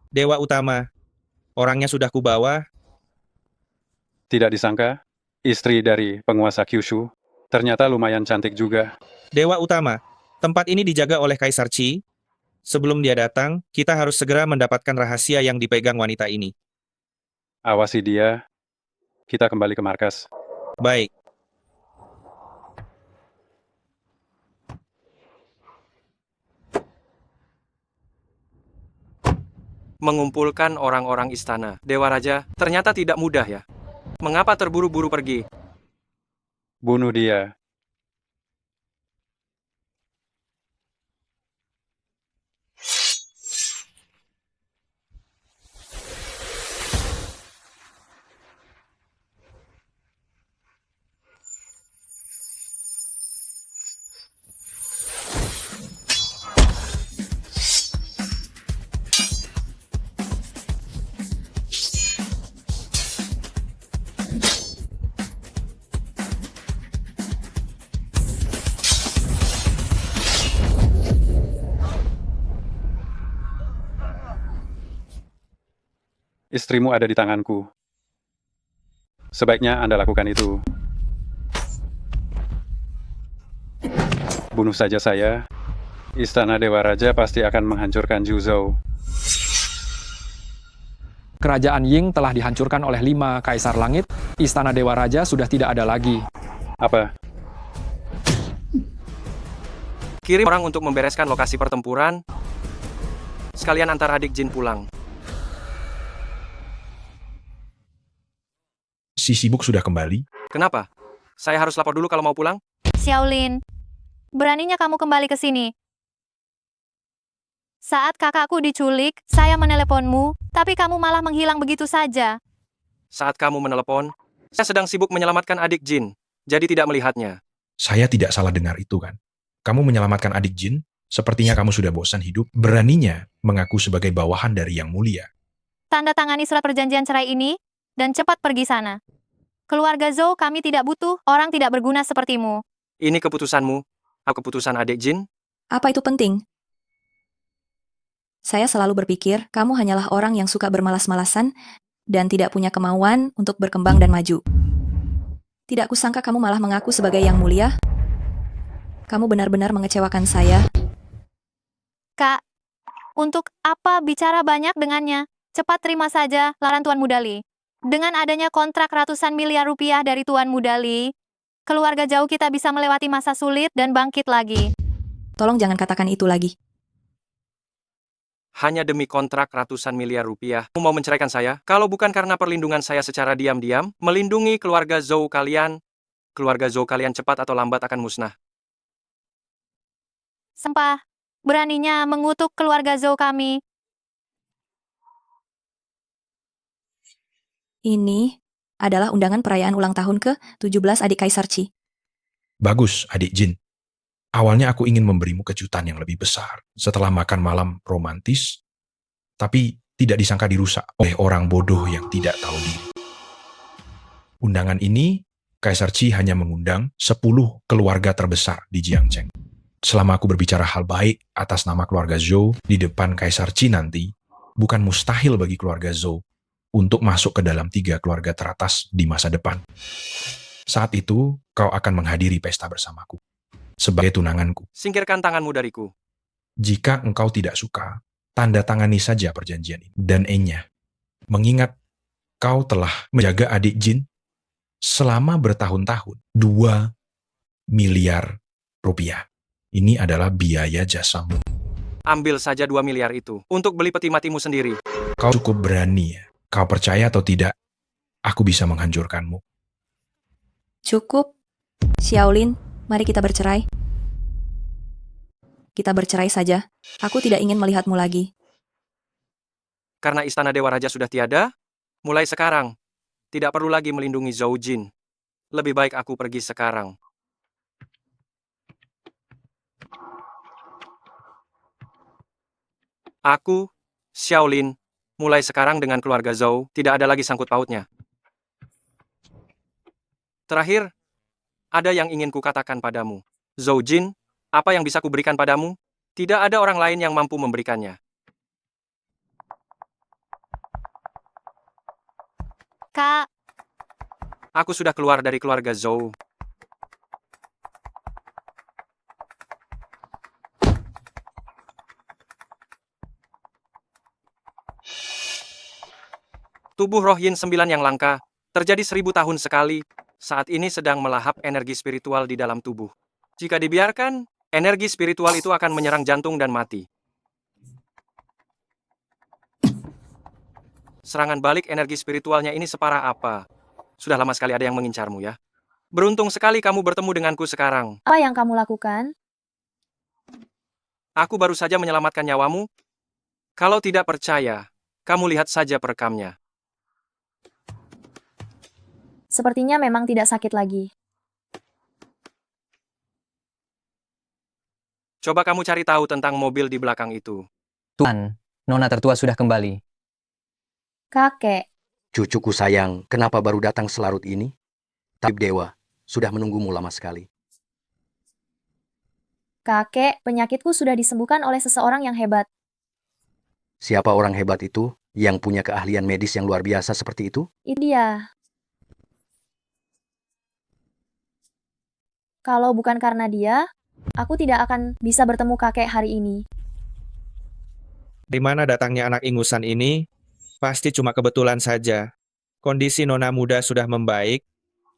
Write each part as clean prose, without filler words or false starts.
Dewa utama, orangnya sudah kubawa. Tidak disangka, istri dari penguasa Kyushu ternyata lumayan cantik juga. Dewa utama, tempat ini dijaga oleh Kaisar Qi. Sebelum dia datang, kita harus segera mendapatkan rahasia yang dipegang wanita ini. Awasi dia, kita kembali ke markas. Baik, Mengumpulkan orang-orang istana. Dewa Raja, ternyata tidak mudah ya. Mengapa terburu-buru pergi? Bunuh dia. Istrimu ada di tanganku. Sebaiknya Anda lakukan itu. Bunuh saja saya. Istana Dewa Raja pasti akan menghancurkan Juzhou. Kerajaan Ying telah dihancurkan oleh 5 Kaisar Langit, Istana Dewa Raja sudah tidak ada lagi. Apa? Kirim orang untuk membereskan lokasi pertempuran. Sekalian antar adik Jin pulang. Si sibuk sudah kembali. Kenapa? Saya harus lapor dulu kalau mau pulang? Xiaolin, beraninya kamu kembali ke sini. Saat kakakku diculik, saya meneleponmu, tapi kamu malah menghilang begitu saja. Saat kamu menelepon, saya sedang sibuk menyelamatkan adik Jin, jadi tidak melihatnya. Saya tidak salah dengar itu kan? Kamu menyelamatkan adik Jin? Sepertinya kamu sudah bosan hidup. Beraninya mengaku sebagai bawahan dari Yang Mulia. Tanda tangani surat perjanjian cerai ini, dan cepat pergi sana. Keluarga Zhou kami tidak butuh orang tidak berguna sepertimu. Ini keputusanmu, atau keputusan adik Jin? Apa itu penting? Saya selalu berpikir kamu hanyalah orang yang suka bermalas-malasan dan tidak punya kemauan untuk berkembang dan maju. Tidak kusangka kamu malah mengaku sebagai Yang Mulia. Kamu benar-benar mengecewakan saya. Kak, untuk apa bicara banyak dengannya? Cepat terima saja lamaran Tuan Mudali. Dengan adanya kontrak ratusan miliar rupiah dari Tuan Mudali, keluarga Zhou kita bisa melewati masa sulit dan bangkit lagi. Tolong jangan katakan itu lagi. Hanya demi kontrak ratusan miliar rupiah, kamu mau menceraikan saya? Kalau bukan karena perlindungan saya secara diam-diam, melindungi keluarga Zhou kalian cepat atau lambat akan musnah. Sempah, beraninya mengutuk keluarga Zhou kami. Ini adalah undangan perayaan ulang tahun ke-17 adik Kaisar Qi. Bagus, adik Jin. Awalnya aku ingin memberimu kejutan yang lebih besar setelah makan malam romantis, tapi tidak disangka dirusak oleh orang bodoh yang tidak tahu diri. Undangan ini, Kaisar Qi hanya mengundang 10 keluarga terbesar di Jiangcheng. Selama aku berbicara hal baik atas nama keluarga Zhou di depan Kaisar Qi nanti, bukan mustahil bagi keluarga Zhou untuk masuk ke dalam 3 keluarga teratas di masa depan. Saat itu, kau akan menghadiri pesta bersamaku sebagai tunanganku. Singkirkan tanganmu dariku. Jika engkau tidak suka, tanda tangani saja perjanjian ini dan E-nya. Mengingat kau telah menjaga adik Jin selama bertahun-tahun, 2 miliar rupiah. Ini adalah biaya jasamu. Ambil saja 2 miliar itu untuk beli peti matimu sendiri. Kau cukup berani ya. Kau percaya atau tidak, aku bisa menghancurkanmu. Cukup. Xiaolin, mari kita bercerai. Kita bercerai saja. Aku tidak ingin melihatmu lagi. Karena Istana Dewa Raja sudah tiada, mulai sekarang, tidak perlu lagi melindungi Zhou Jin. Lebih baik aku pergi sekarang. Aku, Xiaolin, mulai sekarang dengan keluarga Zhou, tidak ada lagi sangkut pautnya. Terakhir, ada yang ingin kukatakan padamu. Zhou Jin, apa yang bisa kuberikan padamu? Tidak ada orang lain yang mampu memberikannya. Kak, Aku sudah keluar dari keluarga Zhou. Tubuh roh Yin 9 yang langka, terjadi 1000 tahun sekali, saat ini sedang melahap energi spiritual di dalam tubuh. Jika dibiarkan, energi spiritual itu akan menyerang jantung dan mati. Serangan balik energi spiritualnya ini separah apa? Sudah lama sekali ada yang mengincarmu ya. Beruntung sekali kamu bertemu denganku sekarang. apa yang kamu lakukan? Aku baru saja menyelamatkan nyawamu. Kalau tidak percaya, kamu lihat saja perekamnya. Sepertinya memang tidak sakit lagi. Coba kamu cari tahu tentang mobil di belakang itu. Tuan, Nona tertua sudah kembali. Kakek, Cucuku sayang, kenapa baru datang selarut ini? Tabib Dewa, sudah menunggumu lama sekali. kakek, penyakitku sudah disembuhkan oleh seseorang yang hebat. Siapa orang hebat itu yang punya keahlian medis yang luar biasa seperti itu? Itu dia. Kalau bukan karena dia, aku tidak akan bisa bertemu kakek hari ini. Di mana datangnya anak ingusan ini? Pasti cuma kebetulan saja. Kondisi Nona muda sudah membaik,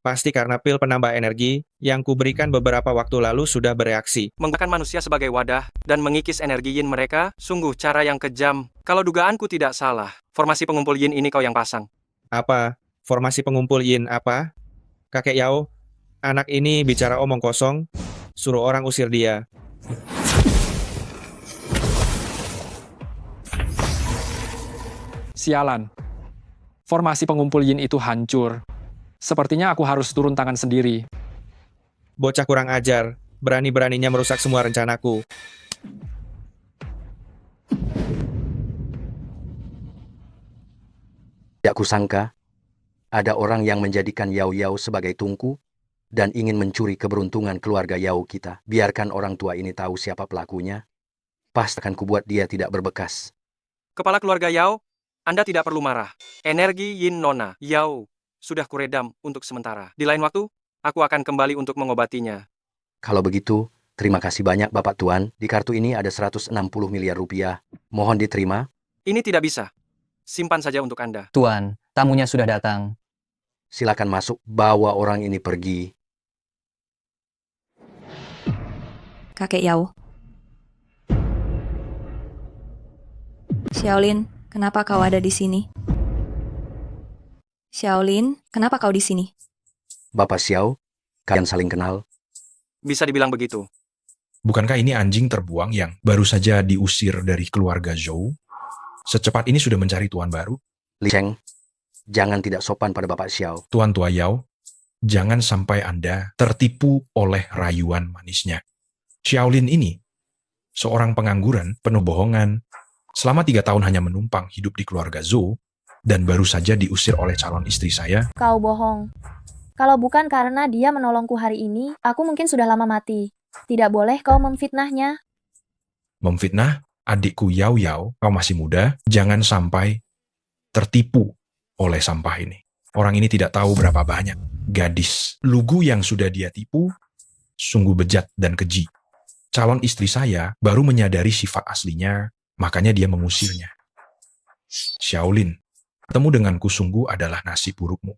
pasti karena pil penambah energi yang kuberikan beberapa waktu lalu sudah bereaksi. Menggunakan manusia sebagai wadah dan mengikis energi Yin mereka, sungguh cara yang kejam. Kalau dugaanku tidak salah, formasi pengumpul Yin ini kau yang pasang. Apa? Formasi pengumpul Yin apa? Kakek Yao, anak ini bicara omong kosong, suruh orang usir dia. Sialan. Formasi pengumpul Yin itu hancur. Sepertinya aku harus turun tangan sendiri. Bocah kurang ajar, berani-beraninya merusak semua rencanaku. Tidak kusangka, ada orang yang menjadikan Yao Yao sebagai tungku dan ingin mencuri keberuntungan keluarga Yao kita. Biarkan orang tua ini tahu siapa pelakunya. Pasti akan kubuat dia tidak berbekas. Kepala keluarga Yao, Anda tidak perlu marah. Energi Yin Nona, Yao, sudah kuredam untuk sementara. Di lain waktu, aku akan kembali untuk mengobatinya. Kalau begitu, terima kasih banyak Bapak Tuan. Di kartu ini ada 160 miliar rupiah. Mohon diterima. Ini tidak bisa. Simpan saja untuk Anda. Tuan, tamunya sudah datang. Silakan masuk, bawa orang ini pergi. Kakek Yao. Xiaolin, kenapa kau ada di sini? Xiaolin, kenapa kau di sini? Bapak Xiao, kalian saling kenal. Bisa dibilang begitu. Bukankah ini anjing terbuang yang baru saja diusir dari keluarga Zhou? Secepat ini sudah mencari tuan baru? Li Cheng, jangan tidak sopan pada Bapak Xiao. Tuan Tua Yao, jangan sampai Anda tertipu oleh rayuan manisnya. Xiaolin ini, seorang pengangguran, penuh bohongan, selama 3 tahun hanya menumpang hidup di keluarga Zhou, dan baru saja diusir oleh calon istri saya. Kau bohong. Kalau bukan karena dia menolongku hari ini, aku mungkin sudah lama mati. Tidak boleh kau memfitnahnya. Memfitnah adikku Yao Yao, kau masih muda, jangan sampai tertipu oleh sampah ini. Orang ini tidak tahu berapa banyak gadis lugu yang sudah dia tipu, sungguh bejat dan keji. Calon istri saya baru menyadari sifat aslinya, makanya dia mengusirnya. Xiaolin, ketemu denganku sungguh adalah nasib burukmu.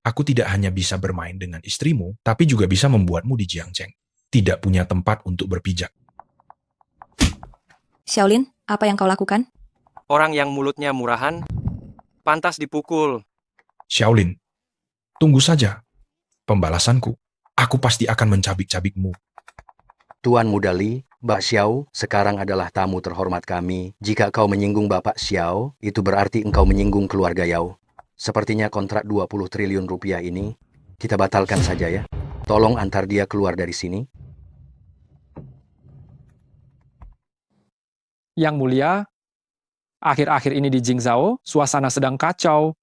Aku tidak hanya bisa bermain dengan istrimu, tapi juga bisa membuatmu di Jiangcheng tidak punya tempat untuk berpijak. Xiaolin, apa yang kau lakukan? Orang yang mulutnya murahan, pantas dipukul. Xiaolin, tunggu saja pembalasanku. Aku pasti akan mencabik-cabikmu. Tuan Muda Li, Mbak Xiao, sekarang adalah tamu terhormat kami. Jika kau menyinggung Bapak Xiao, itu berarti engkau menyinggung keluarga Yao. Sepertinya kontrak 20 triliun rupiah ini, kita batalkan saja ya. Tolong antar dia keluar dari sini. Yang mulia, akhir-akhir ini di Jingzhou, suasana sedang kacau.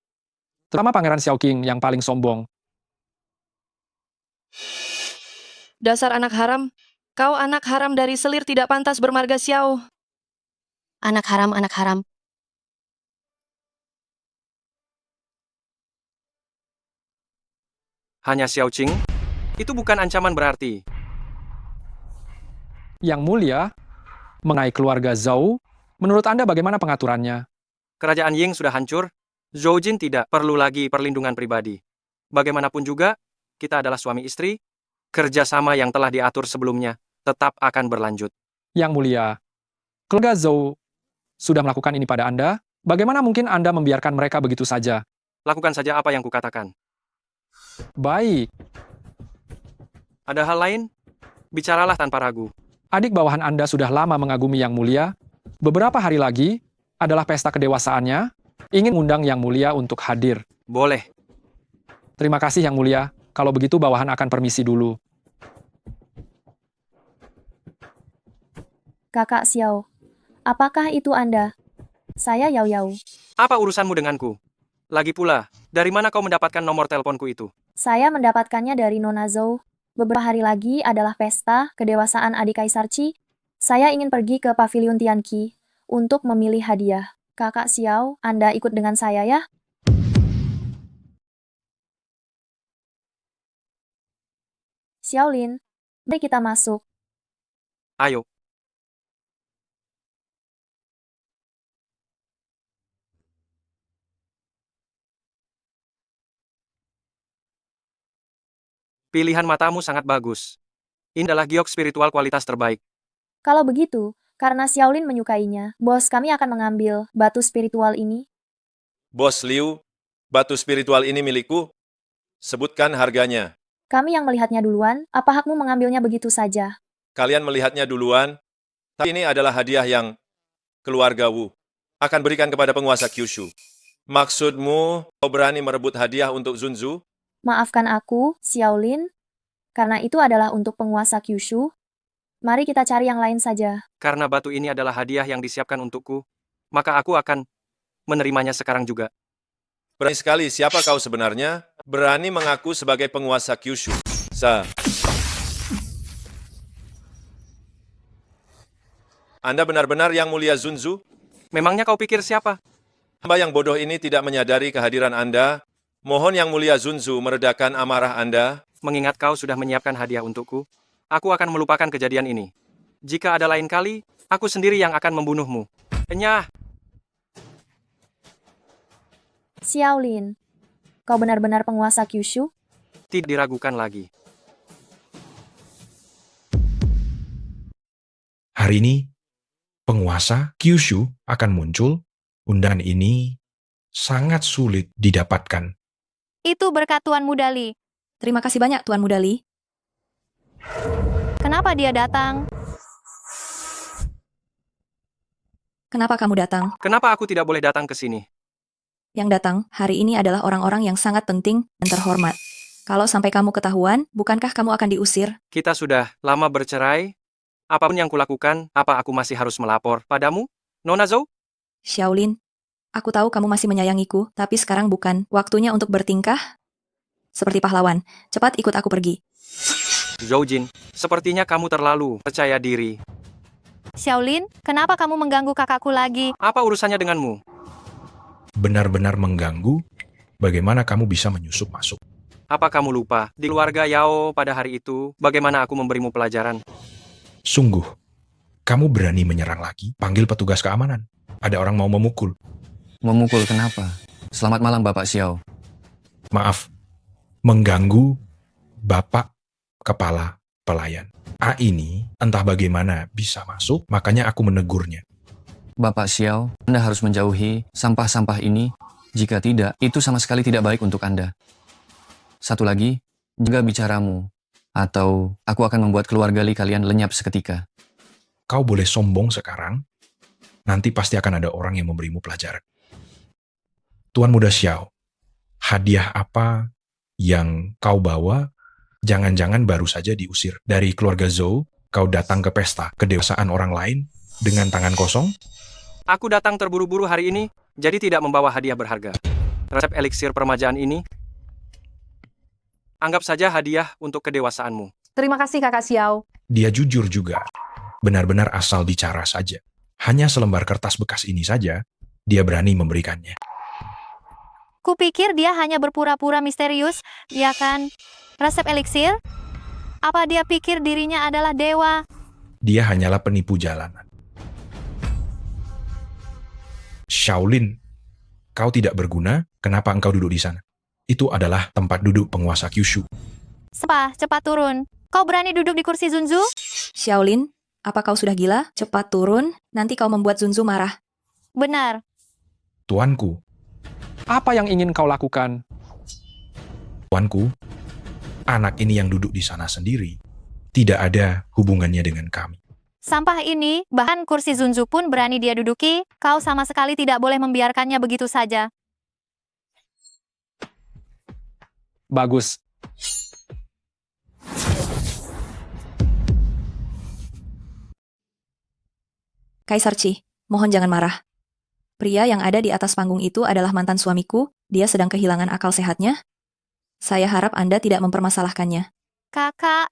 Terutama Pangeran Xiaoqing yang paling sombong. Dasar anak haram. Kau anak haram dari selir tidak pantas bermarga Xiao. Anak haram, anak haram. Hanya Xiao Qing? Itu bukan ancaman berarti. Yang mulia, mengenai keluarga Zhou, menurut Anda bagaimana pengaturannya? Kerajaan Ying sudah hancur. Zhou Jin tidak perlu lagi perlindungan pribadi. Bagaimanapun juga, kita adalah suami istri. Kerjasama yang telah diatur sebelumnya tetap akan berlanjut. Yang mulia, keluarga Zhou sudah melakukan ini pada Anda. Bagaimana mungkin Anda membiarkan mereka begitu saja? Lakukan saja apa yang kukatakan. Baik, Ada hal lain? Bicaralah tanpa ragu. adik bawahan Anda sudah lama mengagumi Yang Mulia. Beberapa hari lagi adalah pesta kedewasaannya. Ingin undang Yang Mulia untuk hadir. Boleh. Terima kasih Yang Mulia. Kalau begitu bawahan akan permisi dulu. Kakak Xiao, apakah itu Anda? Saya Yao Yao. Apa urusanmu denganku? Lagi pula, dari mana kau mendapatkan nomor teleponku itu? Saya mendapatkannya dari Nona Zhou. Beberapa hari lagi adalah pesta kedewasaan adik Kaisar Qi. Saya ingin pergi ke Pavilion Tianqi untuk memilih hadiah. Kakak Xiao, Anda ikut dengan saya ya? Xiaolin, mari kita masuk. Ayo. Pilihan matamu sangat bagus. Ini adalah giok spiritual kualitas terbaik. Kalau begitu, karena Xiaolin menyukainya, bos kami akan mengambil batu spiritual ini. Bos Liu, batu spiritual ini milikku. Sebutkan harganya. Kami yang melihatnya duluan, apa hakmu mengambilnya begitu saja? Kalian melihatnya duluan, tapi ini adalah hadiah yang keluarga Wu akan berikan kepada penguasa Kyushu. Maksudmu, kau berani merebut hadiah untuk Zunzu? Maafkan aku, Xiaolin, karena itu adalah untuk penguasa Kyushu. Mari kita cari yang lain saja. Karena batu ini adalah hadiah yang disiapkan untukku, maka aku akan menerimanya sekarang juga. Berani sekali, siapa kau sebenarnya? Berani mengaku sebagai penguasa Kyushu. Anda benar-benar Yang Mulia Zunzu? Memangnya kau pikir siapa? Hamba yang bodoh ini tidak menyadari kehadiran Anda. Mohon Yang Mulia Zunzu meredakan amarah Anda. Mengingat kau sudah menyiapkan hadiah untukku, aku akan melupakan kejadian ini. Jika ada lain kali, aku sendiri yang akan membunuhmu. Enyah! Xiaolin, kau benar-benar penguasa Kyushu? Tidak diragukan lagi. Hari ini, penguasa Kyushu akan muncul. Undangan ini sangat sulit didapatkan. Itu berkat Tuan Mudali. Terima kasih banyak, Tuan Mudali. Kenapa dia datang? Kenapa kamu datang? Kenapa aku tidak boleh datang ke sini? Yang datang hari ini adalah orang-orang yang sangat penting dan terhormat. Kalau sampai kamu ketahuan, bukankah kamu akan diusir? Kita sudah lama bercerai. Apapun yang kulakukan, apa aku masih harus melapor padamu, Nona Zhou? Xiaolin, aku tahu kamu masih menyayangiku, tapi sekarang bukan waktunya untuk bertingkah seperti pahlawan. Cepat ikut aku pergi. Zhou Jin, sepertinya kamu terlalu percaya diri. Xiaolin, kenapa kamu mengganggu kakakku lagi? Apa urusannya denganmu? Benar-benar mengganggu. Bagaimana kamu bisa menyusup masuk? Apa kamu lupa, di keluarga Yao pada hari itu, bagaimana aku memberimu pelajaran? Sungguh, kamu berani menyerang lagi? Panggil petugas keamanan. Ada orang mau memukul. Memukul kenapa? Selamat malam Bapak Xiao. Maaf, mengganggu Bapak Kepala Pelayan. A ini entah bagaimana bisa masuk, makanya aku menegurnya. Bapak Xiao, Anda harus menjauhi sampah-sampah ini. Jika tidak, itu sama sekali tidak baik untuk Anda. Satu lagi, jaga bicaramu. Atau aku akan membuat keluarga Li kalian lenyap seketika. Kau boleh sombong sekarang, nanti pasti akan ada orang yang memberimu pelajaran. Tuan Muda Xiao, hadiah apa yang kau bawa? Jangan-jangan baru saja diusir dari keluarga Zhou, kau datang ke pesta kedewasaan orang lain dengan tangan kosong? Aku datang terburu-buru hari ini, jadi tidak membawa hadiah berharga. Resep eliksir permajaan ini, anggap saja hadiah untuk kedewasaanmu. Terima kasih Kakak Xiao. Dia jujur juga, benar-benar asal bicara saja. Hanya selembar kertas bekas ini saja, dia berani memberikannya. Kupikir dia hanya berpura-pura misterius, ya kan? Resep eliksir? Apa dia pikir dirinya adalah dewa? Dia hanyalah penipu jalanan. Shaolin, kau tidak berguna, kenapa engkau duduk di sana? Itu adalah tempat duduk penguasa Kyushu. Sepah, cepat turun. Kau berani duduk di kursi Zunzu? Shaolin, apa kau sudah gila? Cepat turun, nanti kau membuat Zunzu marah. Benar. Tuanku, Apa yang ingin kau lakukan? tuanku, anak ini yang duduk di sana sendiri, tidak ada hubungannya dengan kami. Sampah ini, bahkan kursi Zunzu pun berani dia duduki, kau sama sekali tidak boleh membiarkannya begitu saja. Bagus. Kaisar Chi, mohon jangan marah. Pria yang ada di atas panggung itu adalah mantan suamiku, dia sedang kehilangan akal sehatnya. Saya harap Anda tidak mempermasalahkannya. Kakak,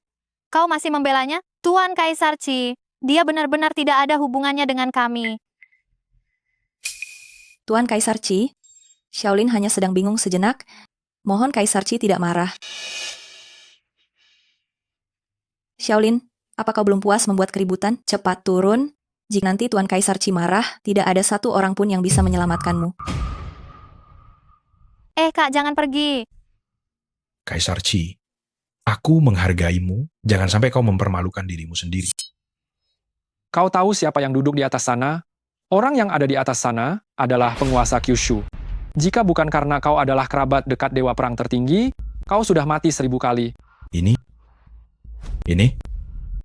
kau masih membelanya? Tuan Kaisar Chi, dia benar-benar tidak ada hubungannya dengan kami. Tuan Kaisar Chi, Shaolin hanya sedang bingung sejenak. Mohon Kaisar Chi tidak marah. Shaolin, apa kau belum puas membuat keributan? Cepat turun. Jika nanti Tuan Kaisar Chi marah, tidak ada satu orang pun yang bisa menyelamatkanmu. Kak, jangan pergi. Kaisar Chi, aku menghargaimu, jangan sampai kau mempermalukan dirimu sendiri. Kau tahu siapa yang duduk di atas sana? Orang yang ada di atas sana adalah penguasa Kyushu. Jika bukan karena kau adalah kerabat dekat dewa perang tertinggi, kau sudah mati 1000 kali. Ini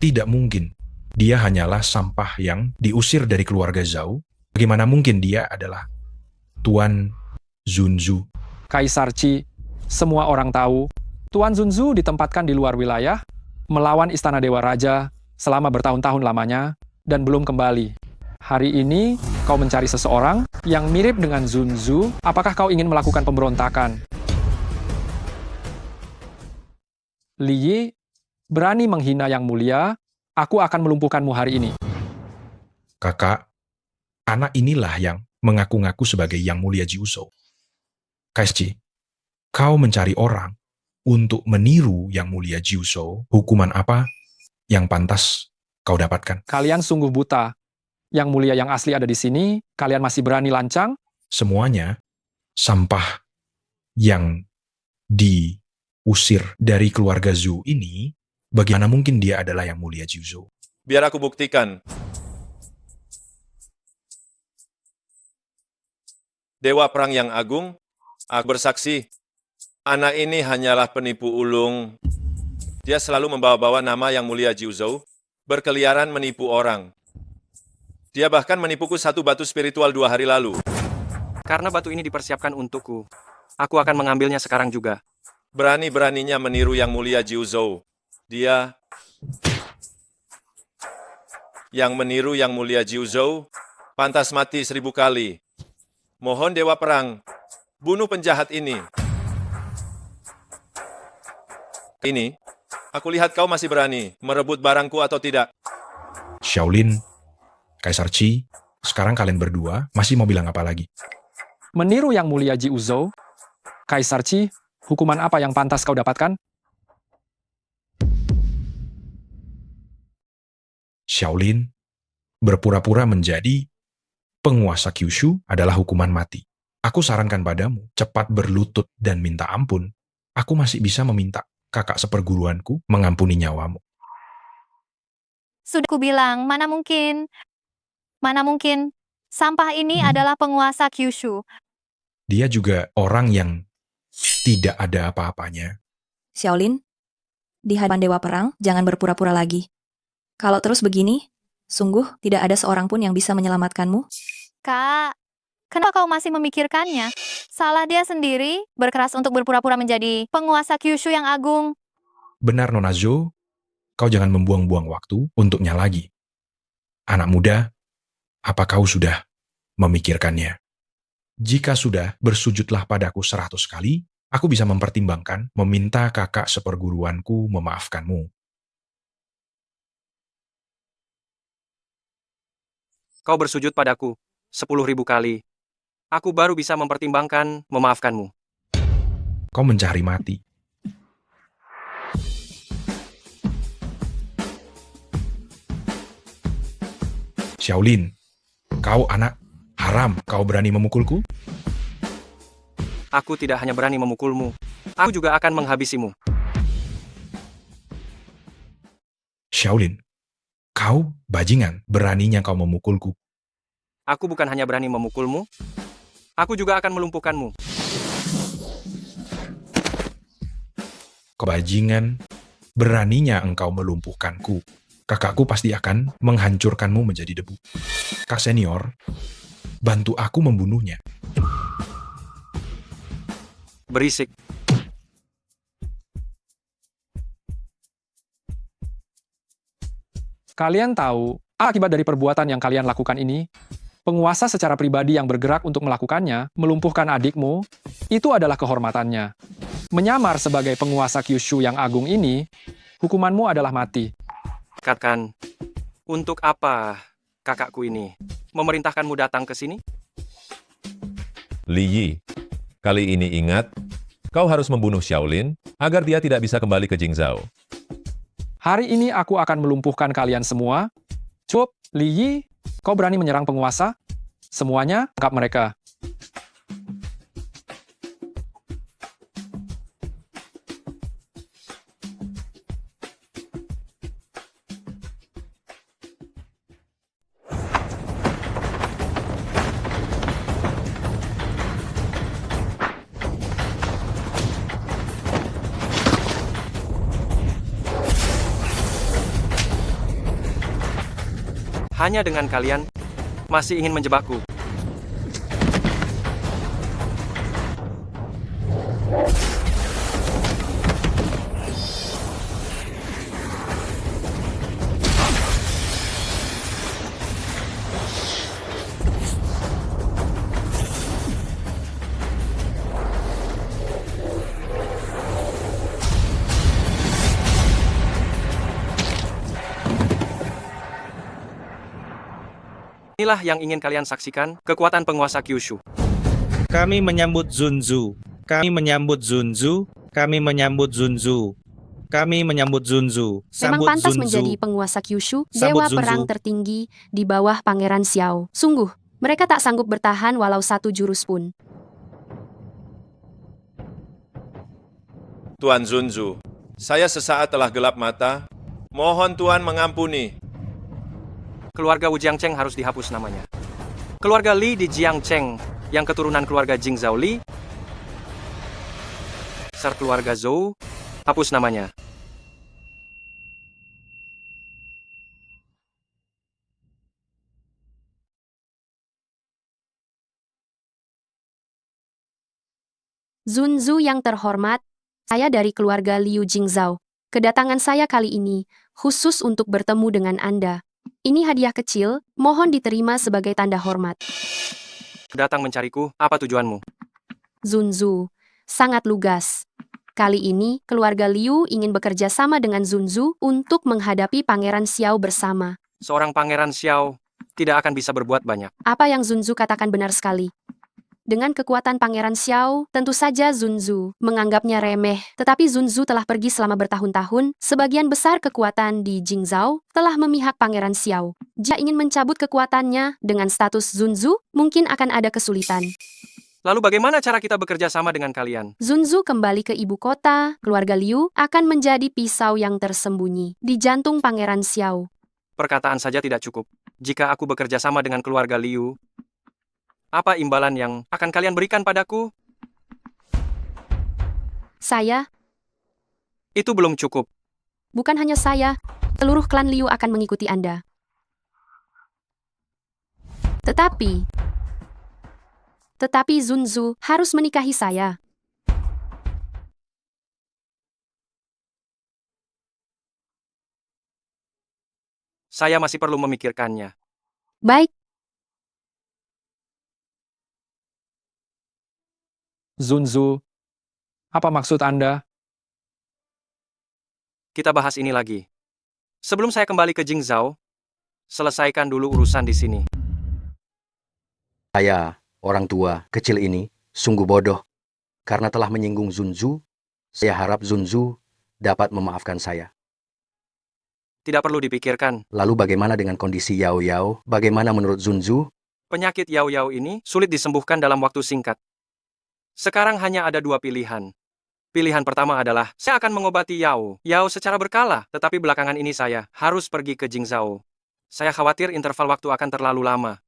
tidak mungkin. Dia hanyalah sampah yang diusir dari keluarga Zhao. Bagaimana mungkin dia adalah Tuan Zunzu? Kaisar Chi, semua orang tahu, Tuan Zunzu ditempatkan di luar wilayah, melawan Istana Dewa Raja selama bertahun-tahun lamanya, dan belum kembali. Hari ini, kau mencari seseorang yang mirip dengan Zunzu. Apakah kau ingin melakukan pemberontakan? Li Yi, berani menghina yang mulia, aku akan melumpuhkanmu hari ini. Kakak, anak inilah yang mengaku-ngaku sebagai Yang Mulia Jiuzhou. Kaisar Chi, kau mencari orang untuk meniru Yang Mulia Jiuzhou. Hukuman apa yang pantas kau dapatkan? Kalian sungguh buta. Yang mulia yang asli ada di sini, kalian masih berani lancang? Semuanya sampah yang diusir dari keluarga Zhou ini, bagaimana mungkin dia adalah Yang Mulia Jiuzhou? Biar aku buktikan. Dewa Perang yang Agung, aku bersaksi, anak ini hanyalah penipu ulung. Dia selalu membawa-bawa nama Yang Mulia Jiuzhou, berkeliaran menipu orang. Dia bahkan menipuku satu batu spiritual 2 hari lalu. Karena batu ini dipersiapkan untukku, aku akan mengambilnya sekarang juga. Berani-beraninya meniru Yang Mulia Jiuzhou. Dia yang meniru Yang Mulia Jiuzhou pantas mati 1000 kali. Mohon Dewa Perang, bunuh penjahat ini. Ini, aku lihat kau masih berani merebut barangku atau tidak. Shaolin, Kaisar Chi, sekarang kalian berdua masih mau bilang apa lagi? Meniru Yang Mulia Jiuzhou? Kaisar Chi, hukuman apa yang pantas kau dapatkan? Shaolin, berpura-pura menjadi penguasa Kyushu adalah hukuman mati. Aku sarankan padamu, cepat berlutut dan minta ampun. Aku masih bisa meminta kakak seperguruanku mengampuni nyawamu. Sudah kubilang, mana mungkin? Mana mungkin? Sampah ini adalah penguasa Kyushu. Dia juga orang yang tidak ada apa-apanya. Shaolin, di hadapan Dewa Perang, jangan berpura-pura lagi. Kalau terus begini, sungguh tidak ada seorang pun yang bisa menyelamatkanmu. Kak, kenapa kau masih memikirkannya? Salah dia sendiri, berkeras untuk berpura-pura menjadi penguasa Kyushu yang agung. Benar Nona Zhou, kau jangan membuang-buang waktu untuknya lagi. Anak muda, apa kau sudah memikirkannya? Jika sudah, bersujudlah padaku 100 kali, aku bisa mempertimbangkan meminta kakak seperguruanku memaafkanmu. Kau bersujud padaku 10.000 kali. Aku baru bisa mempertimbangkan memaafkanmu. kau mencari mati. Xiaolin, kau anak haram, kau berani memukulku? Aku tidak hanya berani memukulmu, aku juga akan menghabisimu. Xiaolin, kau bajingan, beraninya kau memukulku. Aku bukan hanya berani memukulmu, aku juga akan melumpuhkanmu. Kau bajingan, beraninya engkau melumpuhkanku. Kakakku pasti akan menghancurkanmu menjadi debu. Kak senior, bantu aku membunuhnya. Berisik. Kalian tahu, akibat dari perbuatan yang kalian lakukan ini, penguasa secara pribadi yang bergerak untuk melakukannya, melumpuhkan adikmu, itu adalah kehormatannya. Menyamar sebagai penguasa Kyushu yang agung ini, hukumanmu adalah mati. Katakan, untuk apa kakakku ini memerintahkanmu datang ke sini? Li Yi, kali ini ingat, kau harus membunuh Xiaolin agar dia tidak bisa kembali ke Jingzhou. Hari ini aku akan melumpuhkan kalian semua. Cup, Li Yi, kau berani menyerang penguasa? Semuanya, tangkap mereka. Hanya dengan kalian masih ingin menjebakku. Inilah yang ingin kalian saksikan, kekuatan penguasa Kyushu. Kami menyambut Zunzu. Kami menyambut Zunzu. Kami menyambut Zunzu. Kami menyambut Zunzu. Memang Sambut pantas Zunzu. menjadi penguasa Kyushu, Sambut dewa Zunzu. perang tertinggi di bawah Pangeran Xiao. Sungguh, mereka tak sanggup bertahan walau satu jurus pun. Tuan Zunzu, saya sesaat telah gelap mata. Mohon Tuan mengampuni. Keluarga Wu Jiangcheng harus dihapus namanya. Keluarga Li di Jiangcheng, yang keturunan keluarga Jingzhou Li, serta keluarga Zhou, hapus namanya. Zunzu yang terhormat, saya dari keluarga Liu Jingzhou. Kedatangan saya kali ini khusus untuk bertemu dengan Anda. Ini hadiah kecil, mohon diterima sebagai tanda hormat. Datang mencariku, apa tujuanmu? Zunzu, sangat lugas. Kali ini, keluarga Liu ingin bekerja sama dengan Zunzu untuk menghadapi Pangeran Xiao bersama. Seorang Pangeran Xiao tidak akan bisa berbuat banyak. Apa yang Zunzu katakan benar sekali. Dengan kekuatan Pangeran Xiao, tentu saja Zunzu menganggapnya remeh. Tetapi Zunzu telah pergi selama bertahun-tahun, sebagian besar kekuatan di Jingzhou telah memihak Pangeran Xiao. Jika ingin mencabut kekuatannya dengan status Zunzu, mungkin akan ada kesulitan. Lalu bagaimana cara kita bekerja sama dengan kalian? Zunzu kembali ke ibu kota, keluarga Liu akan menjadi pisau yang tersembunyi di jantung Pangeran Xiao. Perkataan saja tidak cukup. Jika aku bekerja sama dengan keluarga Liu, apa imbalan yang akan kalian berikan padaku? Saya, Itu belum cukup. bukan hanya saya, seluruh klan Liu akan mengikuti Anda. Tetapi Zunzu harus menikahi saya. Saya masih perlu memikirkannya. Baik, Zunzu, apa maksud Anda? Kita bahas ini lagi. Sebelum saya kembali ke Jingzhou, selesaikan dulu urusan di sini. Saya, orang tua, kecil ini, sungguh bodoh. karena telah menyinggung Zunzu. Saya harap Zunzu dapat memaafkan saya. Tidak perlu dipikirkan. Lalu bagaimana dengan kondisi Yao Yao? Bagaimana menurut Zunzu? Penyakit Yao Yao ini sulit disembuhkan dalam waktu singkat. Sekarang hanya ada dua pilihan. Pilihan pertama adalah, saya akan mengobati Yao secara berkala, tetapi belakangan ini saya harus pergi ke Jingzhou. Saya khawatir interval waktu akan terlalu lama.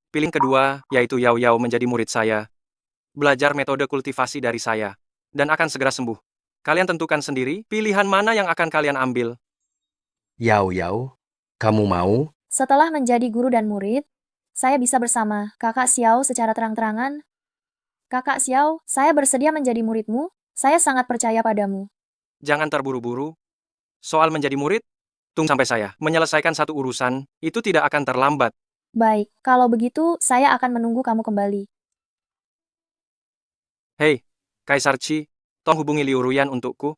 Pilihan kedua, yaitu Yao menjadi murid saya, belajar metode kultivasi dari saya, dan akan segera sembuh. Kalian tentukan sendiri, pilihan mana yang akan kalian ambil. Yao Yao, kamu mau? Setelah menjadi guru dan murid, saya bisa bersama Kakak Xiao secara terang-terangan. Kakak Xiao, saya bersedia menjadi muridmu. Saya sangat percaya padamu. Jangan terburu-buru. Soal menjadi murid, tunggu sampai saya menyelesaikan satu urusan, itu tidak akan terlambat. Baik, kalau begitu saya akan menunggu kamu kembali. Hei, Kaisar Qi, tolong hubungi Liu Ruyan untukku.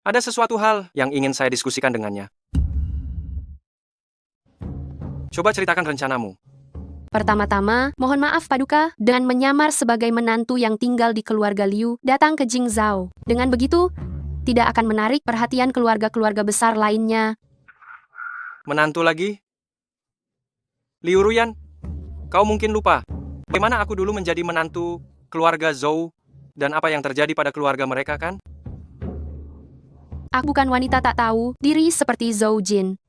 Ada sesuatu hal yang ingin saya diskusikan dengannya. Coba ceritakan rencanamu. Pertama-tama, mohon maaf Paduka, dengan menyamar sebagai menantu yang tinggal di keluarga Liu, datang ke Jingzhou. Dengan begitu, tidak akan menarik perhatian keluarga-keluarga besar lainnya. Menantu lagi? Liu Ruyan, kau mungkin lupa. Bagaimana aku dulu menjadi menantu keluarga Zhou, dan apa yang terjadi pada keluarga mereka kan? Aku bukan wanita tak tahu diri seperti Zhou Jin.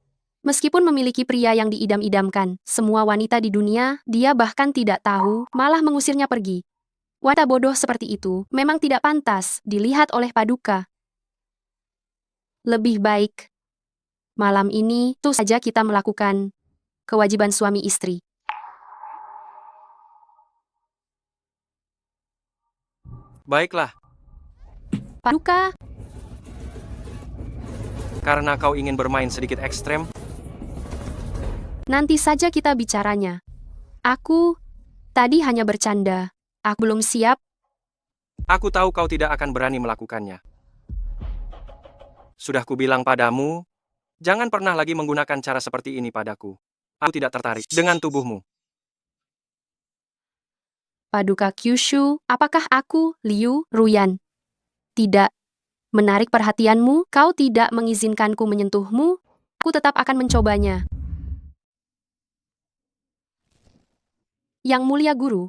Meskipun memiliki pria yang diidam-idamkan, semua wanita di dunia, dia bahkan tidak tahu, malah mengusirnya pergi. Wanita bodoh seperti itu memang tidak pantas dilihat oleh Paduka. Lebih baik, malam ini, tuh saja kita melakukan kewajiban suami istri. Baiklah, Paduka, karena kau ingin bermain sedikit ekstrem, nanti saja kita bicaranya. Aku tadi hanya bercanda. Aku belum siap. aku tahu kau tidak akan berani melakukannya. Sudah kubilang padamu, jangan pernah lagi menggunakan cara seperti ini padaku. Aku tidak tertarik dengan tubuhmu. Paduka Kyushu, apakah aku, Liu Ruyan, tidak menarik perhatianmu? Kau tidak mengizinkanku menyentuhmu? Aku tetap akan mencobanya. Yang mulia guru,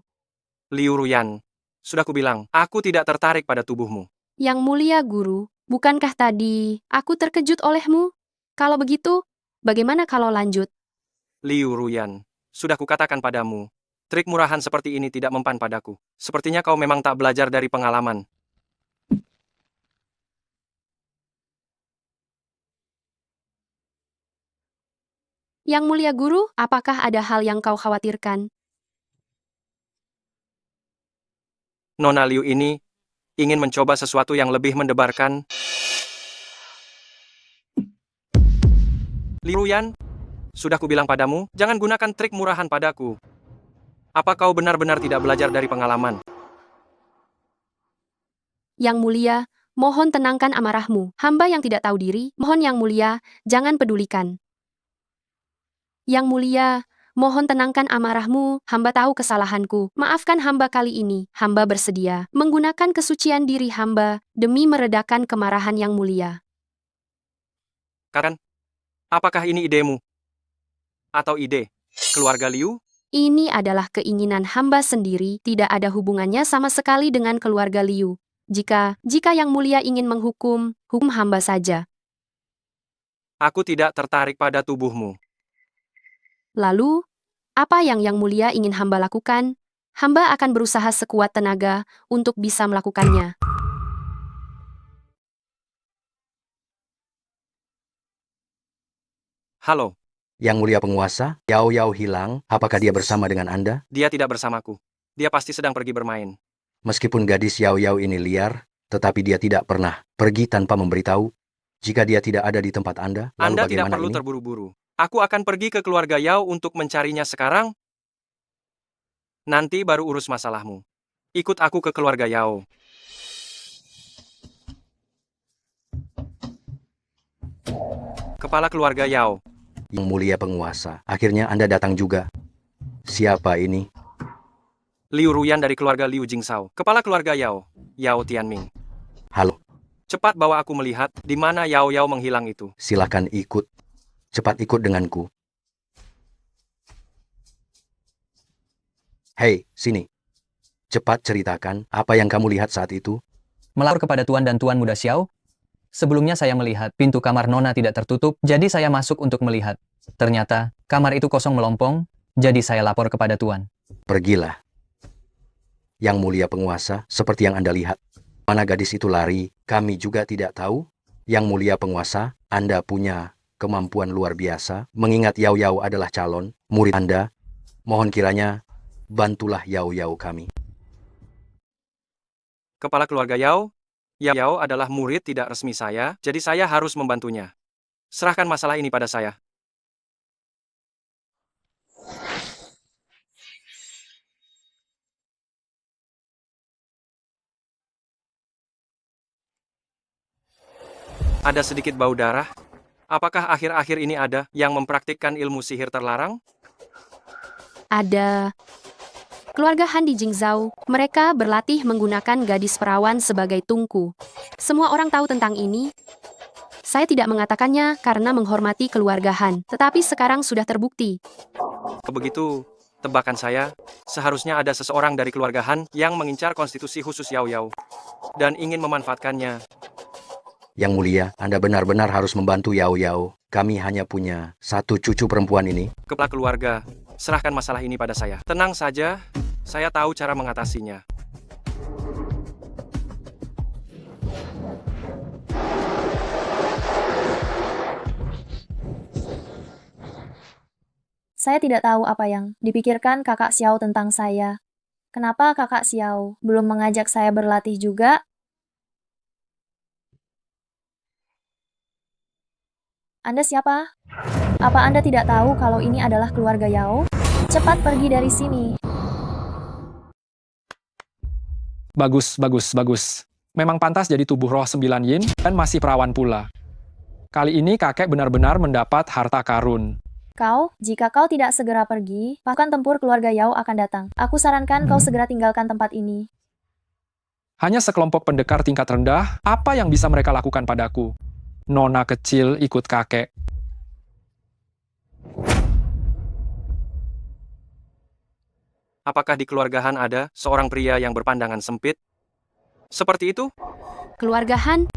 Liu Ruyan, sudah kubilang, aku tidak tertarik pada tubuhmu. yang mulia guru, bukankah tadi aku terkejut olehmu? Kalau begitu, bagaimana kalau lanjut? Liu Ruyan, sudah kukatakan padamu, trik murahan seperti ini tidak mempan padaku. Sepertinya kau memang tak belajar dari pengalaman. Yang mulia guru, apakah ada hal yang kau khawatirkan? Nona Liu ini ingin mencoba sesuatu yang lebih mendebarkan. Liu Ruyan, sudah kubilang padamu, jangan gunakan trik murahan padaku. Apa kau benar-benar tidak belajar dari pengalaman? Yang mulia, mohon tenangkan amarahmu. Hamba yang tidak tahu diri, mohon yang mulia, jangan pedulikan. Yang mulia, mohon tenangkan amarahmu, hamba tahu kesalahanku. Maafkan hamba kali ini, hamba bersedia menggunakan kesucian diri hamba demi meredakan kemarahan yang mulia. Katakan, apakah ini idemu? Atau ide keluarga Liu? Ini adalah keinginan hamba sendiri, tidak ada hubungannya sama sekali dengan keluarga Liu. Jika yang mulia ingin menghukum, hukum hamba saja. Aku tidak tertarik pada tubuhmu. Lalu, apa yang mulia ingin hamba lakukan? Hamba akan berusaha sekuat tenaga untuk bisa melakukannya. Halo, Yang mulia penguasa, Yao Yao hilang. Apakah dia bersama dengan Anda? dia tidak bersamaku. Dia pasti sedang pergi bermain. Meskipun gadis Yao Yao ini liar, tetapi dia tidak pernah pergi tanpa memberitahu. Jika dia tidak ada di tempat Anda, lalu Anda tidak bagaimana perlu ini? terburu-buru. Aku akan pergi ke keluarga Yao untuk mencarinya sekarang. Nanti baru urus masalahmu. Ikut aku ke keluarga Yao. Kepala keluarga Yao. Yang mulia penguasa, akhirnya Anda datang juga. Siapa ini? Liu Ruyan dari keluarga Liu Jingzhou. Kepala keluarga Yao. Yao Tianming. Halo, Cepat bawa aku melihat di mana Yao Yao menghilang itu. silakan ikut. Cepat ikut denganku. Hei, sini. Cepat ceritakan apa yang kamu lihat saat itu. Melapor kepada Tuan dan Tuan Muda Xiao. Sebelumnya saya melihat pintu kamar Nona tidak tertutup, jadi saya masuk untuk melihat. Ternyata, kamar itu kosong melompong, jadi saya lapor kepada Tuan. Pergilah. Yang mulia penguasa, seperti yang Anda lihat. Mana gadis itu lari, kami juga tidak tahu. Yang mulia penguasa, Anda punya kemampuan luar biasa. Mengingat Yao Yao adalah calon murid Anda, mohon kiranya bantulah Yao Yao kami. Kepala keluarga Yao, Yao Yao adalah murid tidak resmi saya, jadi saya harus membantunya. Serahkan masalah ini pada saya. Ada sedikit bau darah. Apakah akhir-akhir ini ada yang mempraktikkan ilmu sihir terlarang? Ada keluarga Han di Jingzhou. Mereka berlatih menggunakan gadis perawan sebagai tungku. Semua orang tahu tentang ini. Saya tidak mengatakannya karena menghormati keluarga Han, tetapi sekarang sudah terbukti. Begitu, tebakan saya, seharusnya ada seseorang dari keluarga Han yang mengincar konstitusi khusus Yao Yao dan ingin memanfaatkannya. Yang mulia, Anda benar-benar harus membantu Yao Yao. Kami hanya punya satu cucu perempuan ini. Kepala keluarga, serahkan masalah ini pada saya. Tenang saja, saya tahu cara mengatasinya. Saya tidak tahu apa yang dipikirkan kakak Xiao tentang saya. Kenapa kakak Xiao belum mengajak saya berlatih juga? Anda siapa? Apa Anda tidak tahu kalau ini adalah keluarga Yao? Cepat pergi dari sini. Bagus, bagus, bagus. Memang pantas jadi tubuh roh 9 yin dan masih perawan pula. Kali ini kakek benar-benar mendapat harta karun. Jika kau tidak segera pergi, pasukan tempur keluarga Yao akan datang. Aku sarankan kau segera tinggalkan tempat ini. Hanya sekelompok pendekar tingkat rendah, apa yang bisa mereka lakukan padaku? Nona kecil ikut kakek. Apakah di keluarga Han ada seorang pria yang berpandangan sempit? Seperti itu? Keluarga Han?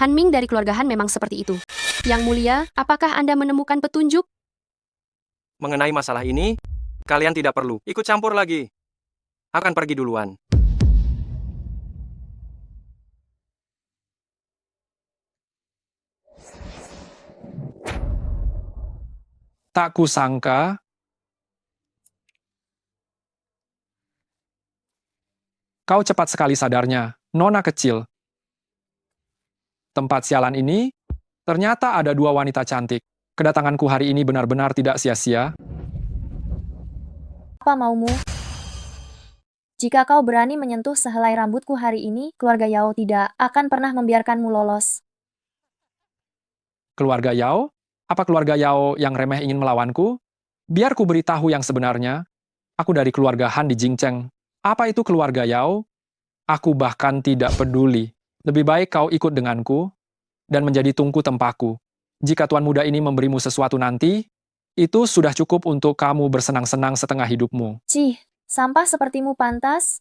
Han Ming dari keluarga Han memang seperti itu. Yang mulia, apakah Anda menemukan petunjuk? Mengenai masalah ini, kalian tidak perlu ikut campur lagi. Akan pergi duluan. Tak kusangka, kau cepat sekali sadarnya, Nona kecil. Tempat sialan ini, ternyata ada 2 wanita cantik. Kedatanganku hari ini benar-benar tidak sia-sia. Apa maumu? Jika kau berani menyentuh sehelai rambutku hari ini, keluarga Yao tidak akan pernah membiarkanmu lolos. Keluarga Yao? Apa keluarga Yao yang remeh ingin melawanku? Biar ku beritahu yang sebenarnya. Aku dari keluarga Han di Jingcheng. Apa itu keluarga Yao? Aku bahkan tidak peduli. Lebih baik kau ikut denganku dan menjadi tungku tempaku. Jika Tuan Muda ini memberimu sesuatu nanti, itu sudah cukup untuk kamu bersenang-senang setengah hidupmu. Cih, sampah sepertimu pantas?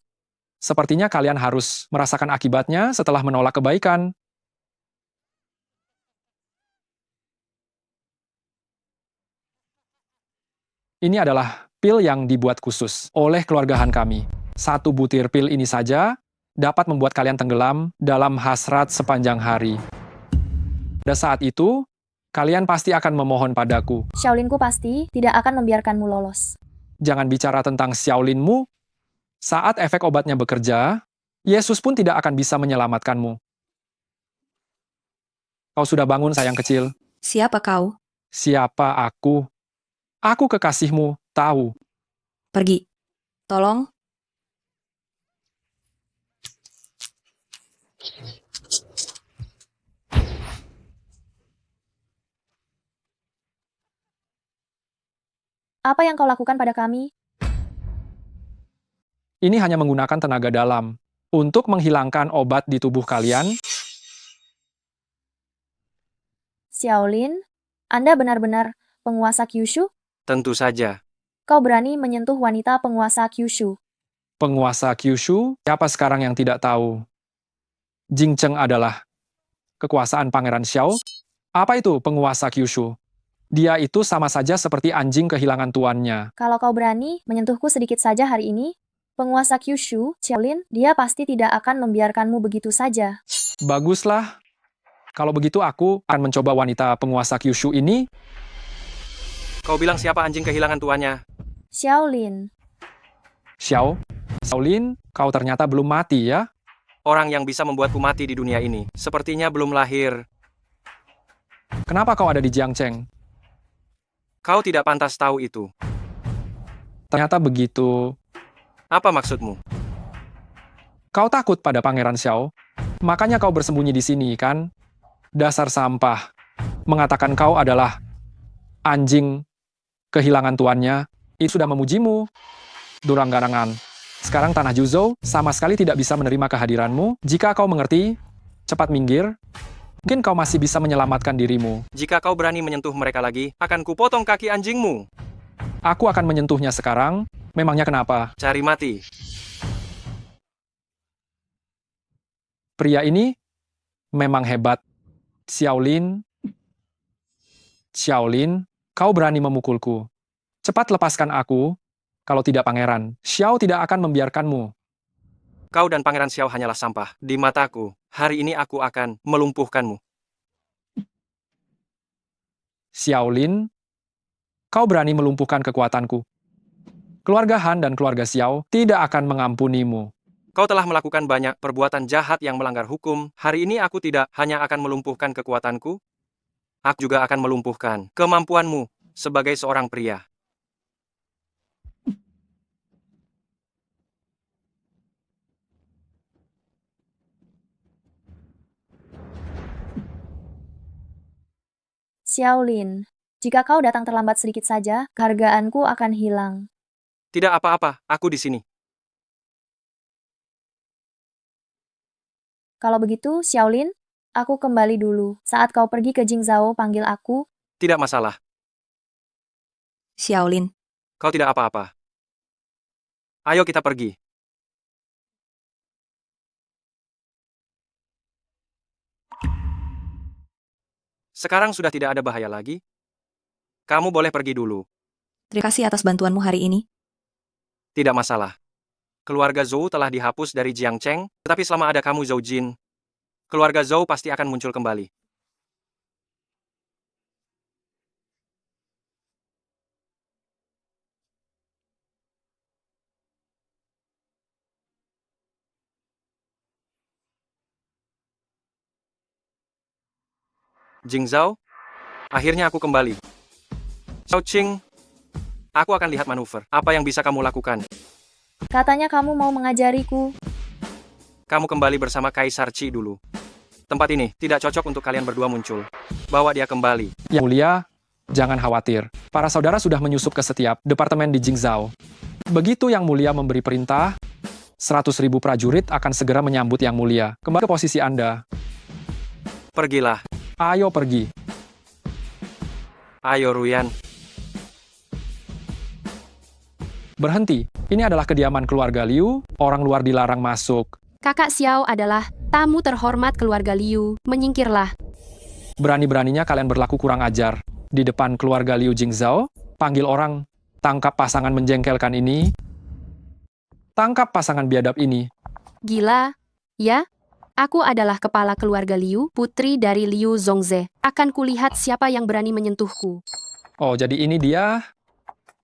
Sepertinya kalian harus merasakan akibatnya setelah menolak kebaikan. Ini adalah pil yang dibuat khusus oleh keluarga Han kami. 1 butir pil ini saja dapat membuat kalian tenggelam dalam hasrat sepanjang hari. Pada saat itu, kalian pasti akan memohon padaku. Shaolinku pasti tidak akan membiarkanmu lolos. Jangan bicara tentang Xiaolinmu. Saat efek obatnya bekerja, Yesus pun tidak akan bisa menyelamatkanmu. Kau sudah bangun, sayang kecil. Siapa kau? Siapa aku? Aku kekasihmu, tahu. Pergi. Tolong. Apa yang kau lakukan pada kami? Ini hanya menggunakan tenaga dalam untuk menghilangkan obat di tubuh kalian. Xiaolin, Anda benar-benar penguasa Kyushu? Tentu saja. Kau berani menyentuh wanita penguasa Kyushu. Penguasa Kyushu, siapa sekarang yang tidak tahu? Jing Cheng adalah kekuasaan Pangeran Xiao. Apa itu penguasa Kyushu? Dia itu sama saja seperti anjing kehilangan tuannya. Kalau kau berani menyentuhku sedikit saja hari ini, penguasa Kyushu, Xiaolin, dia pasti tidak akan membiarkanmu begitu saja. Baguslah. Kalau begitu aku akan mencoba wanita penguasa Kyushu ini. Kau bilang siapa anjing kehilangan tuannya? Xiaolin. Xiaolin, kau ternyata belum mati ya? Orang yang bisa membuatku mati di dunia ini, sepertinya belum lahir. Kenapa kau ada di Jiangcheng? Kau tidak pantas tahu itu. Ternyata begitu. Apa maksudmu? Kau takut pada Pangeran Xiao? Makanya kau bersembunyi di sini, kan? Dasar sampah. Mengatakan kau adalah anjing kehilangan tuannya. Itu sudah memujimu. Durang garangan. Sekarang tanah Juzhou sama sekali tidak bisa menerima kehadiranmu. Jika kau mengerti, cepat minggir. Mungkin kau masih bisa menyelamatkan dirimu. Jika kau berani menyentuh mereka lagi, akan kupotong kaki anjingmu. Aku akan menyentuhnya sekarang. Memangnya kenapa? Cari mati. Pria ini memang hebat. Xiaolin, kau berani memukulku. Cepat lepaskan aku. Kalau tidak Pangeran, Xiao tidak akan membiarkanmu. Kau dan Pangeran Xiao hanyalah sampah di mataku. Hari ini aku akan melumpuhkanmu. Xiaolin, kau berani melumpuhkan kekuatanku. Keluarga Han dan keluarga Xiao tidak akan mengampunimu. Kau telah melakukan banyak perbuatan jahat yang melanggar hukum. Hari ini aku tidak hanya akan melumpuhkan kekuatanku, aku juga akan melumpuhkan kemampuanmu sebagai seorang pria. Xiaolin, jika kau datang terlambat sedikit saja, kehargaanku akan hilang. Tidak apa-apa, aku di sini. Kalau begitu, Xiaolin, aku kembali dulu. Saat kau pergi ke Jingzhou, panggil aku. Tidak masalah. Xiaolin, Kau tidak apa-apa. Ayo kita pergi. Sekarang sudah tidak ada bahaya lagi. Kamu boleh pergi dulu. terima kasih atas bantuanmu hari ini. Tidak masalah. Keluarga Zhou telah dihapus dari Jiangcheng, tetapi selama ada kamu Zhou Jin, keluarga Zhou pasti akan muncul kembali. Jingzhou, akhirnya aku kembali. Xiao Qing, aku akan lihat manuver. Apa yang bisa kamu lakukan? Katanya kamu mau mengajariku. Kamu kembali bersama Kaisar Qi dulu. Tempat ini tidak cocok untuk kalian berdua muncul. Bawa dia kembali. Yang mulia, jangan khawatir. Para saudara sudah menyusup ke setiap departemen di Jingzhou. Begitu Yang Mulia memberi perintah, 100.000 prajurit akan segera menyambut Yang Mulia. Kembali ke posisi Anda. Pergilah. Ayo pergi. Ayo Ruyan. Berhenti. Ini adalah kediaman keluarga Liu. Orang luar dilarang masuk. Kakak Xiao adalah tamu terhormat keluarga Liu. Menyingkirlah. Berani-beraninya kalian berlaku kurang ajar. Di depan keluarga Liu Jingzhou, panggil orang, tangkap pasangan menjengkelkan ini. Tangkap pasangan biadab ini. Gila, ya? Aku adalah kepala keluarga Liu, putri dari Liu Zongze. Akan kulihat siapa yang berani menyentuhku. Oh, jadi ini dia.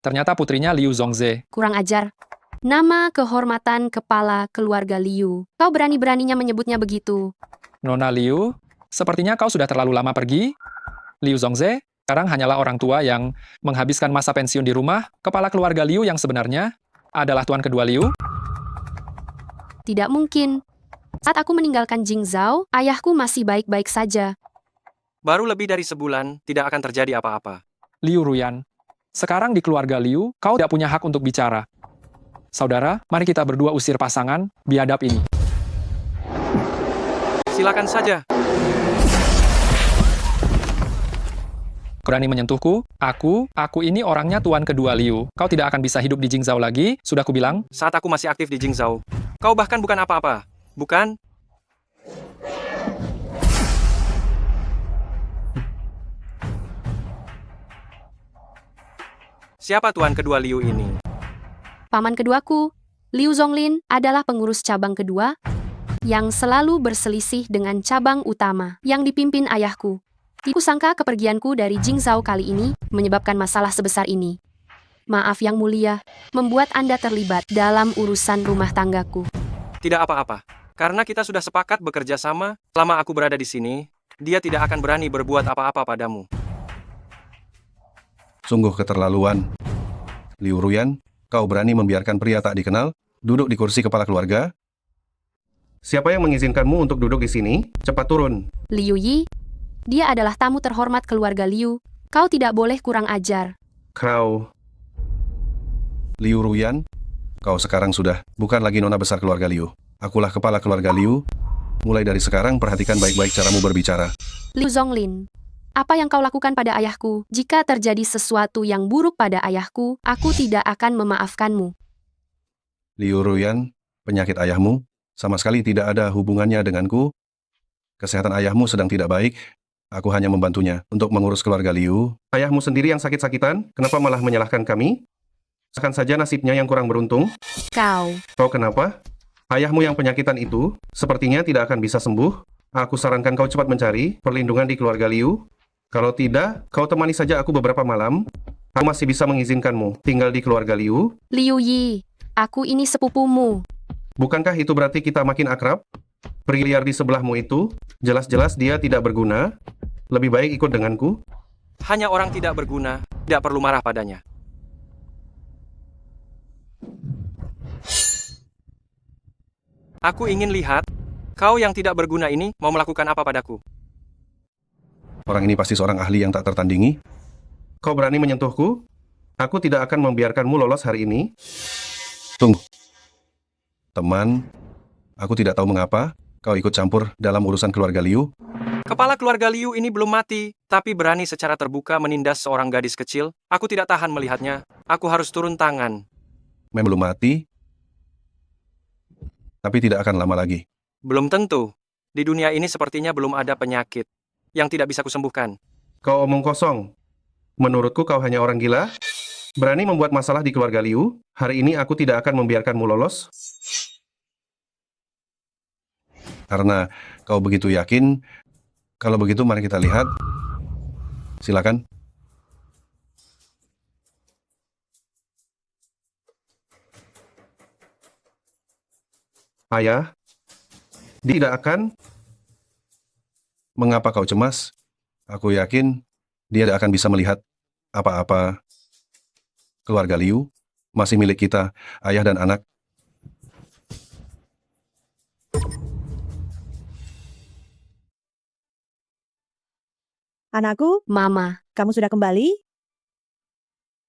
Ternyata putrinya Liu Zongze. Kurang ajar. Nama kehormatan kepala keluarga Liu. Kau berani-beraninya menyebutnya begitu. Nona Liu, sepertinya kau sudah terlalu lama pergi. Liu Zongze, sekarang hanyalah orang tua yang menghabiskan masa pensiun di rumah. Kepala keluarga Liu yang sebenarnya adalah tuan kedua Liu. Tidak mungkin. Saat aku meninggalkan Jingzhou, ayahku masih baik-baik saja. Baru lebih dari sebulan, tidak akan terjadi apa-apa. Liu Ruyan, sekarang di keluarga Liu, kau tidak punya hak untuk bicara. Saudara, mari kita berdua usir pasangan biadab ini. Silakan saja. Berani menyentuhku? Aku ini orangnya Tuan kedua Liu. Kau tidak akan bisa hidup di Jingzhou lagi, sudah kubilang. Saat aku masih aktif di Jingzhou, kau bahkan bukan apa-apa, bukan? Siapa Tuan kedua Liu ini? Paman keduaku, Liu Zonglin, adalah pengurus cabang kedua yang selalu berselisih dengan cabang utama yang dipimpin ayahku. Tidak sangka kepergianku dari Jingzhou kali ini menyebabkan masalah sebesar ini. Maaf yang mulia, membuat Anda terlibat dalam urusan rumah tanggaku. Tidak apa-apa. Karena kita sudah sepakat bekerja sama, selama aku berada di sini, dia tidak akan berani berbuat apa-apa padamu. Sungguh keterlaluan. Liu Ruyan, kau berani membiarkan pria tak dikenal duduk di kursi kepala keluarga? Siapa yang mengizinkanmu untuk duduk di sini? Cepat turun. Liu Yi, dia adalah tamu terhormat keluarga Liu. Kau tidak boleh kurang ajar. Kau... Liu Ruyan, kau sekarang sudah bukan lagi nona besar keluarga Liu. Akulah kepala keluarga Liu. Mulai dari sekarang perhatikan baik-baik caramu berbicara. Liu Zonglin, apa yang kau lakukan pada ayahku? Jika terjadi sesuatu yang buruk pada ayahku, aku tidak akan memaafkanmu. Liu Ruyan, penyakit ayahmu sama sekali tidak ada hubungannya denganku. Kesehatan ayahmu sedang tidak baik. Aku hanya membantunya untuk mengurus keluarga Liu. Ayahmu sendiri yang sakit-sakitan? Kenapa malah menyalahkan kami? Akan saja nasibnya yang kurang beruntung. Kau kenapa? Ayahmu yang penyakitan itu sepertinya tidak akan bisa sembuh. Aku sarankan kau cepat mencari perlindungan di keluarga Liu. Kalau tidak, kau temani saja aku beberapa malam. Aku masih bisa mengizinkanmu tinggal di keluarga Liu. Liu Yi, aku ini sepupumu. Bukankah itu berarti kita makin akrab? Pria liar di sebelahmu itu, jelas-jelas dia tidak berguna. Lebih baik ikut denganku. Hanya orang tidak berguna, tidak perlu marah padanya. Aku ingin lihat, kau yang tidak berguna ini mau melakukan apa padaku? Orang ini pasti seorang ahli yang tak tertandingi. Kau berani menyentuhku? Aku tidak akan membiarkanmu lolos hari ini. Tunggu. Teman, aku tidak tahu mengapa kau ikut campur dalam urusan keluarga Liu. Kepala keluarga Liu ini belum mati, tapi berani secara terbuka menindas seorang gadis kecil. Aku tidak tahan melihatnya. Aku harus turun tangan. Memang belum mati, tapi tidak akan lama lagi. Belum tentu. Di dunia ini sepertinya belum ada penyakit yang tidak bisa kusembuhkan. Kau omong kosong. Menurutku kau hanya orang gila. Berani membuat masalah di keluarga Liu. Hari ini aku tidak akan membiarkanmu lolos. Karena kau begitu yakin. Kalau begitu mari kita lihat. Silakan. Ayah, tidak akan. Mengapa kau cemas? Aku yakin dia tidak akan bisa melihat apa-apa. Keluarga Liu masih milik kita, ayah dan anak. Anakku, Mama, kamu sudah kembali?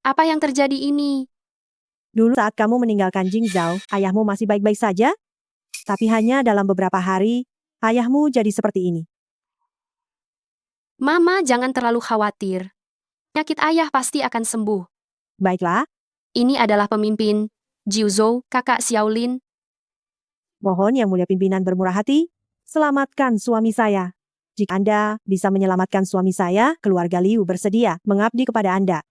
apa yang terjadi ini? Dulu saat kamu meninggalkan Jingzhou, ayahmu masih baik-baik saja? Tapi hanya dalam beberapa hari, ayahmu jadi seperti ini. Mama, jangan terlalu khawatir. Penyakit ayah pasti akan sembuh. Baiklah, Ini adalah pemimpin Jiuzhou, kakak Xiaolin. mohon Yang Mulia Pimpinan bermurah hati, selamatkan suami saya. Jika Anda bisa menyelamatkan suami saya, keluarga Liu bersedia mengabdi kepada Anda.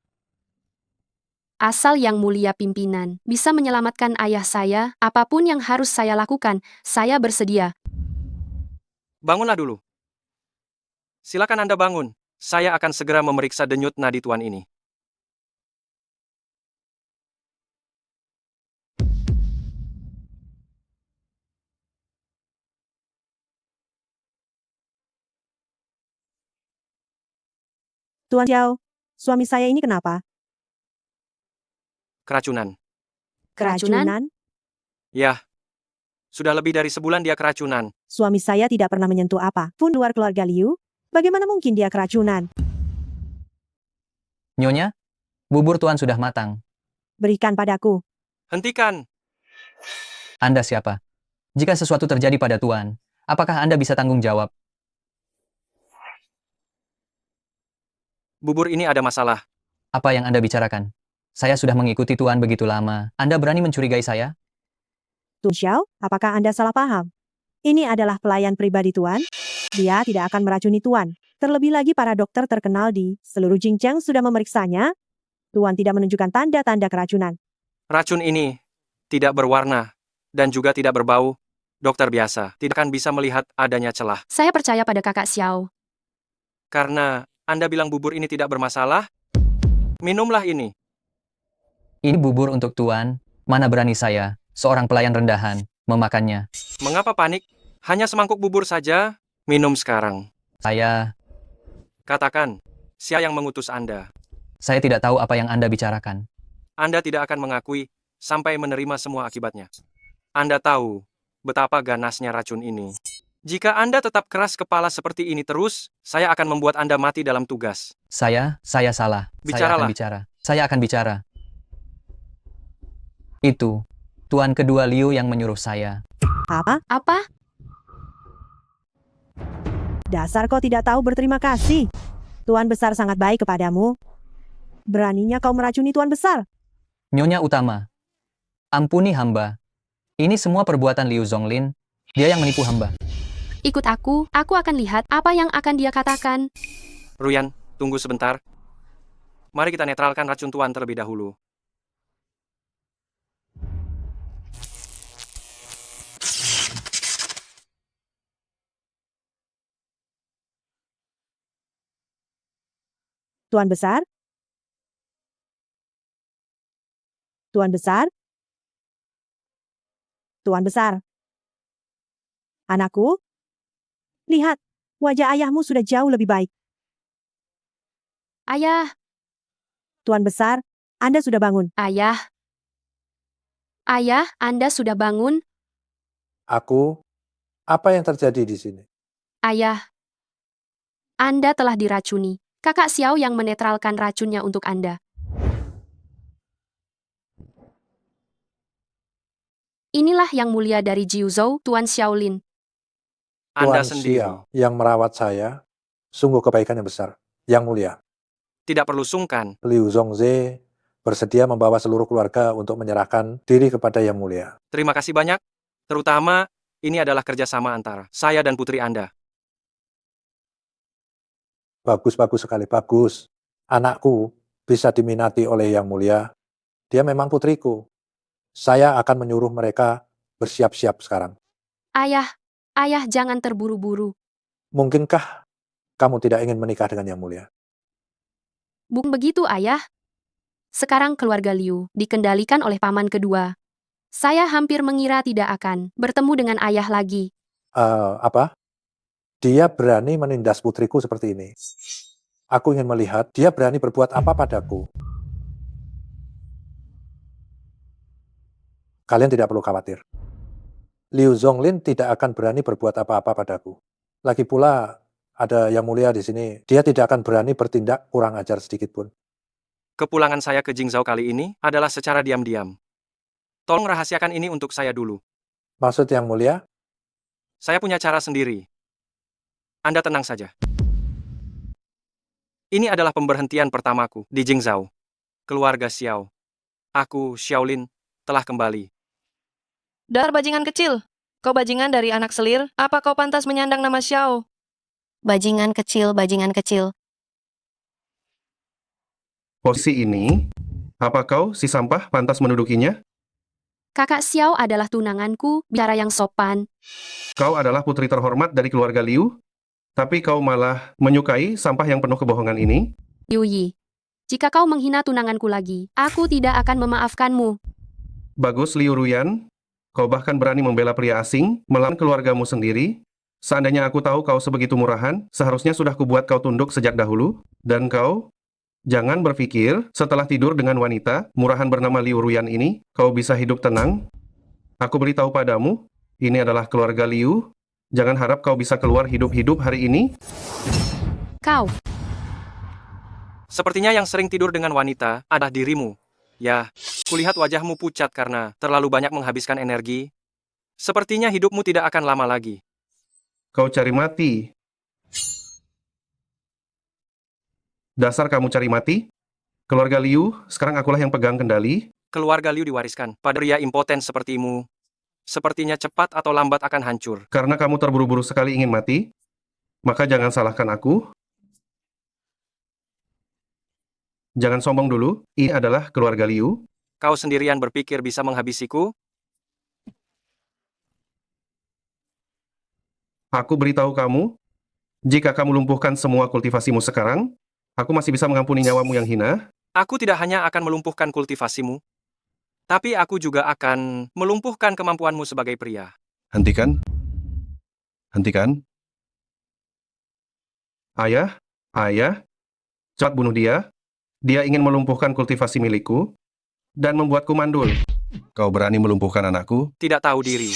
Asal Yang Mulia Pimpinan bisa menyelamatkan ayah saya, apapun yang harus saya lakukan, saya bersedia. Bangunlah dulu. Silakan Anda bangun. Saya akan segera memeriksa denyut nadi tuan ini. Tuan Xiao, suami saya ini kenapa? Keracunan. Keracunan? Ya. Sudah lebih dari sebulan dia keracunan. Suami saya tidak pernah menyentuh apa pun luar keluarga Liu. Bagaimana mungkin dia keracunan? Nyonya, bubur Tuan sudah matang. Berikan padaku. Hentikan. Anda siapa? Jika sesuatu terjadi pada Tuan, Apakah Anda bisa tanggung jawab? Bubur ini ada masalah. Apa yang Anda bicarakan? Saya sudah mengikuti Tuan begitu lama. Anda berani mencurigai saya? Tun Xiao, apakah Anda salah paham? Ini adalah pelayan pribadi Tuan. Dia tidak akan meracuni Tuan. Terlebih lagi para dokter terkenal di seluruh Jingjiang sudah memeriksanya. Tuan tidak menunjukkan tanda-tanda keracunan. Racun ini tidak berwarna dan juga tidak berbau. Dokter biasa tidak akan bisa melihat adanya celah. Saya percaya pada kakak Xiao. Karena Anda bilang bubur ini tidak bermasalah, minumlah ini. Ini bubur untuk Tuan. Mana berani saya, seorang pelayan rendahan, memakannya. Mengapa panik? Hanya semangkuk bubur saja. Minum sekarang. Saya Katakan, siapa yang mengutus Anda? tidak tahu apa yang Anda bicarakan. Anda tidak akan mengakui sampai menerima semua akibatnya. Anda tahu betapa ganasnya racun ini. Jika Anda tetap keras kepala seperti ini terus, saya akan membuat Anda mati dalam tugas. Saya salah. Bicaralah. Saya akan bicara. Itu, Tuan kedua Liu yang menyuruh saya. Apa? Dasar kau tidak tahu berterima kasih. Tuan Besar sangat baik kepadamu. Beraninya kau meracuni Tuan Besar. Nyonya Utama, ampuni hamba. Ini semua perbuatan Liu Zonglin. Dia yang menipu hamba. Ikut aku akan lihat apa yang akan dia katakan. Ruyan, tunggu sebentar. Mari kita netralkan racun Tuan terlebih dahulu. Tuan Besar? Tuan Besar? Tuan Besar? Anakku? Lihat, wajah ayahmu sudah jauh lebih baik. Ayah, Tuan Besar, Anda sudah bangun. Ayah, Anda sudah bangun? Aku, apa yang terjadi di sini? Ayah, Anda telah diracuni. Kakak Xiao yang menetralkan racunnya untuk Anda. Inilah yang mulia dari Jiuzhou, Tuan Xiaolin. Anda Tuan sendiri. Xiao yang merawat saya, sungguh kebaikan yang besar, yang mulia. Tidak perlu sungkan. Liu Zongze bersedia membawa seluruh keluarga untuk menyerahkan diri kepada yang mulia. Terima kasih banyak. Terutama, ini adalah kerjasama antara saya dan putri Anda. Bagus sekali, bagus. Anakku bisa diminati oleh yang mulia. Dia memang putriku. Saya akan menyuruh mereka bersiap-siap sekarang. Ayah, jangan terburu-buru. Mungkinkah kamu tidak ingin menikah dengan yang mulia? Bukan begitu, Ayah. Sekarang keluarga Liu dikendalikan oleh paman kedua. Saya hampir mengira tidak akan bertemu dengan ayah lagi. Apa? Dia berani menindas putriku seperti ini. Aku ingin melihat dia berani berbuat apa padaku. Kalian tidak perlu khawatir. Liu Zonglin tidak akan berani berbuat apa-apa padaku. Lagi pula, ada yang mulia di sini. Dia tidak akan berani bertindak kurang ajar sedikit pun. Kepulangan saya ke Jingzhou kali ini adalah secara diam-diam. Tolong rahasiakan ini untuk saya dulu. Maksud yang mulia? Saya punya cara sendiri. Anda tenang saja. Ini adalah pemberhentian pertamaku di Jingzhou. Keluarga Xiao. Aku, Xiaolin, telah kembali. Dar bajingan kecil. Kau bajingan dari anak selir, apa kau pantas menyandang nama Xiao? Bajingan kecil. Posisi ini, apa kau, si sampah, pantas mendudukinya? Kakak Xiao adalah tunanganku, bicara yang sopan. Kau adalah putri terhormat dari keluarga Liu, tapi kau malah menyukai sampah yang penuh kebohongan ini? Liu Yi, jika kau menghina tunanganku lagi, aku tidak akan memaafkanmu. Bagus, Liu Ruyan. Kau bahkan berani membela pria asing, melawan keluargamu sendiri. Seandainya aku tahu kau sebegitu murahan, seharusnya sudah kubuat kau tunduk sejak dahulu. Dan kau, jangan berpikir setelah tidur dengan wanita murahan bernama Liu Ruyan ini, kau bisa hidup tenang. Aku beritahu padamu, ini adalah keluarga Liu. Jangan harap kau bisa keluar hidup-hidup hari ini. Kau. Sepertinya yang sering tidur dengan wanita adalah dirimu. Ya, kulihat wajahmu pucat karena terlalu banyak menghabiskan energi. Sepertinya hidupmu tidak akan lama lagi. Kau cari mati. Dasar kamu cari mati? Keluarga Liu, sekarang akulah yang pegang kendali. Keluarga Liu diwariskan pada pria impoten sepertimu. Sepertinya cepat atau lambat akan hancur. Karena kamu terburu-buru sekali ingin mati, maka jangan salahkan aku. Jangan sombong dulu, ini adalah keluarga Liu. Kau sendirian berpikir bisa menghabisiku? Aku beritahu kamu, jika kamu lumpuhkan semua kultivasimu sekarang, aku masih bisa mengampuni nyawamu yang hina. Aku tidak hanya akan melumpuhkan kultivasimu, tapi aku juga akan melumpuhkan kemampuanmu sebagai pria. Hentikan. Hentikan. Ayah, cepat bunuh dia. Dia ingin melumpuhkan kultivasi milikku dan membuatku mandul. Kau berani melumpuhkan anakku? Tidak tahu diri.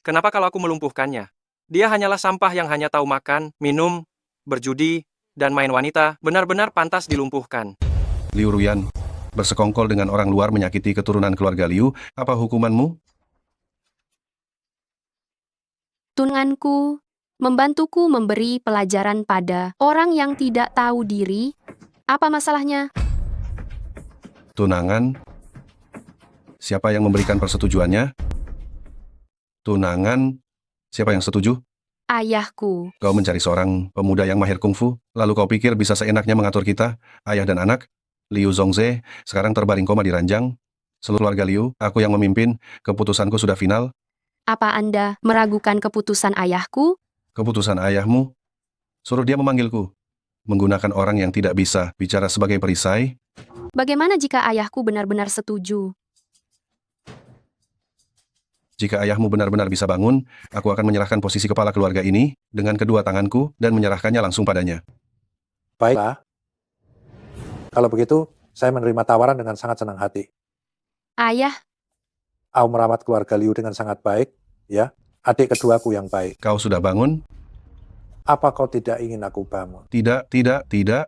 Kenapa kalau aku melumpuhkannya? Dia hanyalah sampah yang hanya tahu makan, minum, berjudi, dan main wanita, benar-benar pantas dilumpuhkan. Liu Ruyan, bersekongkol dengan orang luar menyakiti keturunan keluarga Liu, apa hukumanmu? Tunanganku membantuku memberi pelajaran pada orang yang tidak tahu diri. Apa masalahnya? Tunangan? Siapa yang memberikan persetujuannya? Tunangan? Siapa yang setuju? Ayahku. Kau mencari seorang pemuda yang mahir kungfu, lalu kau pikir bisa seenaknya mengatur kita, ayah dan anak? Liu Zongze sekarang terbaring koma di ranjang. Seluruh keluarga Liu, aku yang memimpin, keputusanku sudah final. Apa Anda meragukan keputusan ayahku? Keputusan ayahmu? Suruh dia memanggilku. Menggunakan orang yang tidak bisa bicara sebagai perisai. Bagaimana jika ayahku benar-benar setuju? Jika ayahmu benar-benar bisa bangun, aku akan menyerahkan posisi kepala keluarga ini dengan kedua tanganku dan menyerahkannya langsung padanya. Baiklah. Kalau begitu, saya menerima tawaran dengan sangat senang hati. Ayah, Aku merawat keluarga Liu dengan sangat baik, ya. Adik keduaku yang baik. Kau sudah bangun? Apa kau tidak ingin aku bangun? Tidak.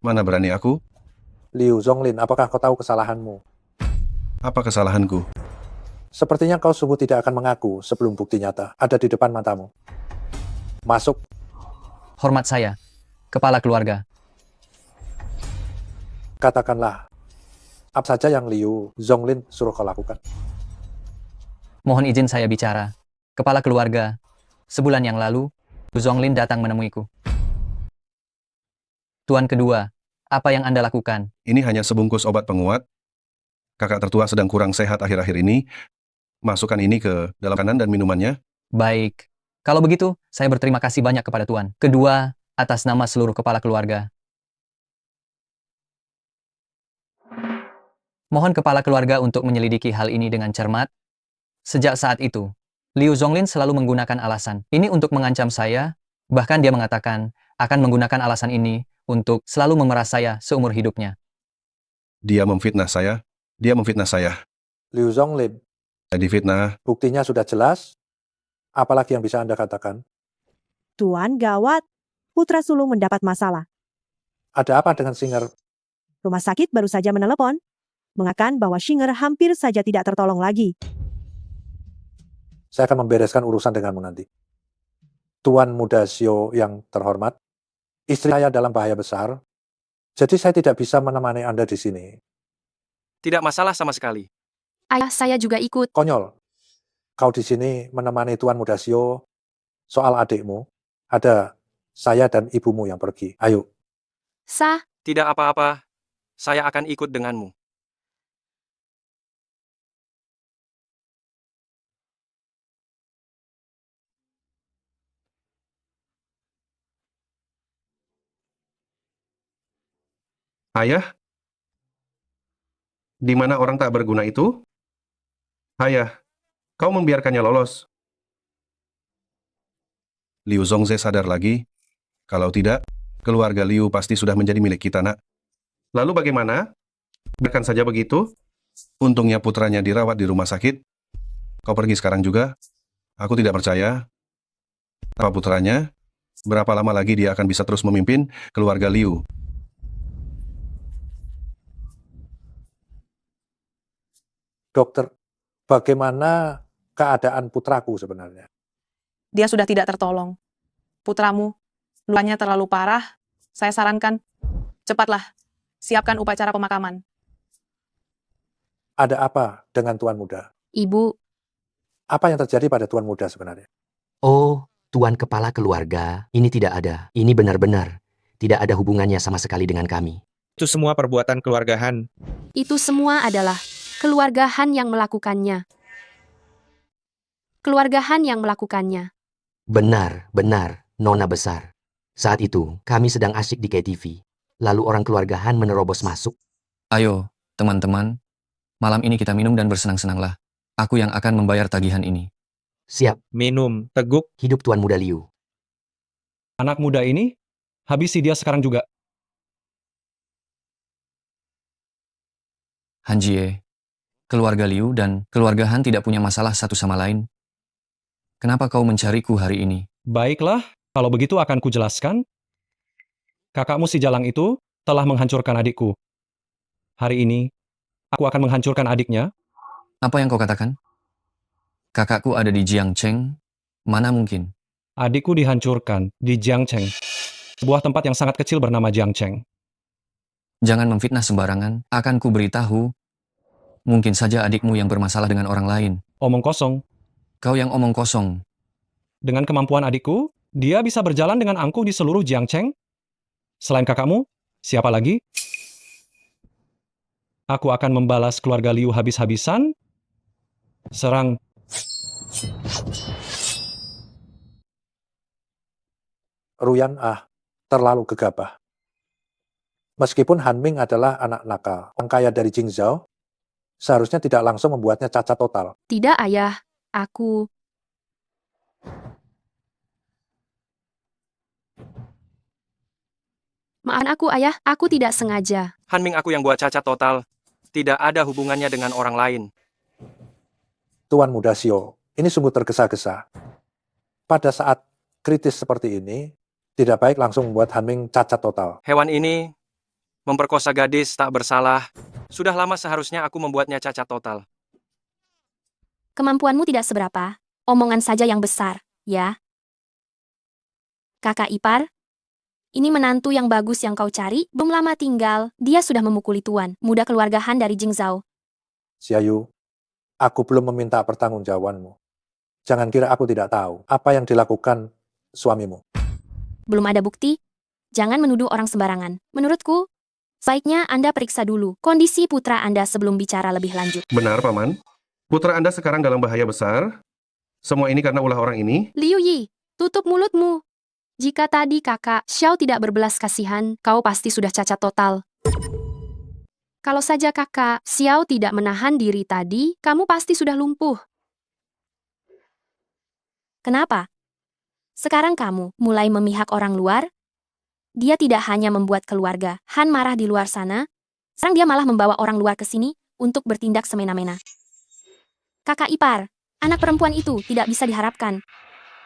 Mana berani aku? Liu Zonglin, apakah kau tahu kesalahanmu? Apa kesalahanku? Sepertinya kau sungguh tidak akan mengaku sebelum bukti nyata ada di depan matamu. Masuk. Hormat saya, kepala keluarga. Katakanlah, apa saja yang Liu Zonglin suruh kau lakukan. Mohon izin saya bicara. Kepala keluarga, sebulan yang lalu, Liu Zonglin datang menemuiku. Tuan kedua, apa yang Anda lakukan? Ini hanya sebungkus obat penguat. Kakak tertua sedang kurang sehat akhir-akhir ini. Masukkan ini ke dalam makanan dan minumannya. Baik. Kalau begitu, saya berterima kasih banyak kepada Tuan. Kedua, atas nama seluruh kepala keluarga. Mohon kepala keluarga untuk menyelidiki hal ini dengan cermat. Sejak saat itu, Liu Zonglin selalu menggunakan alasan ini untuk mengancam saya, bahkan dia mengatakan akan menggunakan alasan ini untuk selalu memeras saya seumur hidupnya. Dia memfitnah saya. Liu Zonglin, Difitnah. buktinya sudah jelas. Apalagi yang bisa Anda katakan? Tuan, gawat. Putra sulung mendapat masalah. Ada apa dengan Singer? Rumah sakit baru saja menelepon, mengatakan bahwa Singer hampir saja tidak tertolong lagi. Saya akan membereskan urusan denganmu nanti. Tuan Muda Xiao yang terhormat, istri saya dalam bahaya besar, jadi saya tidak bisa menemani Anda di sini. Tidak masalah sama sekali. ayah saya juga ikut. Konyol, kau di sini menemani Tuan Muda Xiao soal adikmu. Ada saya dan ibumu yang pergi. Ayo. Sah, Tidak apa-apa. Saya akan ikut denganmu. Ayah? Di mana orang tak berguna itu? Ayah, kau membiarkannya lolos. Liu Zongze sadar lagi. Kalau tidak, keluarga Liu pasti sudah menjadi milik kita, nak. Lalu bagaimana? Biarkan saja begitu. Untungnya putranya dirawat di rumah sakit. Kau pergi sekarang juga? Aku tidak percaya. Apa putranya? Berapa lama lagi dia akan bisa terus memimpin keluarga Liu? Dokter, bagaimana keadaan putraku sebenarnya? Dia sudah tidak tertolong. putramu. Lukanya terlalu parah. Saya sarankan, cepatlah, siapkan upacara pemakaman. Ada apa dengan Tuan Muda? Ibu, Apa yang terjadi pada Tuan Muda sebenarnya? Oh, Tuan Kepala Keluarga, ini tidak ada. Ini benar-benar tidak ada hubungannya sama sekali dengan kami. Itu semua perbuatan keluarga Han. itu semua adalah keluarga Han yang melakukannya. Keluarga Han yang melakukannya. Benar, Nona besar. Saat itu, kami sedang asyik di KTV. Lalu orang keluarga Han menerobos masuk. Ayo, teman-teman. Malam ini kita minum dan bersenang-senanglah. Aku yang akan membayar tagihan ini. Siap. Minum, teguk. Hidup Tuan Muda Liu. Anak muda ini, habisi dia sekarang juga. Han Jie, keluarga Liu dan keluarga Han tidak punya masalah satu sama lain. Kenapa kau mencariku hari ini? Baiklah, kalau begitu akan kujelaskan. Kakakmu si Jalang itu telah menghancurkan adikku. Hari ini, aku akan menghancurkan adiknya. Apa yang kau katakan? Kakakku ada di Jiangcheng. Mana mungkin? Adikku dihancurkan di Jiangcheng. Sebuah tempat yang sangat kecil bernama Jiangcheng. Jangan memfitnah sembarangan. Akan ku beritahu. Mungkin saja adikmu yang bermasalah dengan orang lain. Omong kosong. Kau yang omong kosong. Dengan kemampuan adikku, dia bisa berjalan dengan angkuh di seluruh Jiangcheng. Selain kakakmu, siapa lagi? Aku akan membalas keluarga Liu habis-habisan. Serang. Ruyan terlalu gegabah. Meskipun Han Ming adalah anak nakal, orang kaya dari Jingzhou, seharusnya tidak langsung membuatnya cacat total. Tidak, Ayah. Aku... Maafkan aku, Ayah. Aku tidak sengaja. Han Ming aku yang buat cacat total. Tidak ada hubungannya dengan orang lain. Tuan Muda Xiao, ini sungguh tergesa-gesa. Pada saat kritis seperti ini, tidak baik langsung membuat Han Ming cacat total. Hewan ini memperkosa gadis tak bersalah. Sudah lama seharusnya aku membuatnya cacat total. Kemampuanmu tidak seberapa. Omongan saja yang besar, ya. Kakak ipar, ini menantu yang bagus yang kau cari. Belum lama tinggal, dia sudah memukuli tuan muda keluarga Han dari Jingzhou. Xiaoyu, aku belum meminta pertanggungjawabanmu. Jangan kira aku tidak tahu apa yang dilakukan suamimu. Belum ada bukti? Jangan menuduh orang sembarangan. Menurutku, sebaiknya Anda periksa dulu kondisi putra Anda sebelum bicara lebih lanjut. Benar, Paman. Putra Anda sekarang dalam bahaya besar. Semua ini karena ulah orang ini. Liu Yi, tutup mulutmu. Jika tadi kakak Xiao tidak berbelas kasihan, kau pasti sudah cacat total. Kalau saja kakak Xiao tidak menahan diri tadi, kamu pasti sudah lumpuh. Kenapa? Sekarang kamu mulai memihak orang luar? Dia tidak hanya membuat keluarga Han marah di luar sana, sekarang dia malah membawa orang luar ke sini untuk bertindak semena-mena. Kakak ipar, anak perempuan itu tidak bisa diharapkan.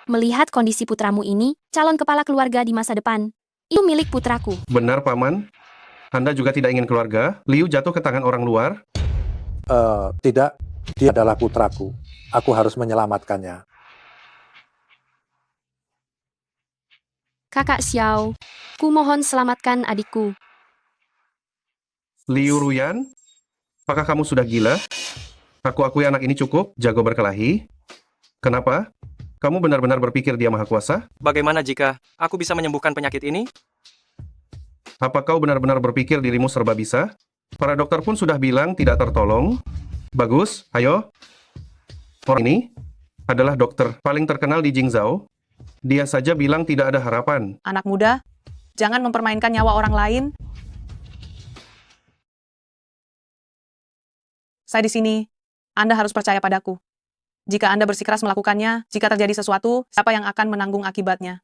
Melihat kondisi putramu ini, calon kepala keluarga di masa depan, itu milik putraku. Benar, Paman. Anda juga tidak ingin keluarga? Liu jatuh ke tangan orang luar? Tidak, dia adalah putraku. Aku harus menyelamatkannya. Kakak Xiao, ku mohon selamatkan adikku. Liu Ruyan, apakah kamu sudah gila? Aku akui anak ini cukup jago berkelahi. Kenapa? Kamu benar-benar berpikir dia maha kuasa? Bagaimana jika aku bisa menyembuhkan penyakit ini? Apa kau benar-benar berpikir dirimu serba bisa? Para dokter pun sudah bilang tidak tertolong. Bagus, ayo. Orang ini adalah dokter paling terkenal di Jingzhou. Dia saja bilang tidak ada harapan. Anak muda, jangan mempermainkan nyawa orang lain. Saya di sini. Anda harus percaya padaku. Jika Anda bersikeras melakukannya, jika terjadi sesuatu, siapa yang akan menanggung akibatnya?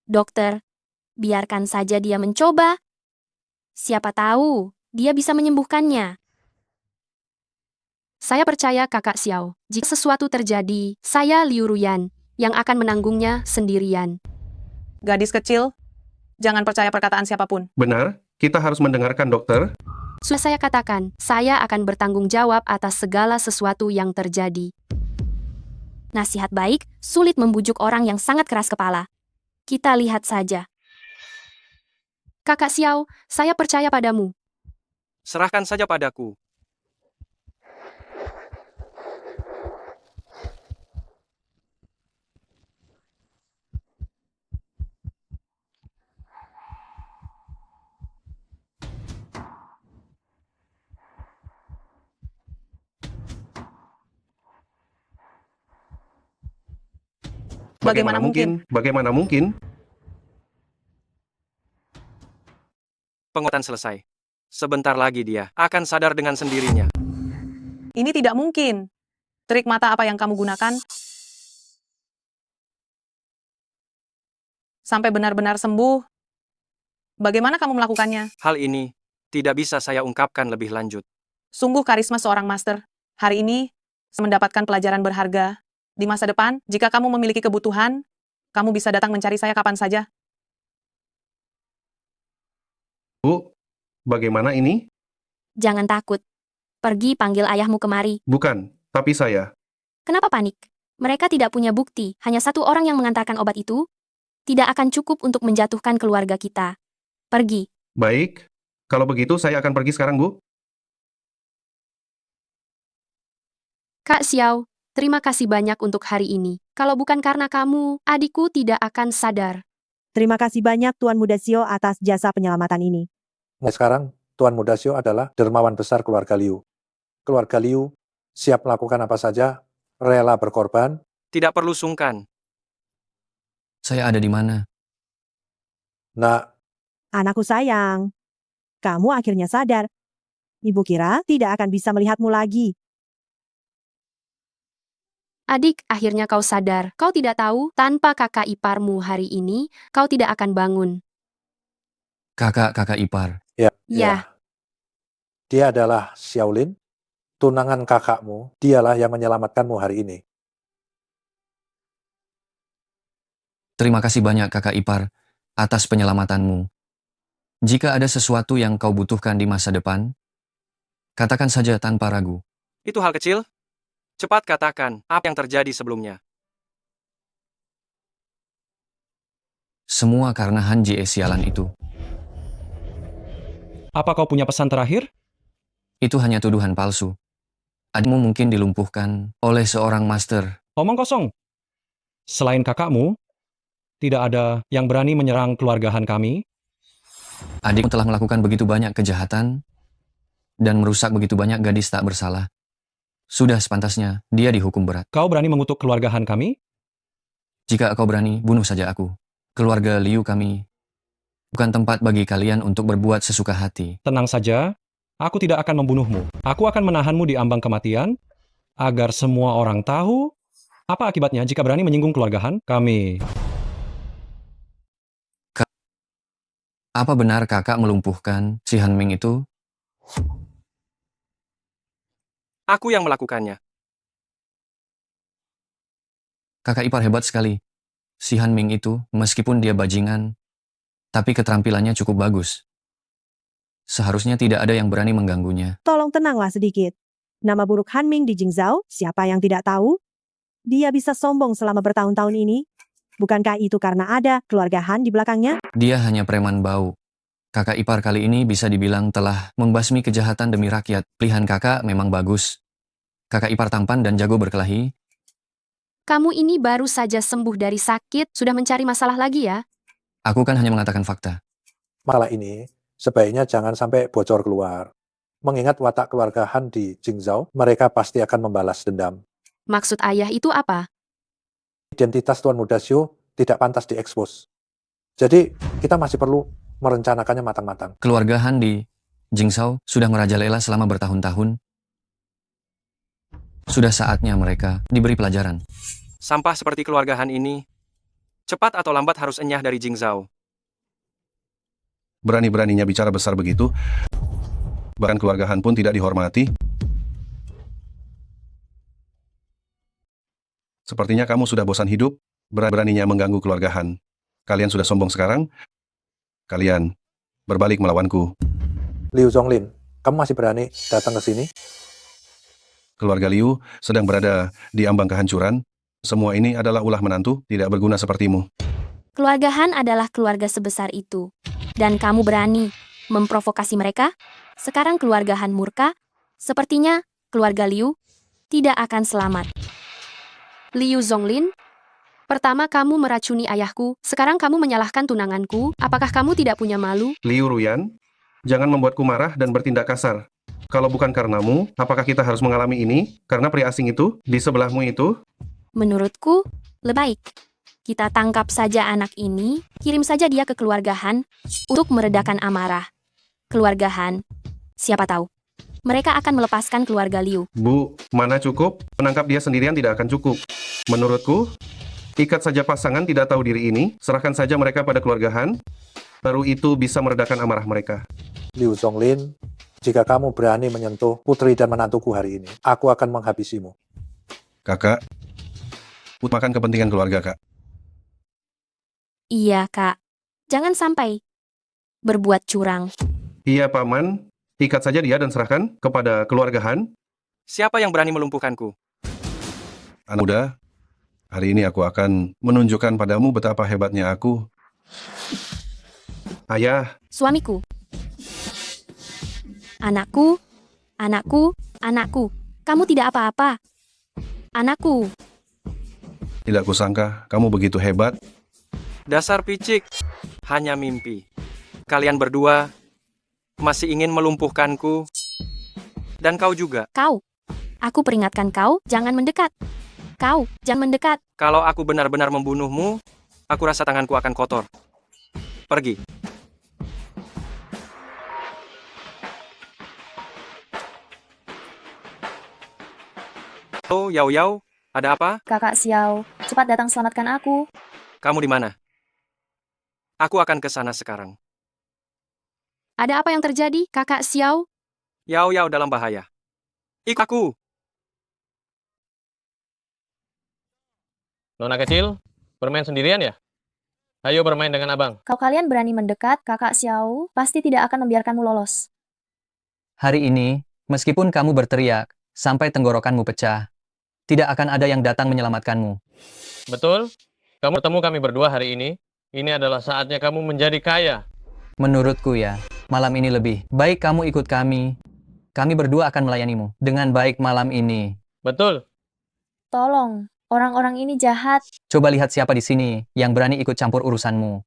Dokter, biarkan saja dia mencoba. Siapa tahu, dia bisa menyembuhkannya. Saya percaya kakak Xiao. Jika sesuatu terjadi, saya Liu Ruyan yang akan menanggungnya sendirian. Gadis kecil, jangan percaya perkataan siapapun. Benar, kita harus mendengarkan dokter. Sudah saya katakan, saya akan bertanggung jawab atas segala sesuatu yang terjadi. Nasihat baik sulit membujuk orang yang sangat keras kepala. Kita lihat saja. Kakak Xiao, saya percaya padamu. Serahkan saja padaku. Bagaimana mungkin? Bagaimana mungkin? Penguatan selesai. Sebentar lagi dia akan sadar dengan sendirinya. Ini tidak mungkin. Trik mata apa yang kamu gunakan? Sampai benar-benar sembuh. Bagaimana kamu melakukannya? Hal ini tidak bisa saya ungkapkan lebih lanjut. Sungguh karisma seorang master. Hari ini, saya mendapatkan pelajaran berharga. Di masa depan, jika kamu memiliki kebutuhan, kamu bisa datang mencari saya kapan saja. Bu, bagaimana ini? Jangan takut. Pergi panggil ayahmu kemari. Bukan, tapi saya. Kenapa panik? Mereka tidak punya bukti, hanya satu orang yang mengantarkan obat itu. Tidak akan cukup untuk menjatuhkan keluarga kita. Pergi. Baik, kalau begitu saya akan pergi sekarang, Bu. Kak Xiao, terima kasih banyak untuk hari ini. Kalau bukan karena kamu, adikku tidak akan sadar. Terima kasih banyak Tuan Muda Xiao atas jasa penyelamatan ini. Mulai sekarang, Tuan Muda Xiao adalah dermawan besar keluarga Liu. Keluarga Liu siap melakukan apa saja, rela berkorban. Tidak perlu sungkan. Saya ada di mana? Nak, Anakku sayang, kamu akhirnya sadar. Ibu kira tidak akan bisa melihatmu lagi. Adik, akhirnya kau sadar. Kau tidak tahu, tanpa kakak iparmu hari ini, kau tidak akan bangun. Kakak ipar. Ya. dia adalah Xiaolin, tunangan kakakmu. Dialah yang menyelamatkanmu hari ini. Terima kasih banyak kakak ipar atas penyelamatanmu. Jika ada sesuatu yang kau butuhkan di masa depan, katakan saja tanpa ragu. Itu hal kecil? Cepat katakan apa yang terjadi sebelumnya. Semua karena Han Jie sialan itu. Apa kau punya pesan terakhir? Itu hanya tuduhan palsu. Adikmu mungkin dilumpuhkan oleh seorang master. Omong kosong. Selain kakakmu, tidak ada yang berani menyerang keluarga Han kami. Adikmu telah melakukan begitu banyak kejahatan dan merusak begitu banyak gadis tak bersalah. Sudah sepantasnya dia dihukum berat. Kau berani mengutuk keluarga Han kami? Jika kau berani, bunuh saja aku. Keluarga Liu kami bukan tempat bagi kalian untuk berbuat sesuka hati. Tenang saja, aku tidak akan membunuhmu. Aku akan menahanmu di ambang kematian, agar semua orang tahu apa akibatnya jika berani menyinggung keluarga Han kami. Apa benar kakak melumpuhkan si Han Ming itu? Aku yang melakukannya. Kakak ipar hebat sekali. Si Han Ming itu, meskipun dia bajingan, tapi keterampilannya cukup bagus. Seharusnya tidak ada yang berani mengganggunya. Tolong tenanglah sedikit. Nama buruk Han Ming di Jingzhou, siapa yang tidak tahu? Dia bisa sombong selama bertahun-tahun ini. Bukankah itu karena ada keluarga Han di belakangnya? Dia hanya preman bau. Kakak ipar kali ini bisa dibilang telah membasmi kejahatan demi rakyat. Pilihan kakak memang bagus. Kakak ipar tampan dan jago berkelahi. Kamu ini baru saja sembuh dari sakit, sudah mencari masalah lagi ya? Aku kan hanya mengatakan fakta. Masalah ini sebaiknya jangan sampai bocor keluar. Mengingat watak keluarga Han di Jingzhou, mereka pasti akan membalas dendam. Maksud ayah itu apa? Identitas Tuan Muda Xiao tidak pantas diekspos. Jadi, kita masih perlu merencanakannya matang-matang. Keluarga Han di Jingzhou sudah merajalela selama bertahun-tahun. Sudah saatnya mereka diberi pelajaran. Sampah seperti keluarga Han ini, cepat atau lambat harus enyah dari Jingzhou. Berani-beraninya bicara besar begitu. Bahkan keluarga Han pun tidak dihormati. Sepertinya kamu sudah bosan hidup, beraninya mengganggu keluarga Han. Kalian sudah sombong sekarang. Kalian berbalik melawanku. Liu Zonglin, kamu masih berani datang ke sini? Keluarga Liu sedang berada di ambang kehancuran. Semua ini adalah ulah menantu, tidak berguna sepertimu. Keluarga Han adalah keluarga sebesar itu. Dan kamu berani memprovokasi mereka? Sekarang keluarga Han murka? Sepertinya keluarga Liu tidak akan selamat. Liu Zonglin, pertama kamu meracuni ayahku, sekarang kamu menyalahkan tunanganku. Apakah kamu tidak punya malu? Liu Ruyan, jangan membuatku marah dan bertindak kasar. Kalau bukan karenamu, apakah kita harus mengalami ini? Karena pria asing itu, di sebelahmu itu? Menurutku, lebih baik kita tangkap saja anak ini, kirim saja dia ke keluarga Han untuk meredakan amarah. Keluarga Han, siapa tahu mereka akan melepaskan keluarga Liu. Bu, mana cukup? Menangkap dia sendirian tidak akan cukup. Menurutku, ikat saja pasangan tidak tahu diri ini, serahkan saja mereka pada keluarga Han, baru itu bisa meredakan amarah mereka. Liu Zonglin, jika kamu berani menyentuh putri dan menantuku hari ini, aku akan menghabisimu. Kakak, utamakan kepentingan keluarga, Kak. Iya, Kak. Jangan sampai berbuat curang. Iya, Paman. Ikat saja dia dan serahkan kepada keluarga Han. Siapa yang berani melumpuhkanku? Anak muda, hari ini aku akan menunjukkan padamu betapa hebatnya aku. Ayah, Suamiku. Anakku, anakku, anakku. Kamu tidak apa-apa. Anakku. tidak kusangka kamu begitu hebat. Dasar picik, hanya mimpi. Kalian berdua masih ingin melumpuhkanku. Dan kau juga. Kau. Aku peringatkan kau, jangan mendekat. Kau, jangan mendekat. Kalau aku benar-benar membunuhmu, aku rasa tanganku akan kotor. Pergi. Oh, Yao Yao, ada apa? Kakak Xiao, cepat datang selamatkan aku. Kamu di mana? Aku akan ke sana sekarang. Ada apa yang terjadi, Kakak Xiao? Yao Yao dalam bahaya. Ikut aku. Nona kecil, bermain sendirian ya? Ayo bermain dengan abang. Kalau kalian berani mendekat, Kakak Xiao pasti tidak akan membiarkanmu lolos. Hari ini, meskipun kamu berteriak sampai tenggorokanmu pecah, tidak akan ada yang datang menyelamatkanmu. Betul? Kamu bertemu kami berdua hari ini. Ini adalah saatnya kamu menjadi kaya. Menurutku ya, malam ini lebih baik kamu ikut kami. Kami berdua akan melayanimu dengan baik malam ini. Betul. Tolong, orang-orang ini jahat. Coba lihat siapa di sini yang berani ikut campur urusanmu.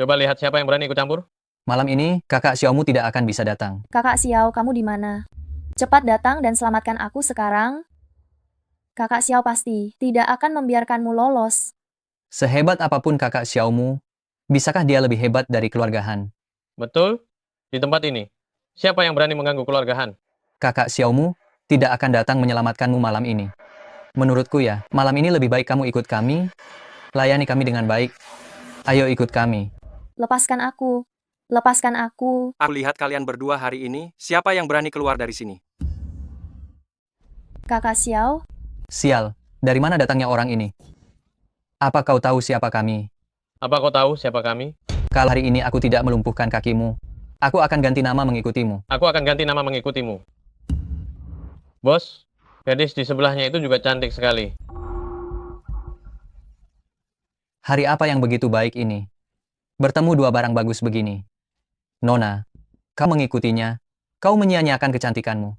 Coba lihat siapa yang berani ikut campur. Malam ini, kakak Xiaomu tidak akan bisa datang. Kakak Xiao, kamu di mana? Cepat datang dan selamatkan aku sekarang. Kakak Xiao pasti tidak akan membiarkanmu lolos. Sehebat apapun kakak Xiaomu, bisakah dia lebih hebat dari keluarga Han? Betul. Di tempat ini, siapa yang berani mengganggu keluarga Han? Kakak Xiaomu tidak akan datang menyelamatkanmu malam ini. Menurutku ya, malam ini lebih baik kamu ikut kami, layani kami dengan baik. Ayo ikut kami. Lepaskan aku. Lepaskan aku. Aku lihat kalian berdua hari ini, siapa yang berani keluar dari sini? Kakak Xiao, Sial, dari mana datangnya orang ini? Apa kau tahu siapa kami? Apa kau tahu siapa kami? Kalau hari ini aku tidak melumpuhkan kakimu, aku akan ganti nama mengikutimu. Aku akan ganti nama mengikutimu. Bos, gadis di sebelahnya itu juga cantik sekali. Hari apa yang begitu baik ini? Bertemu dua barang bagus begini. Nona, kau mengikutinya, kau menyia-nyiakan kecantikanmu.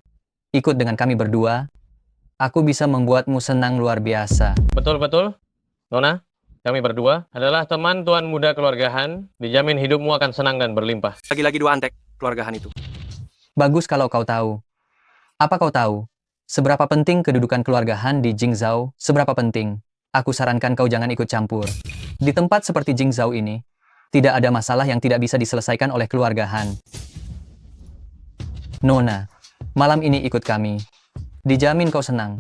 Ikut dengan kami berdua, aku bisa membuatmu senang luar biasa. Betul-betul. Nona, kami berdua adalah teman tuan muda keluarga Han. Dijamin hidupmu akan senang dan berlimpah. Lagi-lagi dua antek keluarga Han itu. Bagus kalau kau tahu. Apa kau tahu? Seberapa penting kedudukan keluarga Han di Jingzhou? Seberapa penting? Aku sarankan kau jangan ikut campur. Di tempat seperti Jingzhou ini, tidak ada masalah yang tidak bisa diselesaikan oleh keluarga Han. Nona, malam ini ikut kami. Dijamin kau senang.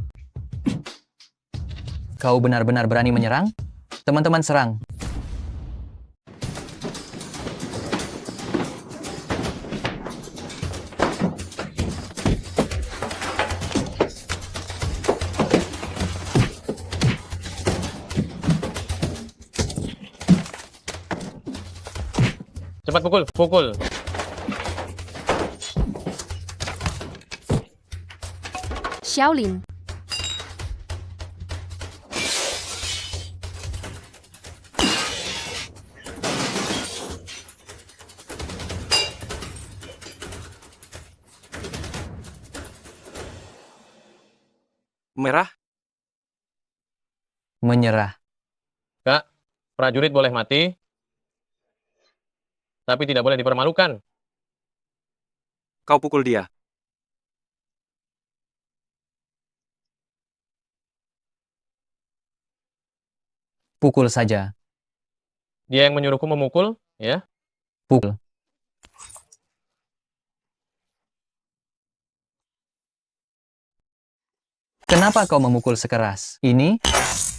Kau benar-benar berani menyerang? Teman-teman serang. Cepat pukul, pukul. Xiaolin. Merah? Menyerah. Kak, prajurit boleh mati, tapi tidak boleh dipermalukan. Kau pukul dia. Pukul saja. Dia yang menyuruhku memukul, ya? Pukul. Kenapa kau memukul sekeras ini?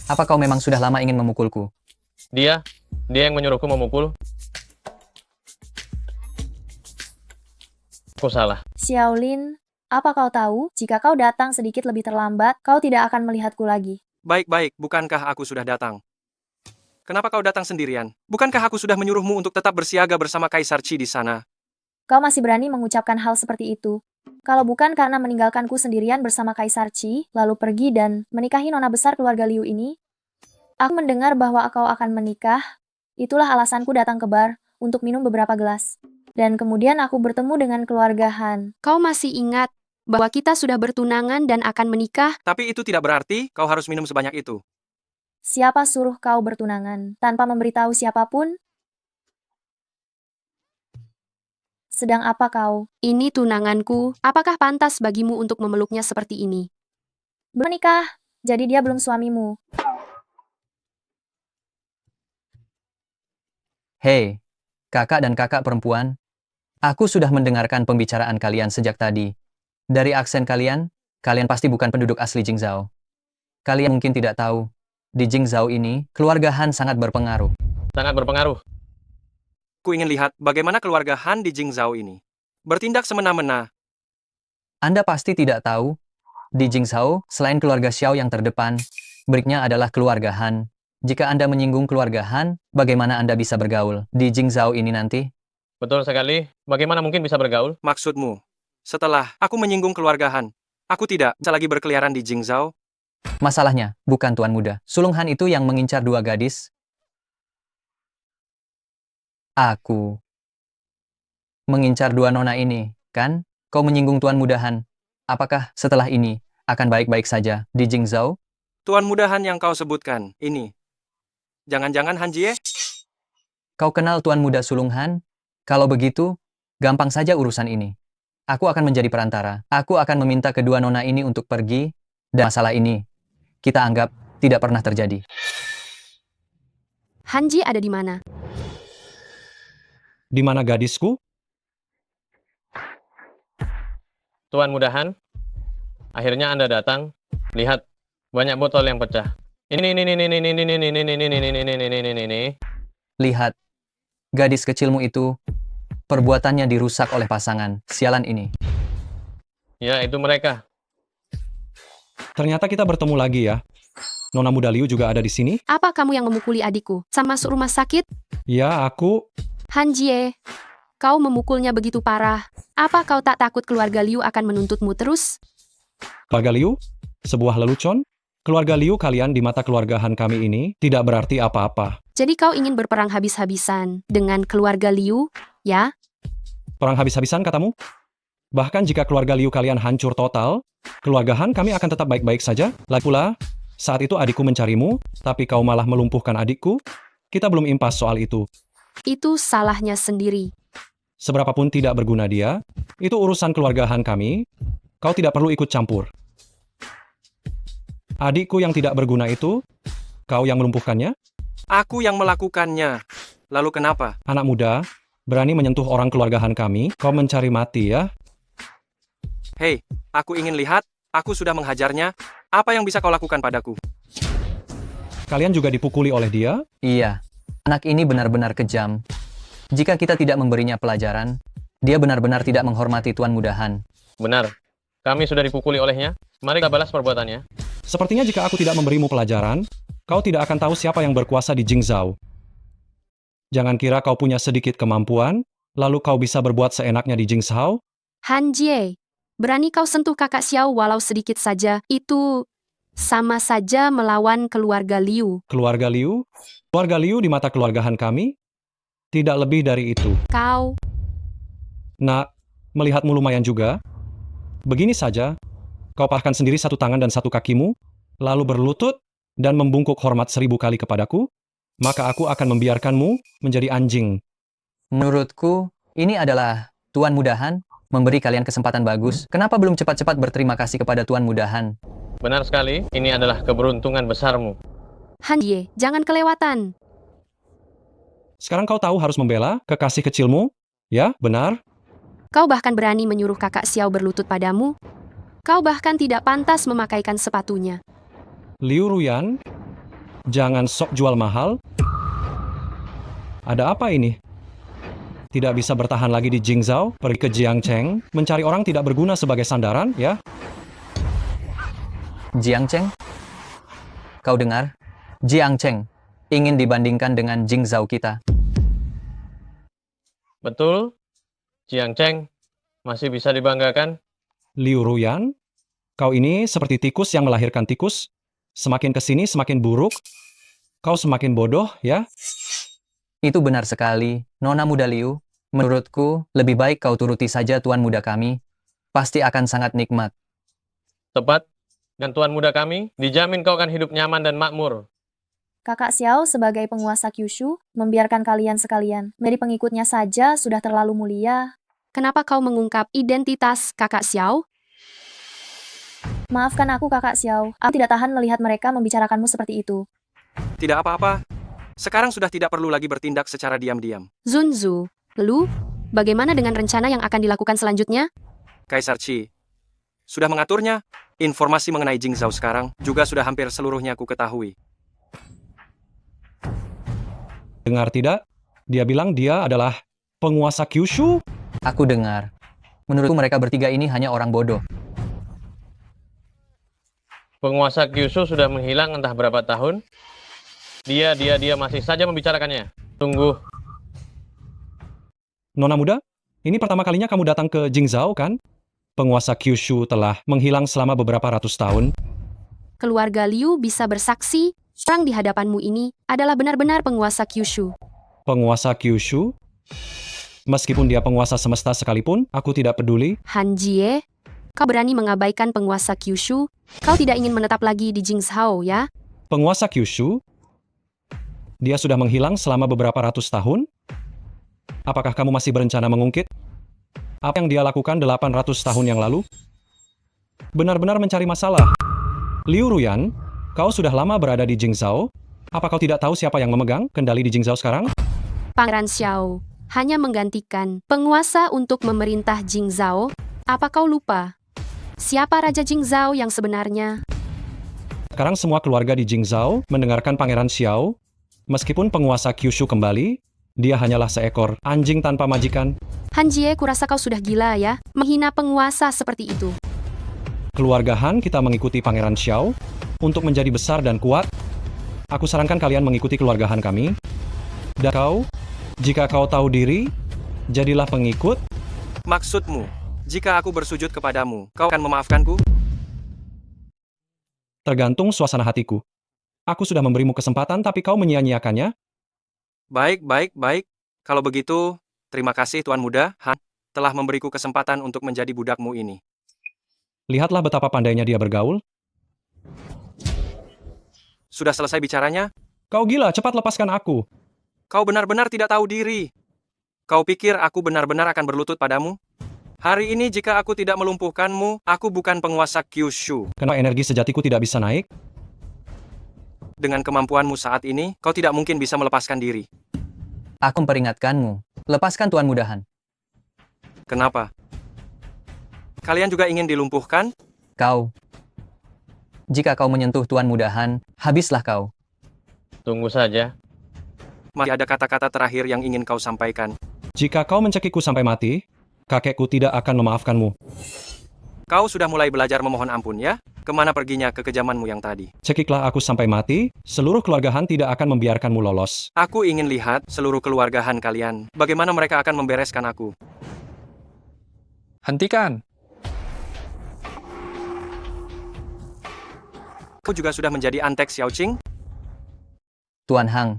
Apa kau memang sudah lama ingin memukulku? Dia yang menyuruhku memukul. Aku salah. Xiaolin, apa kau tahu, jika kau datang sedikit lebih terlambat, kau tidak akan melihatku lagi. Baik-baik, bukankah aku sudah datang? Kenapa kau datang sendirian? Bukankah aku sudah menyuruhmu untuk tetap bersiaga bersama Kaisar Qi di sana? Kau masih berani mengucapkan hal seperti itu. Kalau bukan karena meninggalkanku sendirian bersama Kaisar Qi, lalu pergi dan menikahi nona besar keluarga Liu ini, aku mendengar bahwa kau akan menikah. Itulah alasanku datang ke bar, untuk minum beberapa gelas. Dan kemudian aku bertemu dengan keluarga Han. Kau masih ingat bahwa kita sudah bertunangan dan akan menikah? Tapi itu tidak berarti kau harus minum sebanyak itu. Siapa suruh kau bertunangan, tanpa memberitahu siapapun? Sedang apa kau? Ini tunanganku, apakah pantas bagimu untuk memeluknya seperti ini? Belum nikah, jadi dia belum suamimu. Hei, kakak dan kakak perempuan. Aku sudah mendengarkan pembicaraan kalian sejak tadi. Dari aksen kalian pasti bukan penduduk asli Jingzhou. Kalian mungkin tidak tahu, di Jingzhou ini, keluarga Han sangat berpengaruh. Sangat berpengaruh. Ku ingin lihat bagaimana keluarga Han di Jingzhou ini bertindak semena-mena. Anda pasti tidak tahu, di Jingzhou, selain keluarga Xiao yang terdepan, berikutnya adalah keluarga Han. Jika Anda menyinggung keluarga Han, bagaimana Anda bisa bergaul di Jingzhou ini nanti? Betul sekali. Bagaimana mungkin bisa bergaul? Maksudmu, setelah aku menyinggung keluarga Han, aku tidak bisa lagi berkeliaran di Jingzhou? Masalahnya, bukan Tuan Muda. Sulung Han itu yang mengincar dua gadis. Aku mengincar dua nona ini, kan? Kau menyinggung Tuan Muda Han. Apakah setelah ini akan baik-baik saja di Jingzhou? Tuan Muda Han yang kau sebutkan, ini. Jangan-jangan Han Jie? Kau kenal Tuan Muda Sulung Han? Kalau begitu, gampang saja urusan ini. Aku akan menjadi perantara. Aku akan meminta kedua nona ini untuk pergi, dan masalah ini kita anggap tidak pernah terjadi. Hanji ada di mana? Di mana gadisku? Tuan Muda Han, akhirnya Anda datang. Lihat, banyak botol yang pecah. Ini. Lihat, gadis kecilmu itu, perbuatannya dirusak oleh pasangan. Sialan ini. Ya, itu mereka. Ternyata kita bertemu lagi ya. Nona muda Liu juga ada di sini? Apa kamu yang memukuli adikku? Sama masuk rumah sakit? Ya, aku. Hanjie, kau memukulnya begitu parah. Apa kau tak takut keluarga Liu akan menuntutmu terus? Keluarga Liu? Sebuah lelucon? Keluarga Liu kalian di mata keluarga Han kami ini tidak berarti apa-apa. Jadi kau ingin berperang habis-habisan dengan keluarga Liu, ya? Perang habis-habisan katamu? Bahkan jika keluarga Liu kalian hancur total, keluarga Han kami akan tetap baik-baik saja. Lagi pula, saat itu adikku mencarimu, tapi kau malah melumpuhkan adikku. Kita belum impas soal itu. Itu salahnya sendiri. Seberapapun tidak berguna dia, itu urusan keluarga Han kami. Kau tidak perlu ikut campur. Adikku yang tidak berguna itu, kau yang melumpuhkannya? Aku yang melakukannya. Lalu kenapa? Anak muda, berani menyentuh orang keluarga Han kami, kau mencari mati ya? Hei, aku ingin lihat, aku sudah menghajarnya. Apa yang bisa kau lakukan padaku? Kalian juga dipukuli oleh dia? Iya, anak ini benar-benar kejam. Jika kita tidak memberinya pelajaran, dia benar-benar tidak menghormati Tuan Muda Han. Benar, kami sudah dipukuli olehnya. Mari kita balas perbuatannya. Sepertinya jika aku tidak memberimu pelajaran, kau tidak akan tahu siapa yang berkuasa di Jingzhou. Jangan kira kau punya sedikit kemampuan, lalu kau bisa berbuat seenaknya di Jingzhou. Hanjie, berani kau sentuh kakak Xiao walau sedikit saja, itu sama saja melawan keluarga Liu. Keluarga Liu? Keluarga Liu di mata keluarga Han kami? Tidak lebih dari itu. Kau. Nak, melihatmu lumayan juga. Begini saja, kau patahkan sendiri satu tangan dan satu kakimu, lalu berlutut dan membungkuk hormat 1000 kali kepadaku, maka aku akan membiarkanmu menjadi anjing. Menurutku, ini adalah Tuan Mudahan memberi kalian kesempatan bagus. Kenapa belum cepat-cepat berterima kasih kepada Tuan Mudahan? Benar sekali, ini adalah keberuntungan besarmu. Han Jie, jangan kelewatan. Sekarang kau tahu harus membela kekasih kecilmu? Ya, benar? Kau bahkan berani menyuruh kakak Xiao berlutut padamu? Kau bahkan tidak pantas memakaikan sepatunya. Liu Ruyan, jangan sok jual mahal. Ada apa ini? Tidak bisa bertahan lagi di Jingzhou, pergi ke Jiangcheng, mencari orang tidak berguna sebagai sandaran, ya? Jiangcheng? Kau dengar? Jiangcheng ingin dibandingkan dengan Jingzhou kita. Betul, Jiangcheng masih bisa dibanggakan. Liu Ruyan, kau ini seperti tikus yang melahirkan tikus. Semakin kesini semakin buruk. Kau semakin bodoh, ya? Itu benar sekali, Nona Muda Liu. Menurutku, lebih baik kau turuti saja Tuan Muda kami. Pasti akan sangat nikmat. Tepat, dan Tuan Muda kami, dijamin kau akan hidup nyaman dan makmur. Kakak Xiao sebagai penguasa Kyushu, membiarkan kalian sekalian menjadi pengikutnya saja sudah terlalu mulia. Kenapa kau mengungkap identitas kakak Xiao? Maafkan aku kakak Xiao, aku tidak tahan melihat mereka membicarakanmu seperti itu. Tidak apa-apa. Sekarang sudah tidak perlu lagi bertindak secara diam-diam. Zunzu, lalu, bagaimana dengan rencana yang akan dilakukan selanjutnya? Kaisar Qi sudah mengaturnya. Informasi mengenai Jingzhou sekarang juga sudah hampir seluruhnya ku ketahui. Dengar tidak? Dia bilang dia adalah penguasa Kyushu? Aku dengar. Menurutku mereka bertiga ini hanya orang bodoh. Penguasa Kyushu sudah menghilang entah berapa tahun. Dia masih saja membicarakannya. Tunggu. Nona Muda, ini pertama kalinya kamu datang ke Jingzhou, kan? Penguasa Kyushu telah menghilang selama beberapa ratus tahun. Keluarga Liu bisa bersaksi, orang di hadapanmu ini adalah benar-benar penguasa Kyushu. Penguasa Kyushu? Meskipun dia penguasa semesta sekalipun, aku tidak peduli. Han Jie, kau berani mengabaikan penguasa Kyushu? Kau tidak ingin menetap lagi di Jingzhou, ya? Penguasa Kyushu? Dia sudah menghilang selama beberapa ratus tahun? Apakah kamu masih berencana mengungkit? Apa yang dia lakukan 800 tahun yang lalu? Benar-benar mencari masalah. Liu Ruyan, kau sudah lama berada di Jingzhou. Apa kau tidak tahu siapa yang memegang kendali di Jingzhou sekarang? Pangeran Xiao hanya menggantikan penguasa untuk memerintah Jingzhou. Apa kau lupa? Siapa Raja Jingzhou yang sebenarnya? Sekarang semua keluarga di Jingzhou mendengarkan Pangeran Xiao. Meskipun penguasa Kyushu kembali, dia hanyalah seekor anjing tanpa majikan. Han Jie, kurasa kau sudah gila ya, menghina penguasa seperti itu. Keluarga Han kita mengikuti Pangeran Xiao untuk menjadi besar dan kuat. Aku sarankan kalian mengikuti keluarga Han kami. Dan kau, jika kau tahu diri, jadilah pengikut. Maksudmu, jika aku bersujud kepadamu, kau akan memaafkanku? Tergantung suasana hatiku. Aku sudah memberimu kesempatan tapi kau menyia-nyiakannya. Baik. Kalau begitu, terima kasih Tuan Muda, Han, telah memberiku kesempatan untuk menjadi budakmu ini. Lihatlah betapa pandainya dia bergaul. Sudah selesai bicaranya? Kau gila, cepat lepaskan aku. Kau benar-benar tidak tahu diri. Kau pikir aku benar-benar akan berlutut padamu? Hari ini jika aku tidak melumpuhkanmu, aku bukan penguasa Kyushu. Kenapa energi sejatiku tidak bisa naik? Dengan kemampuanmu saat ini, kau tidak mungkin bisa melepaskan diri. Aku memperingatkanmu. Lepaskan Tuan Mudahan. Kenapa? Kalian juga ingin dilumpuhkan? Kau. Jika kau menyentuh Tuan Mudahan, habislah kau. Tunggu saja. Masih ada kata-kata terakhir yang ingin kau sampaikan. Jika kau mencekikku sampai mati, kakekku tidak akan memaafkanmu. Kau sudah mulai belajar memohon ampun ya? Kemana perginya kekejamanmu yang tadi? Cekiklah aku sampai mati, seluruh keluarga Han tidak akan membiarkanmu lolos. Aku ingin lihat seluruh keluarga Han kalian. Bagaimana mereka akan membereskan aku? Hentikan. Kau juga sudah menjadi antek Xiaoqing? Tuan Hang.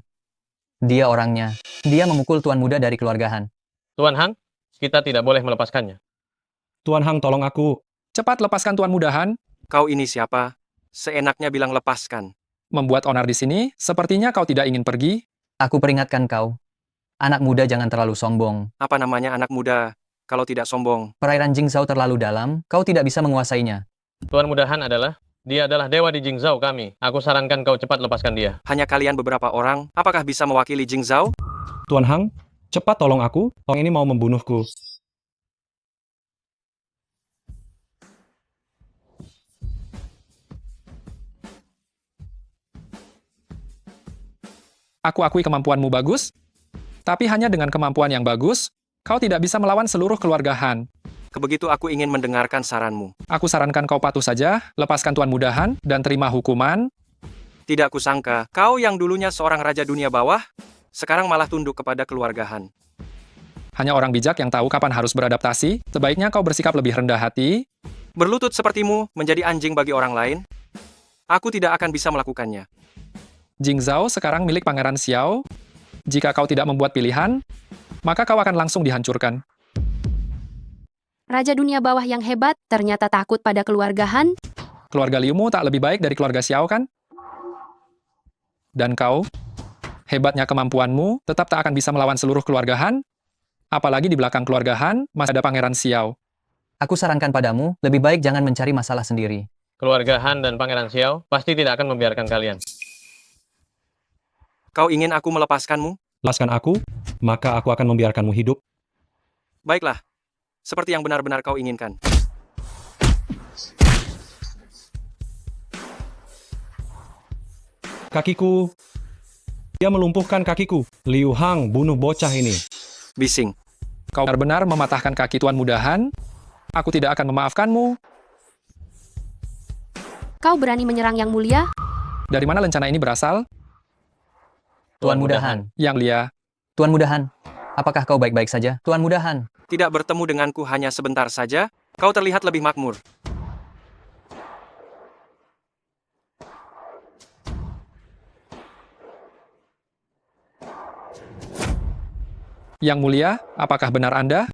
Dia orangnya. Dia memukul Tuan Muda dari keluarga Han. Tuan Hang, kita tidak boleh melepaskannya. Tuan Hang, tolong aku. Cepat lepaskan Tuan Mudahan. Kau ini siapa? Seenaknya bilang lepaskan. Membuat onar di sini, sepertinya kau tidak ingin pergi. Aku peringatkan kau. Anak muda jangan terlalu sombong. Apa namanya anak muda kalau tidak sombong? Perairan Jingzhou terlalu dalam, kau tidak bisa menguasainya. Tuan Muda Han dia adalah dewa di Jingzhou kami. Aku sarankan kau cepat lepaskan dia. Hanya kalian beberapa orang, apakah bisa mewakili Jingzhou? Tuan Hang, cepat tolong aku. Tong ini mau membunuhku. Aku akui kemampuanmu bagus, tapi hanya dengan kemampuan yang bagus, kau tidak bisa melawan seluruh keluarga Han. Begitu aku ingin mendengarkan saranmu. Aku sarankan kau patuh saja, lepaskan Tuan Muda Han, dan terima hukuman. Tidak kusangka, kau yang dulunya seorang raja dunia bawah, sekarang malah tunduk kepada keluarga Han. Hanya orang bijak yang tahu kapan harus beradaptasi, sebaiknya kau bersikap lebih rendah hati. Berlutut sepertimu menjadi anjing bagi orang lain? Aku tidak akan bisa melakukannya. Jingzhou sekarang milik Pangeran Xiao. Jika kau tidak membuat pilihan, maka kau akan langsung dihancurkan. Raja dunia bawah yang hebat ternyata takut pada keluarga Han. Keluarga Liumu tak lebih baik dari keluarga Xiao kan? Dan kau, hebatnya kemampuanmu, tetap tak akan bisa melawan seluruh keluarga Han. Apalagi di belakang keluarga Han, masih ada Pangeran Xiao. Aku sarankan padamu, lebih baik jangan mencari masalah sendiri. Keluarga Han dan Pangeran Xiao pasti tidak akan membiarkan kalian. Kau ingin aku melepaskanmu? Lepaskan aku, maka aku akan membiarkanmu hidup. Baiklah, seperti yang benar-benar kau inginkan. Kakiku. Dia melumpuhkan kakiku. Liu Hang bunuh bocah ini. Bising. Kau benar-benar mematahkan kaki Tuan Muda Han. Aku tidak akan memaafkanmu. Kau berani menyerang Yang Mulia? Dari mana lencana ini berasal? Tuan Muda Han. Yang Mulia. Tuan Muda Han, apakah kau baik-baik saja? Tuan Muda Han. Tidak bertemu denganku hanya sebentar saja, kau terlihat lebih makmur. Yang Mulia, apakah benar Anda?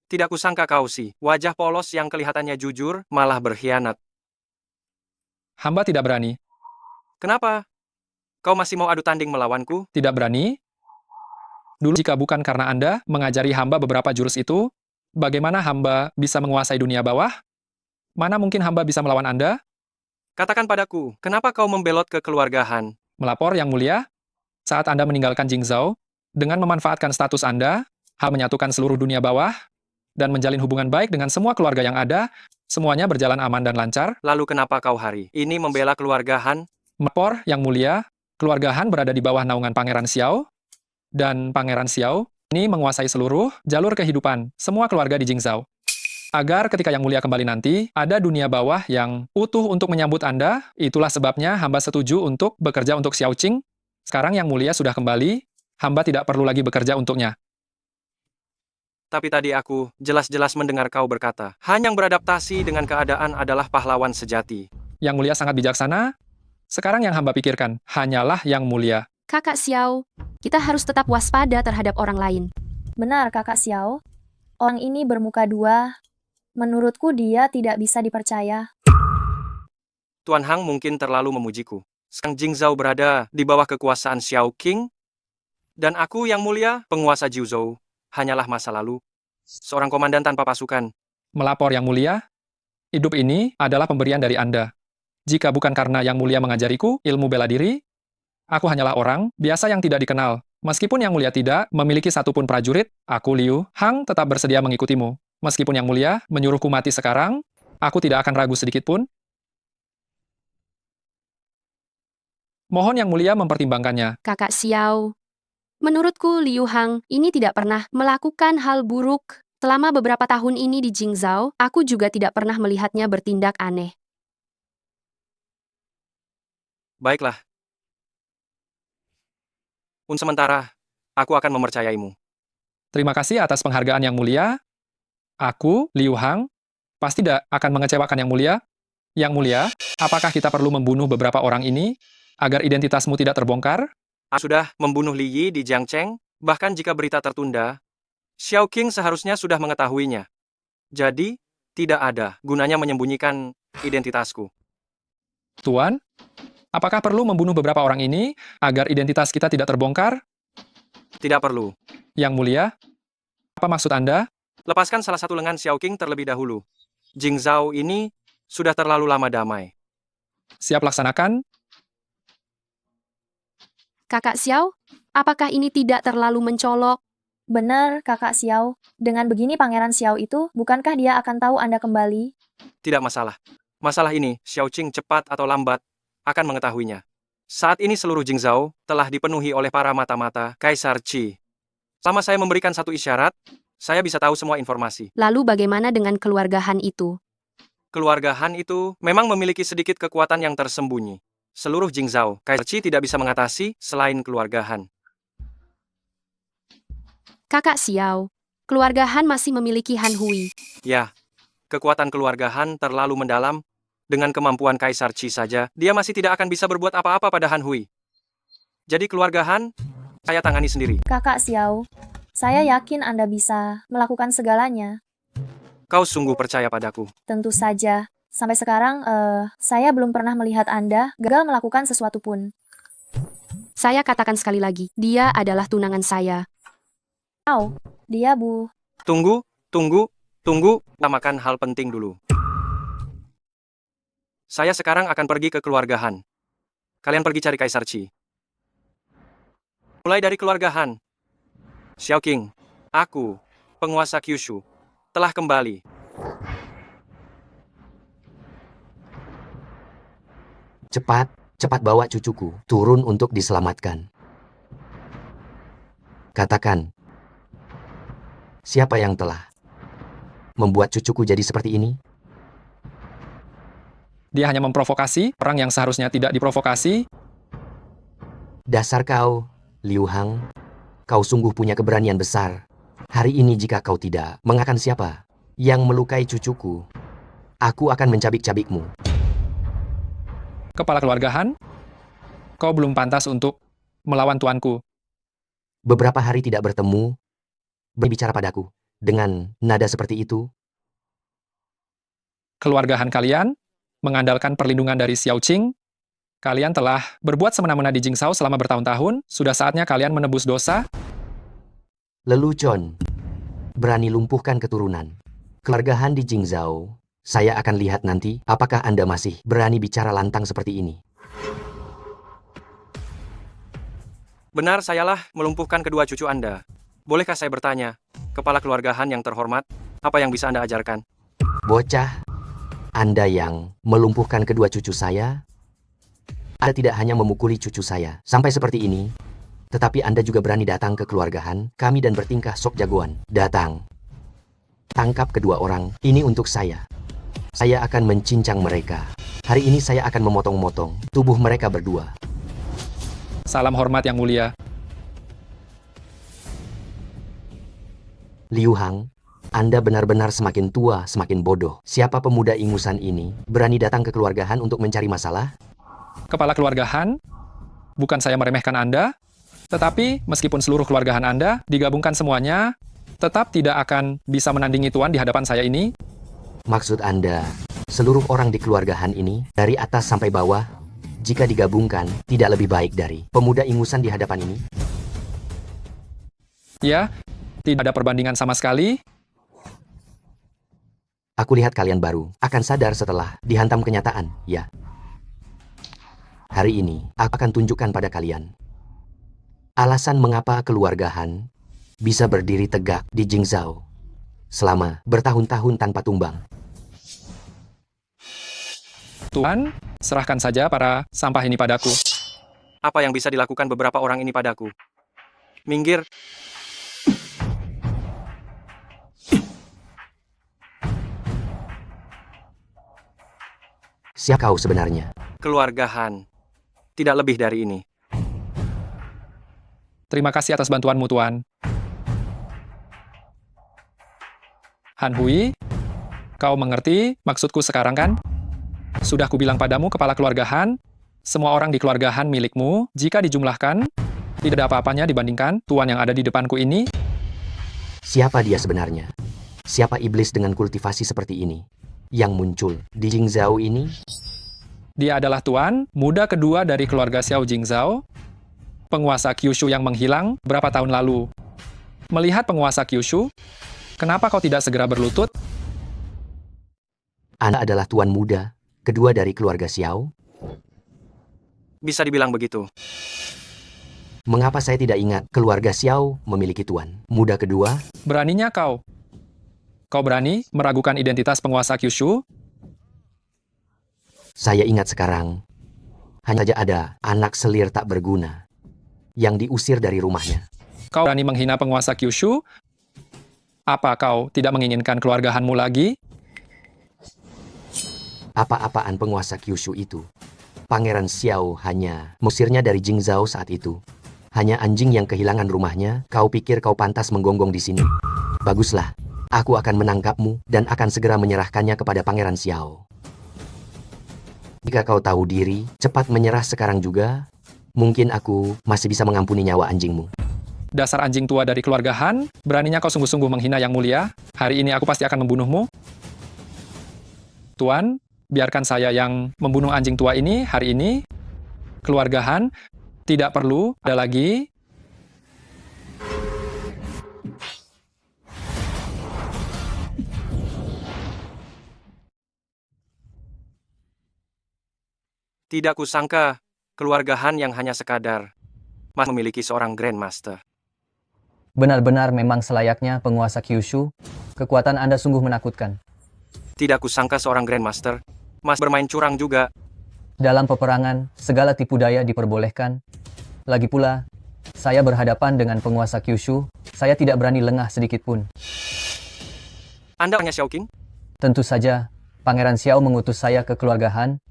Tidak kusangka kau sih, wajah polos yang kelihatannya jujur, malah berkhianat. Hamba tidak berani. Kenapa? Kau masih mau adu tanding melawanku? Tidak berani. Dulu jika bukan karena Anda mengajari hamba beberapa jurus itu, bagaimana hamba bisa menguasai dunia bawah? Mana mungkin hamba bisa melawan Anda? Katakan padaku, kenapa kau membelot ke keluarga Han? Melapor Yang Mulia, saat Anda meninggalkan Jingzhou, dengan memanfaatkan status Anda, menyatukan seluruh dunia bawah, dan menjalin hubungan baik dengan semua keluarga yang ada, semuanya berjalan aman dan lancar. Lalu kenapa kau hari ini membela keluarga Han? Melapor Yang Mulia, keluarga Han berada di bawah naungan Pangeran Xiao, dan Pangeran Xiao ini menguasai seluruh jalur kehidupan semua keluarga di Jingzhou. Agar ketika Yang Mulia kembali nanti, ada dunia bawah yang utuh untuk menyambut Anda, itulah sebabnya hamba setuju untuk bekerja untuk Xiao Qing. Sekarang Yang Mulia sudah kembali, hamba tidak perlu lagi bekerja untuknya. Tapi tadi aku jelas-jelas mendengar kau berkata, Han yang beradaptasi dengan keadaan adalah pahlawan sejati. Yang Mulia sangat bijaksana. Sekarang yang hamba pikirkan, hanyalah Yang Mulia. Kakak Xiao, kita harus tetap waspada terhadap orang lain. Benar, Kakak Xiao. Orang ini bermuka dua. Menurutku dia tidak bisa dipercaya. Tuan Hang mungkin terlalu memujiku. Sekarang Jingzhou berada di bawah kekuasaan Xiao Qing, dan aku Yang Mulia, penguasa Juzhou, hanyalah masa lalu. Seorang komandan tanpa pasukan. Melapor Yang Mulia, hidup ini adalah pemberian dari Anda. Jika bukan karena Yang Mulia mengajariku ilmu bela diri, aku hanyalah orang biasa yang tidak dikenal. Meskipun Yang Mulia tidak memiliki satupun prajurit, aku Liu Hang tetap bersedia mengikutimu. Meskipun Yang Mulia menyuruhku mati sekarang, aku tidak akan ragu sedikit pun. Mohon Yang Mulia mempertimbangkannya. Kakak Xiao, menurutku Liu Hang ini tidak pernah melakukan hal buruk. Selama beberapa tahun ini di Jingzhou, aku juga tidak pernah melihatnya bertindak aneh. Baiklah. Untuk sementara, aku akan mempercayaimu. Terima kasih atas penghargaan Yang Mulia. Aku, Liu Hang, pasti tidak akan mengecewakan Yang Mulia. Yang Mulia, apakah kita perlu membunuh beberapa orang ini agar identitasmu tidak terbongkar? Aku sudah membunuh Li Yi di Jiangcheng, bahkan jika berita tertunda, Xiao Qing seharusnya sudah mengetahuinya. Jadi, Tidak ada gunanya menyembunyikan identitasku. Tuan, apakah perlu membunuh beberapa orang ini agar identitas kita tidak terbongkar? Tidak perlu. Yang mulia, apa maksud Anda? Lepaskan salah satu lengan Xiao Qing terlebih dahulu. Jing Zhao ini sudah terlalu lama damai. Siap laksanakan? Kakak Xiao, apakah ini tidak terlalu mencolok? Benar, Kakak Xiao. Dengan begini Pangeran Xiao itu, bukankah dia akan tahu Anda kembali? Tidak masalah. Masalah ini, Xiao Qing cepat atau lambat akan mengetahuinya. Saat ini seluruh Jing Zhao telah dipenuhi oleh para mata-mata Kaisar Qi. Selama saya memberikan satu isyarat, saya bisa tahu semua informasi. Lalu bagaimana dengan keluarga Han itu? Keluarga Han itu memang memiliki sedikit kekuatan yang tersembunyi. Seluruh Jing Zhao, Kaisar Qi tidak bisa mengatasi selain keluarga Han. Kakak Xiao, keluarga Han masih memiliki Han Hui. Ya, kekuatan keluarga Han terlalu mendalam. Dengan kemampuan Kaisar Qi saja, dia masih tidak akan bisa berbuat apa-apa pada Han Hui. Jadi keluarga Han, saya tangani sendiri. Kakak Xiao, saya yakin Anda bisa melakukan segalanya. Kau sungguh percaya padaku. Tentu saja. Sampai sekarang, saya belum pernah melihat Anda gagal melakukan sesuatu pun. Saya katakan sekali lagi, dia adalah tunangan saya. Dia Bu. Tunggu. Utamakan hal penting dulu. Saya sekarang akan pergi ke keluarga Han. Kalian pergi cari Kaisar Qi. Mulai dari keluarga Han. Xiao Qing, aku, penguasa Kyushu, telah kembali. Cepat bawa cucuku turun untuk diselamatkan. Katakan, siapa yang telah membuat cucuku jadi seperti ini? Dia hanya memprovokasi orang yang seharusnya tidak diprovokasi. Dasar kau, Liu Hang, kau sungguh punya keberanian besar. Hari ini jika kau tidak mengakan siapa yang melukai cucuku, aku akan mencabik-cabikmu. Kepala keluarga Han, kau belum pantas untuk melawan tuanku. Beberapa hari tidak bertemu, berbicara padaku dengan nada seperti itu. Keluarga Han kalian mengandalkan perlindungan dari Xiao Qing. Kalian telah berbuat semena-mena di Jingzhou selama bertahun-tahun. Sudah saatnya kalian menebus dosa. Lelucon, berani lumpuhkan keturunan. Keluarga Han di Jingzhou, saya akan lihat nanti apakah Anda masih berani bicara lantang seperti ini. Benar, sayalah melumpuhkan kedua cucu Anda. Bolehkah saya bertanya, kepala keluarga Han yang terhormat, apa yang bisa Anda ajarkan? Bocah, Anda yang melumpuhkan kedua cucu saya, Anda tidak hanya memukuli cucu saya sampai seperti ini, tetapi Anda juga berani datang ke keluarga Han kami dan bertingkah sok jagoan. Datang. Tangkap kedua orang, ini untuk saya. Saya akan mencincang mereka. Hari ini saya akan memotong-motong tubuh mereka berdua. Salam hormat yang mulia. Liu Hang, Anda benar-benar semakin tua, semakin bodoh. Siapa pemuda ingusan ini berani datang ke keluarga Han untuk mencari masalah? Kepala keluarga Han, bukan saya meremehkan Anda, tetapi meskipun seluruh keluarga Han Anda digabungkan semuanya, tetap tidak akan bisa menandingi Tuan di hadapan saya ini. Maksud Anda, seluruh orang di keluarga Han ini, dari atas sampai bawah, jika digabungkan, tidak lebih baik dari pemuda ingusan di hadapan ini? Ya, tidak ada perbandingan sama sekali. Aku lihat kalian baru akan sadar setelah dihantam kenyataan, ya. Hari ini, aku akan tunjukkan pada kalian alasan mengapa keluarga Han bisa berdiri tegak di Jingzhou selama bertahun-tahun tanpa tumbang. Tuan, serahkan saja para sampah ini padaku. Apa yang bisa dilakukan beberapa orang ini padaku? Minggir. Siapa kau sebenarnya? Keluarga Han. Tidak lebih dari ini. Terima kasih atas bantuanmu, Tuan. Han Hui, kau mengerti maksudku sekarang kan? Sudah kubilang padamu, kepala keluarga Han, semua orang di keluarga Han milikmu, jika dijumlahkan, tidak ada apa-apanya dibandingkan Tuan yang ada di depanku ini. Siapa dia sebenarnya? Siapa iblis dengan kultivasi seperti ini? Yang muncul di Jingzhou ini? Dia adalah tuan muda kedua dari keluarga Xiao Jingzhou, penguasa Kyushu yang menghilang berapa tahun lalu. Melihat penguasa Kyushu, kenapa kau tidak segera berlutut? Anda adalah tuan muda kedua dari keluarga Xiao? Bisa dibilang begitu. Mengapa saya tidak ingat keluarga Xiao memiliki tuan muda kedua? Beraninya kau. Kau berani meragukan identitas penguasa Kyushu? Saya ingat sekarang. Hanya saja ada anak selir tak berguna yang diusir dari rumahnya. Kau berani menghina penguasa Kyushu? Apa kau tidak menginginkan keluargahanmu lagi? Apa-apaan penguasa Kyushu itu? Pangeran Xiao hanya mengusirnya dari Jingzhou saat itu. Hanya anjing yang kehilangan rumahnya, kau pikir kau pantas menggonggong di sini? Baguslah, aku akan menangkapmu dan akan segera menyerahkannya kepada Pangeran Xiao. Jika kau tahu diri, cepat menyerah sekarang juga. Mungkin aku masih bisa mengampuni nyawa anjingmu. Dasar anjing tua dari keluarga Han, beraninya kau sungguh-sungguh menghina yang mulia. Hari ini aku pasti akan membunuhmu. Tuan, biarkan saya yang membunuh anjing tua ini hari ini. Keluarga Han, tidak perlu ada lagi. Tidak kusangka, keluarga Han yang hanya sekadar memiliki seorang Grandmaster. Benar-benar memang selayaknya penguasa Kyushu. Kekuatan Anda sungguh menakutkan. Tidak kusangka seorang Grandmaster Mas bermain curang juga. Dalam peperangan, segala tipu daya diperbolehkan. Lagi pula, saya berhadapan dengan penguasa Kyushu. Saya tidak berani lengah sedikit pun. Anda hanya Xiao King? Tentu saja, Pangeran Xiao mengutus saya ke keluarga Han.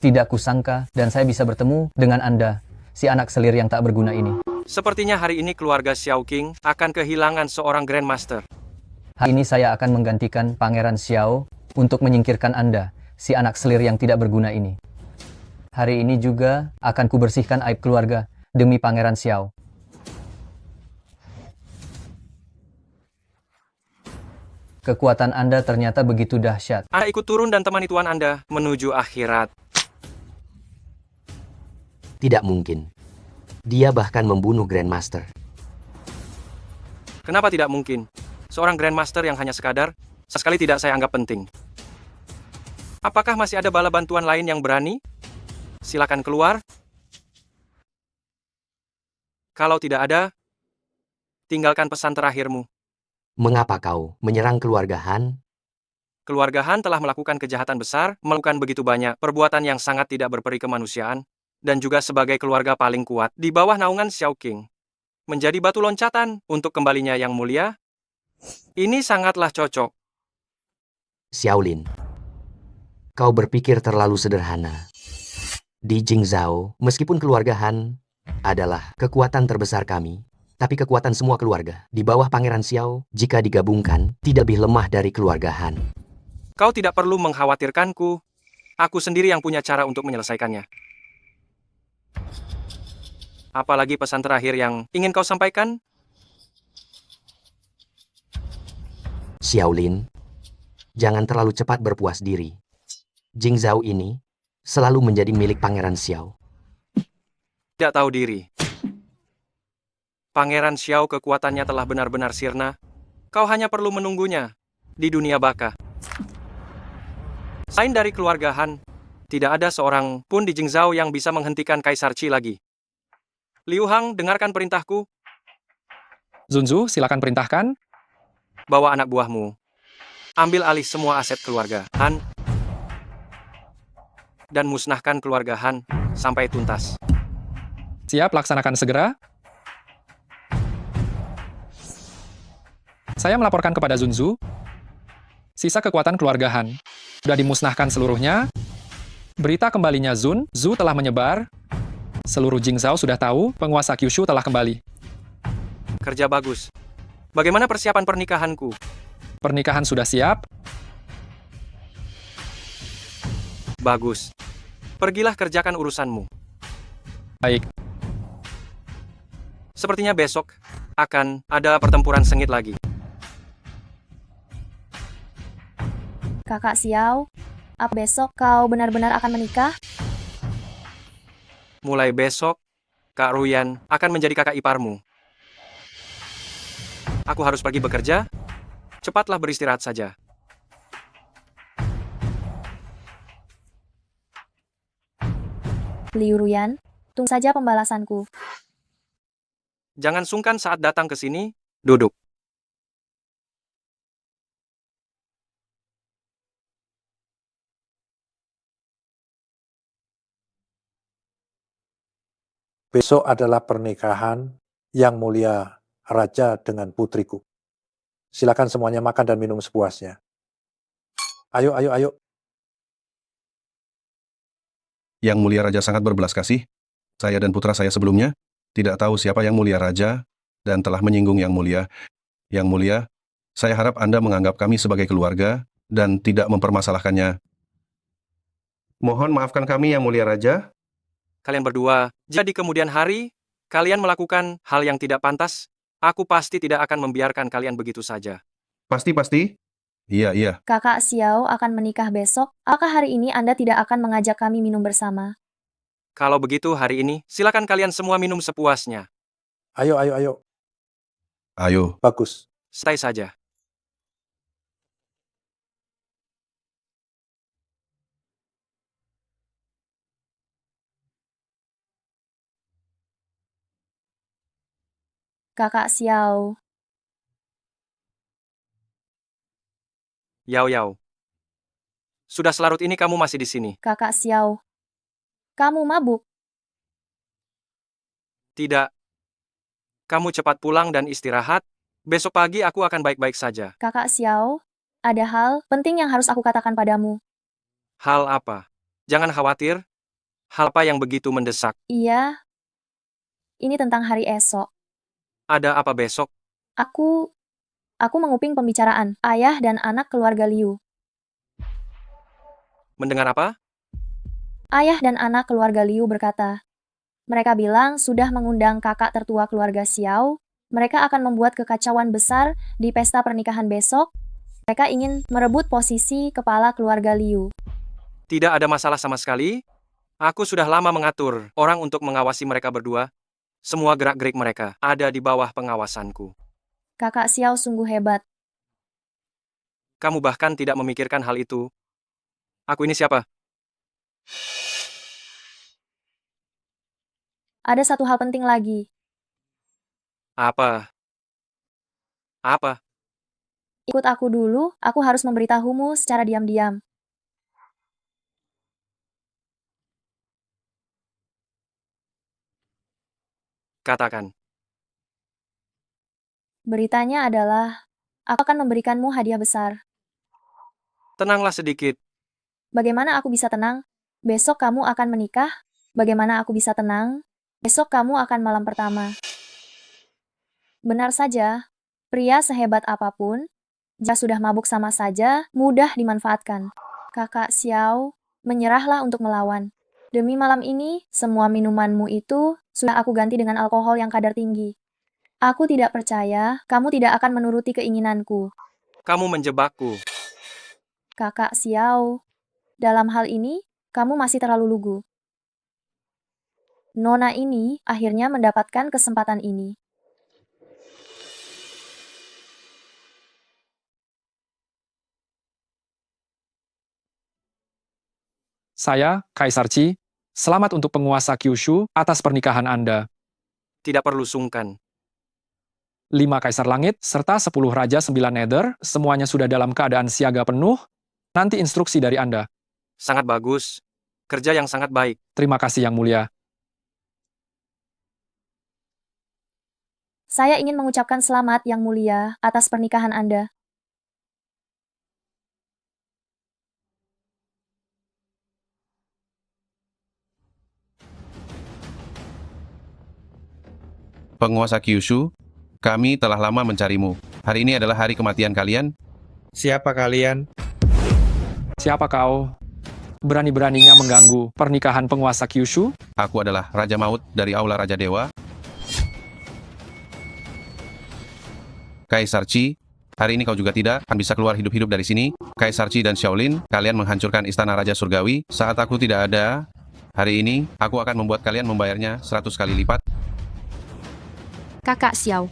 Tidak kusangka, dan saya bisa bertemu dengan Anda, si anak selir yang tak berguna ini. Sepertinya hari ini keluarga Xiao King akan kehilangan seorang Grandmaster. Hari ini saya akan menggantikan Pangeran Xiao untuk menyingkirkan Anda, si anak selir yang tidak berguna ini. Hari ini juga akan kubersihkan aib keluarga demi Pangeran Xiao. Kekuatan Anda ternyata begitu dahsyat. Anda ikut turun dan temani tuan Anda menuju akhirat. Tidak mungkin. Dia bahkan membunuh Grandmaster. Kenapa tidak mungkin? Seorang Grandmaster yang hanya sekadar, sekali tidak saya anggap penting. Apakah masih ada bala bantuan lain yang berani? Silakan keluar. Kalau tidak ada, tinggalkan pesan terakhirmu. Mengapa kau menyerang keluarga Han? Keluarga Han telah melakukan kejahatan besar, melakukan begitu banyak perbuatan yang sangat tidak berperi kemanusiaan, dan juga sebagai keluarga paling kuat di bawah naungan Xiao King. Menjadi batu loncatan untuk kembalinya yang mulia, ini sangatlah cocok. Xiaolin, kau berpikir terlalu sederhana. Di Jingzhou, meskipun keluarga Han adalah kekuatan terbesar kami, tapi kekuatan semua keluarga di bawah Pangeran Xiao, jika digabungkan, tidak lebih lemah dari keluarga Han. Kau tidak perlu mengkhawatirkanku. Aku sendiri yang punya cara untuk menyelesaikannya. Apalagi pesan terakhir yang ingin kau sampaikan? Xiaolin, jangan terlalu cepat berpuas diri. Jingzhou ini selalu menjadi milik Pangeran Xiao. Tidak tahu diri. Pangeran Xiao kekuatannya telah benar-benar sirna. Kau hanya perlu menunggunya di dunia baka. Selain dari keluarga Han, tidak ada seorang pun di Jingzhou yang bisa menghentikan Kaisar Qi lagi. Liu Hang, dengarkan perintahku. Zunzu, silakan perintahkan. Bawa anak buahmu. Ambil alih semua aset keluarga Han. Dan musnahkan keluarga Han sampai tuntas. Siap, laksanakan segera. Saya melaporkan kepada Zunzu. Sisa kekuatan keluarga Han sudah dimusnahkan seluruhnya. Berita kembalinya Zhu telah menyebar. Seluruh Jingzhou sudah tahu penguasa Kyushu telah kembali. Kerja bagus. Bagaimana persiapan pernikahanku? Pernikahan sudah siap. Bagus. Pergilah kerjakan urusanmu. Baik. Sepertinya besok akan ada pertempuran sengit lagi. Kakak Xiao, apa besok kau benar-benar akan menikah? Mulai besok, Kak Ruyan akan menjadi kakak iparmu. Aku harus pergi bekerja. Cepatlah beristirahat saja. Liu Ruyan, tunggu saja pembalasanku. Jangan sungkan saat datang ke sini, duduk. Besok adalah pernikahan Yang Mulia Raja dengan putriku. Silakan semuanya makan dan minum sepuasnya. Ayo, ayo, ayo. Yang Mulia Raja sangat berbelas kasih. Saya dan putra saya sebelumnya tidak tahu siapa Yang Mulia Raja dan telah menyinggung Yang Mulia. Yang Mulia, saya harap Anda menganggap kami sebagai keluarga dan tidak mempermasalahkannya. Mohon maafkan kami, Yang Mulia Raja. Kalian berdua, jika di kemudian hari, kalian melakukan hal yang tidak pantas, aku pasti tidak akan membiarkan kalian begitu saja. Pasti? Iya, iya. Kakak Xiao akan menikah besok. Apakah hari ini Anda tidak akan mengajak kami minum bersama? Kalau begitu hari ini, silakan kalian semua minum sepuasnya. Ayo, ayo, ayo. Ayo. Bagus. Stay saja. Kakak Xiao, Yao Yao. Sudah selarut ini kamu masih di sini? Kakak Xiao. Kamu mabuk? Tidak. Kamu cepat pulang dan istirahat. Besok pagi aku akan baik-baik saja. Kakak Xiao, ada hal penting yang harus aku katakan padamu. Hal apa? Jangan khawatir. Hal apa yang begitu mendesak? Iya. Ini tentang hari esok. Ada apa besok? Aku menguping pembicaraan ayah dan anak keluarga Liu. Mendengar apa? Ayah dan anak keluarga Liu berkata, mereka bilang sudah mengundang kakak tertua keluarga Xiao. Mereka akan membuat kekacauan besar di pesta pernikahan besok. Mereka ingin merebut posisi kepala keluarga Liu. Tidak ada masalah sama sekali. Aku sudah lama mengatur orang untuk mengawasi mereka berdua. Semua gerak-gerik mereka ada di bawah pengawasanku. Kakak Xiao sungguh hebat. Kamu bahkan tidak memikirkan hal itu. Aku ini siapa? Ada satu hal penting lagi. Apa? Apa? Ikut aku dulu, aku harus memberitahumu secara diam-diam. Katakan. Beritanya adalah, aku akan memberikanmu hadiah besar. Tenanglah sedikit. Bagaimana aku bisa tenang? Besok kamu akan menikah. Bagaimana aku bisa tenang? Besok kamu akan malam pertama. Benar saja, pria sehebat apapun, jika sudah mabuk sama saja, mudah dimanfaatkan. Kakak Xiao, menyerahlah untuk melawan. Demi malam ini, semua minumanmu itu sudah aku ganti dengan alkohol yang kadar tinggi. Aku tidak percaya kamu tidak akan menuruti keinginanku. Kamu menjebakku. Kakak Xiao, dalam hal ini, kamu masih terlalu lugu. Nona ini akhirnya mendapatkan kesempatan ini. Saya, Kaisar Qi, selamat untuk penguasa Kyushu atas pernikahan Anda. Tidak perlu sungkan. 5 Kaisar Langit, serta 10 Raja 9 Nether, semuanya sudah dalam keadaan siaga penuh. Nanti instruksi dari Anda. Sangat bagus. Kerja yang sangat baik. Terima kasih Yang Mulia. Saya ingin mengucapkan selamat Yang Mulia atas pernikahan Anda. Penguasa Kyushu, kami telah lama mencarimu. Hari ini adalah hari kematian kalian. Siapa kalian? Siapa kau? Berani-beraninya mengganggu pernikahan penguasa Kyushu? Aku adalah Raja Maut dari Aula Raja Dewa. Kaisar Qi, Hari ini kau juga tidak akan bisa keluar hidup-hidup dari sini. Kaisar Qi dan Xiaolin, kalian menghancurkan istana Raja Surgawi. Saat aku tidak ada, hari ini, aku akan membuat kalian membayarnya 100 kali lipat. Kakak Xiao.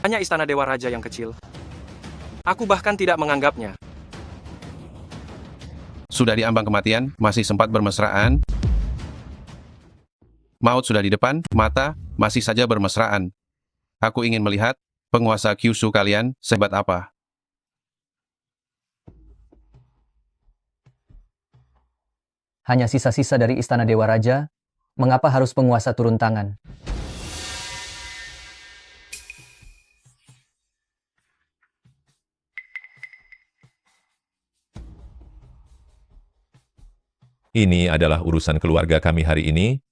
Hanya istana Dewa Raja yang kecil. Aku bahkan tidak menganggapnya. Sudah diambang kematian, masih sempat bermesraan. Maut sudah di depan, mata, masih saja bermesraan. Aku ingin melihat penguasa Kyushu kalian sehebat apa. Hanya sisa-sisa dari istana Dewa Raja, mengapa harus penguasa turun tangan? Ini adalah urusan keluarga kami hari ini.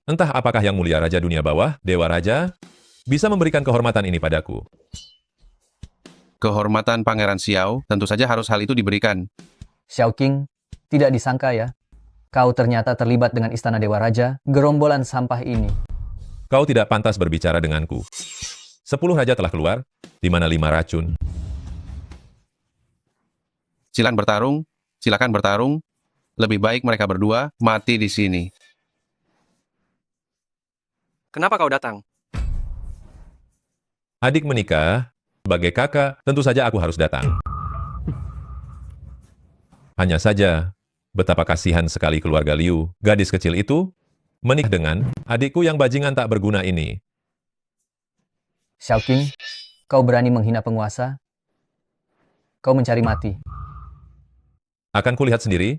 Entah apakah Yang Mulia Raja Dunia Bawah, Dewa Raja, bisa memberikan kehormatan ini padaku. Kehormatan Pangeran Xiao, tentu saja harus hal itu diberikan. Xiao King, tidak disangka ya. Kau ternyata terlibat dengan istana Dewa Raja, gerombolan sampah ini. Kau tidak pantas berbicara denganku. 10 raja telah keluar, di mana 5 racun. Silakan bertarung. Lebih baik mereka berdua mati di sini. Kenapa kau datang? Adik menikah, sebagai kakak, tentu saja aku harus datang. Hanya saja, betapa kasihan sekali keluarga Liu, gadis kecil itu, menikah dengan adikku yang bajingan tak berguna ini. Xiao King, kau berani menghina penguasa? Kau mencari mati. Akan kulihat sendiri,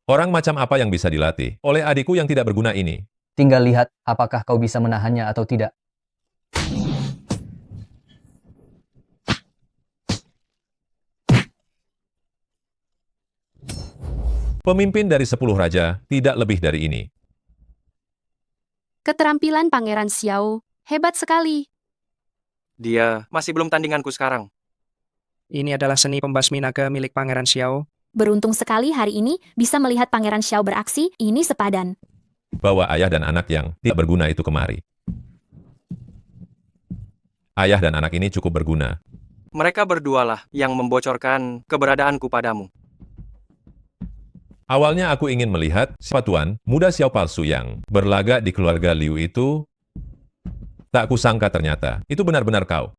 orang macam apa yang bisa dilatih oleh adikku yang tidak berguna ini. Tinggal lihat apakah kau bisa menahannya atau tidak. Pemimpin dari 10 raja tidak lebih dari ini. Keterampilan Pangeran Xiao hebat sekali. Dia masih belum tandinganku sekarang. Ini adalah seni pembasmi naga milik Pangeran Xiao. Beruntung sekali hari ini bisa melihat Pangeran Xiao beraksi, ini sepadan. Bawa ayah dan anak yang tidak berguna itu kemari. Ayah dan anak ini cukup berguna. Mereka berdualah yang membocorkan keberadaanku padamu. Awalnya aku ingin melihat siapa tuan muda Xiao palsu yang berlaga di keluarga Liu itu. Tak kusangka ternyata itu benar-benar kau.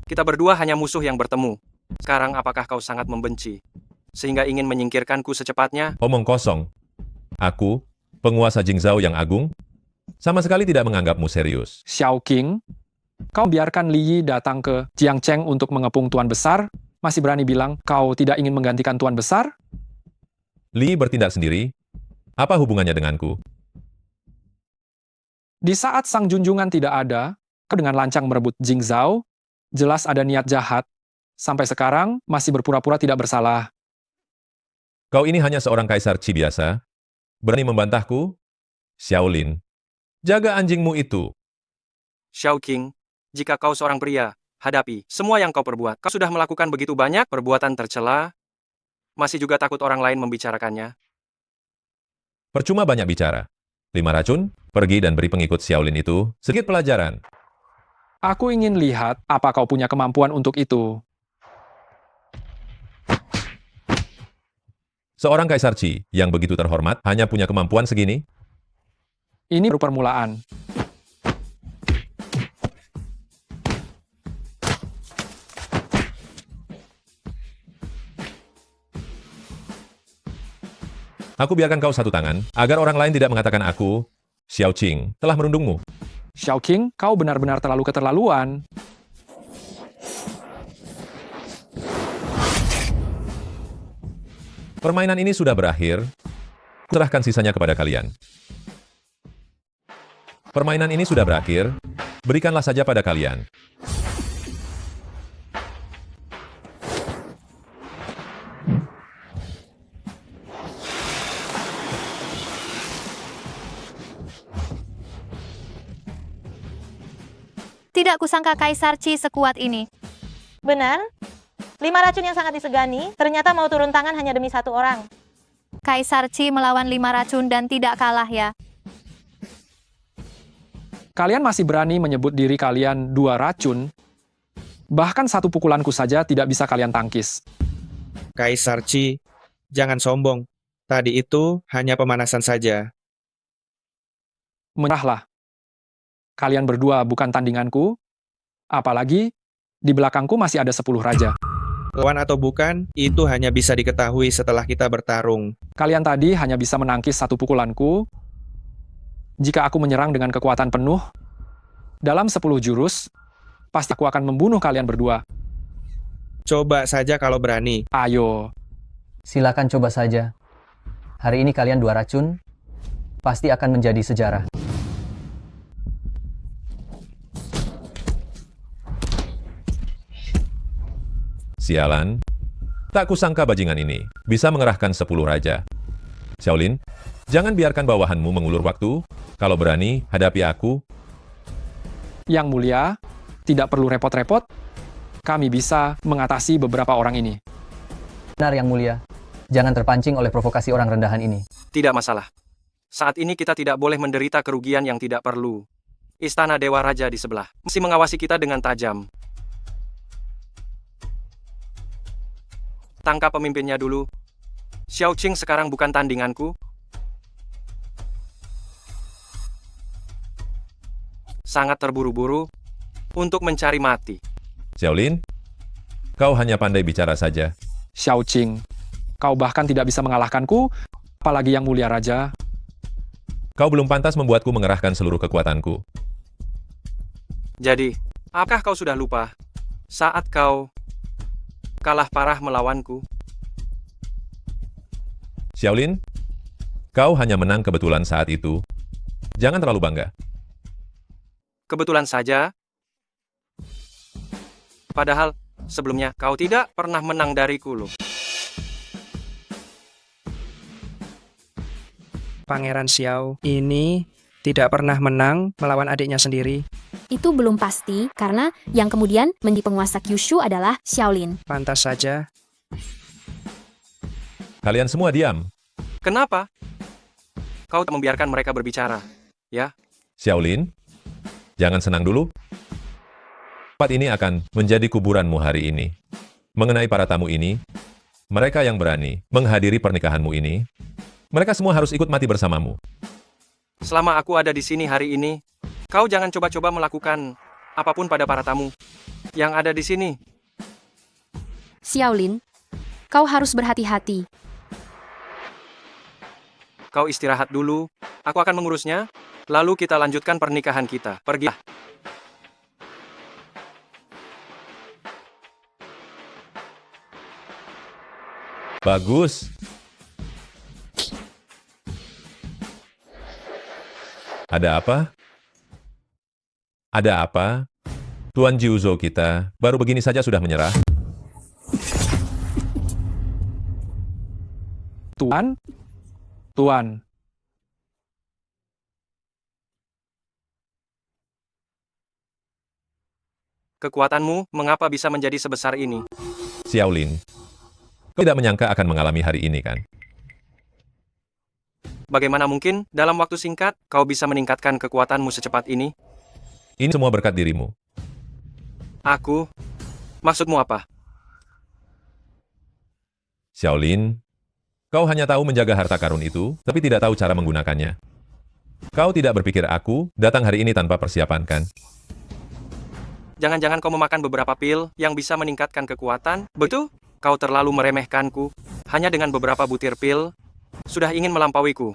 Kita berdua hanya musuh yang bertemu. Sekarang apakah kau sangat membenci, sehingga ingin menyingkirkanku secepatnya? Omong kosong. Aku, penguasa Jingzhou yang agung, sama sekali tidak menganggapmu serius. Xiao King, kau biarkan Li Yi datang ke Jiangcheng untuk mengepung Tuan Besar, masih berani bilang kau tidak ingin menggantikan Tuan Besar? Li bertindak sendiri. Apa hubungannya denganku? Di saat sang junjungan tidak ada, kau dengan lancang merebut Jingzhou, jelas ada niat jahat. Sampai sekarang masih berpura-pura tidak bersalah. Kau ini hanya seorang kaisar Qi biasa. Berani membantahku? Xiaolin, jaga anjingmu itu. Xiao King, jika kau seorang pria, hadapi semua yang kau perbuat. Kau sudah melakukan begitu banyak perbuatan tercela, masih juga takut orang lain membicarakannya. Percuma banyak bicara. 5 racun, pergi dan beri pengikut Xiaolin itu sedikit pelajaran. Aku ingin lihat apa kau punya kemampuan untuk itu. Seorang kaisar Qi yang begitu terhormat hanya punya kemampuan segini? Ini baru permulaan. Aku biarkan kau satu tangan, agar orang lain tidak mengatakan aku, Xiao Qing, telah merundungmu. Xiao King, kau benar-benar terlalu keterlaluan. Permainan ini sudah berakhir. Serahkan sisanya kepada kalian. Permainan ini sudah berakhir. Berikanlah saja pada kalian. Tidak kusangka Kaisar Qi sekuat ini. Benar? 5 racun yang sangat disegani, ternyata mau turun tangan hanya demi 1 orang. Kaisar Qi melawan 5 racun dan tidak kalah ya. Kalian masih berani menyebut diri kalian 2 racun? Bahkan satu pukulanku saja tidak bisa kalian tangkis. Kaisar Qi, jangan sombong. Tadi itu hanya pemanasan saja. Menyerahlah. Kalian berdua bukan tandinganku, apalagi di belakangku masih ada 10 raja. Lawan atau bukan, itu hanya bisa diketahui setelah kita bertarung. Kalian tadi hanya bisa menangkis satu pukulanku. Jika aku menyerang dengan kekuatan penuh, dalam 10 jurus, pasti aku akan membunuh kalian berdua. Coba saja kalau berani. Ayo. Silakan coba saja. Hari ini kalian 2 racun, pasti akan menjadi sejarah. Sialan. Tak kusangka bajingan ini bisa mengerahkan 10 raja. Xiaolin, jangan biarkan bawahanmu mengulur waktu. Kalau berani, hadapi aku. Yang mulia, tidak perlu repot-repot. Kami bisa mengatasi beberapa orang ini. Benar, Yang Mulia. Jangan terpancing oleh provokasi orang rendahan ini. Tidak masalah. Saat ini kita tidak boleh menderita kerugian yang tidak perlu. Istana Dewa Raja di sebelah masih mengawasi kita dengan tajam. Tangkap pemimpinnya dulu. Xiao Qing sekarang bukan tandinganku. Sangat terburu-buru untuk mencari mati. Xiaolin, kau hanya pandai bicara saja. Xiao Qing, kau bahkan tidak bisa mengalahkanku, apalagi Yang Mulia Raja. Kau belum pantas membuatku mengerahkan seluruh kekuatanku. Jadi, apakah kau sudah lupa saat kau kalah parah melawanku? Xiaolin, kau hanya menang kebetulan saat itu. Jangan terlalu bangga. Kebetulan saja. Padahal, sebelumnya kau tidak pernah menang dariku loh. Pangeran Xiao ini tidak pernah menang melawan adiknya sendiri. Itu belum pasti, karena yang kemudian menjadi penguasa Kyushu adalah Xiaolin. Pantas saja. Kalian semua diam. Kenapa? Kau tak membiarkan mereka berbicara, ya? Xiaolin, jangan senang dulu. Tempat ini akan menjadi kuburanmu hari ini. Mengenai para tamu ini, mereka yang berani menghadiri pernikahanmu ini, mereka semua harus ikut mati bersamamu. Selama aku ada di sini hari ini, kau jangan coba-coba melakukan apapun pada para tamu yang ada di sini. Xiaolin, kau harus berhati-hati. Kau istirahat dulu, aku akan mengurusnya, lalu kita lanjutkan pernikahan kita. Pergilah. Bagus. Ada apa? Ada apa? Tuan Jiuzhou kita baru begini saja sudah menyerah. Tuan. Kekuatanmu mengapa bisa menjadi sebesar ini? Xiaolin, kau tidak menyangka akan mengalami hari ini kan? Bagaimana mungkin dalam waktu singkat kau bisa meningkatkan kekuatanmu secepat ini? Ini semua berkat dirimu. Aku? Maksudmu apa? Xiaolin, kau hanya tahu menjaga harta karun itu, tapi tidak tahu cara menggunakannya. Kau tidak berpikir aku datang hari ini tanpa persiapan kan? Jangan-jangan kau memakan beberapa pil yang bisa meningkatkan kekuatan? Betul? Kau terlalu meremehkanku. Hanya dengan beberapa butir pil, sudah ingin melampauiku.